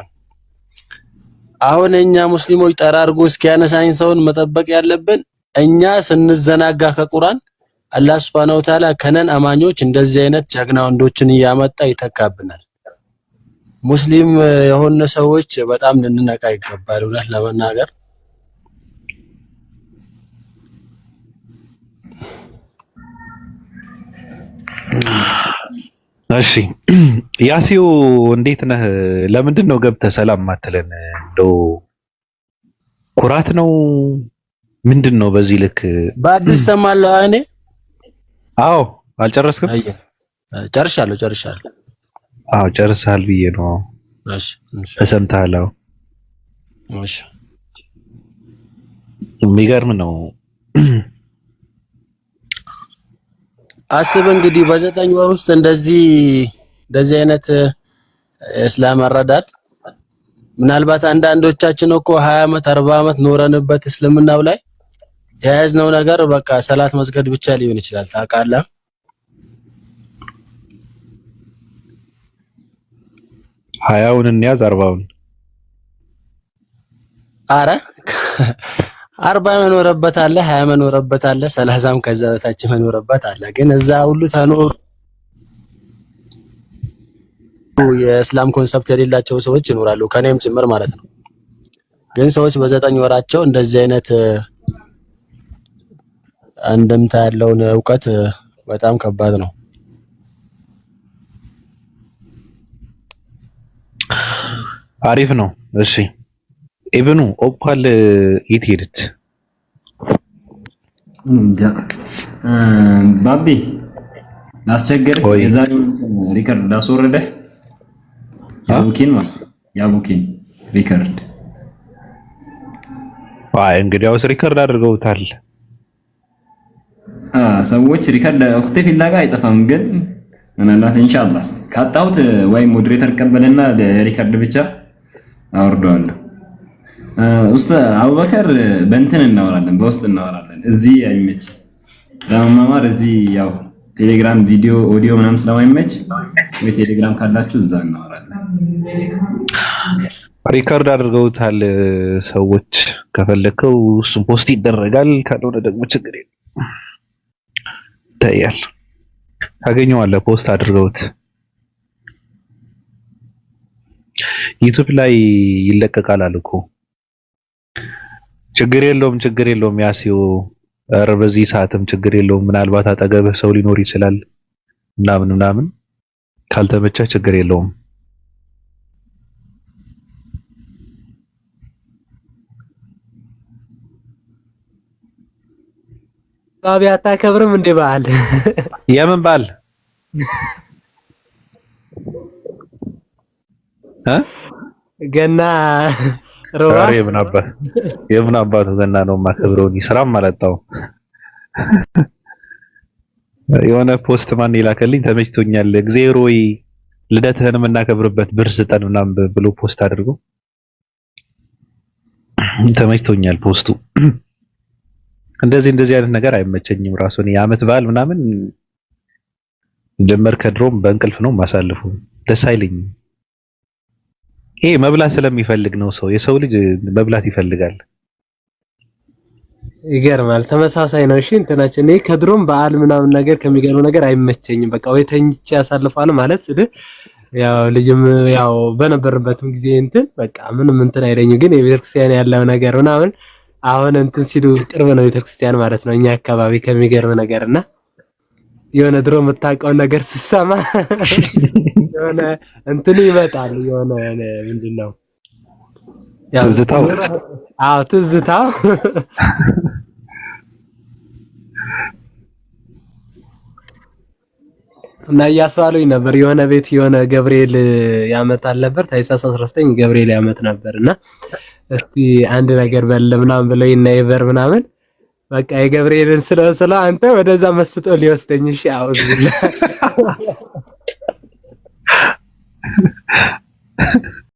አሁን እኛ ሙስሊሞች ጠራርጎ እስኪያነሳኝ ሰውን መጠበቅ ያለብን እኛ ስንዘናጋ ከቁርአን አላህ Subhanahu Wa Ta'ala ከነን አማኞች እንደዚህ አይነት ጀግና ወንዶችን እያመጣ ይተካብናል። ሙስሊም የሆነ ሰዎች በጣም ልንነቃ ይገባል እውነት ለመናገር። እሺ ያሲው እንዴት ነህ? ለምንድን ነው ገብተህ ሰላም ማትለን? እንደው ኩራት ነው ምንድን ነው? በዚህ ልክ በአዲስ ሰማለሁ እኔ። አዎ አልጨረስክም? አይ ጨርሻለሁ። አዎ ጨርሰሃል ብዬ ነው። እሺ ተሰምተሃል? አዎ እሺ። የሚገርም ነው። አስብ እንግዲህ በ9 ወር ውስጥ እንደዚህ አይነት እስላም አረዳድ ምናልባት አንዳንዶቻችን እኮ 20 ዓመት 40 ዓመት ኖረንበት እስልምናው ላይ የያዝነው ነገር በቃ ሰላት መስገድ ብቻ ሊሆን ይችላል። ታውቃለህ? 20ውን እንያዝ 40ውን። አረ 40 መኖርበት አለ፣ 20 መኖርበት አለ፣ 30ም ከዛ በታች መኖርበት አለ። ግን እዛ ሁሉ ተኖሩ የእስላም ኮንሰፕት የሌላቸው ሰዎች ይኖራሉ፣ ከኔም ጭምር ማለት ነው። ግን ሰዎች በ9 ወራቸው እንደዚህ አይነት አንድምታ ያለውን ዕውቀት በጣም ከባድ ነው። አሪፍ ነው። እሺ ኢብኑ ኦፓል የት ሄደች? ባቢ ላስቸገርህ፣ የዛሬው ሪከርድ ላስወረደህ ያቡኪን ሪከርድ። አይ እንግዲያውስ ሪከርድ አድርገውታል። ሰዎች ሪከርድ ወቅት ፊላጋ አይጠፋም። ግን ምናልባት ኢንሻአላህ ካጣሁት ወይ ሞዴሬተር ቀበልና ለሪከርድ ብቻ አወርደዋለሁ። ኡስታዝ አቡበከር በእንትን እናወራለን፣ በውስጥ እናወራለን። እዚህ አይመች ለመማማር። እዚህ ያው ቴሌግራም ቪዲዮ ኦዲዮ ምናምን ስለማይመች ወይ ቴሌግራም ካላችሁ እዛ እናወራለን። ሪከርድ አድርገውታል ሰዎች። ከፈለከው እሱ ፖስት ይደረጋል፣ ካልሆነ ደግሞ ችግር የለም ታያል። ታገኘዋለህ ፖስት አድርገውት ዩቲዩብ ላይ ይለቀቃል አልኩ። ችግር የለውም ያሲው። ኧረ በዚህ ሰዓትም ችግር የለውም። ምናልባት አጠገብህ ሰው ሊኖር ይችላል ምናምን ካልተመቸ ችግር የለውም። ባቢ አታከብርም እንዴ በዓል? የምን በዓል? ገና ሮባ የምን አባቱ ገና ነው የማከብረው? ስራም አላጣው። የሆነ ፖስት ማን ይላከልኝ ተመችቶኛል፣ እግዚአብሔር ሆይ ልደትህን የምናከብርበት ብር ስጠን ምናምን ብሎ ፖስት አድርጎ ተመችቶኛል ፖስቱ። እንደዚህ አይነት ነገር አይመቸኝም። ራሱን የዓመት በዓል ምናምን ጀመር ከድሮም በእንቅልፍ ነው ማሳልፉ፣ ደስ አይለኝም። ይሄ መብላት ስለሚፈልግ ነው። የሰው ልጅ መብላት ይፈልጋል። ይገርማል። ተመሳሳይ ነው። እሺ እንትናችን እኔ ከድሮም በዓል ምናምን ነገር ከሚገርመው ነገር አይመቸኝም። በቃ ወይ ተኝቼ ያሳልፋል ማለት ያው ልጅም ያው በነበርበትም ጊዜ እንትን በቃ ምንም እንትን አይለኝም። ግን የቤተክርስቲያን ያለው ነገር ምናምን አሁን እንትን ሲሉ ቅርብ ነው ቤተክርስቲያን ማለት ነው እኛ አካባቢ ከሚገርም ነገርና የሆነ ድሮ የምታውቀው ነገር ሲሰማ የሆነ እንትን ይመጣል። የሆነ ምንድነው ያው ትዝታው? አዎ ትዝታው። እና እያስባሉኝ ነበር የሆነ ቤት የሆነ ገብርኤል ያመጣል ነበር። ታይሳስ 19 ገብርኤል ያመጣ ነበርና እስቲ አንድ ነገር በለ ምናምን ብለው ይናይበር ምናምን በቃ የገብርኤልን ስለ አንተ ወደዛ መስጦ ሊወስደኝ። እሺ አውዝ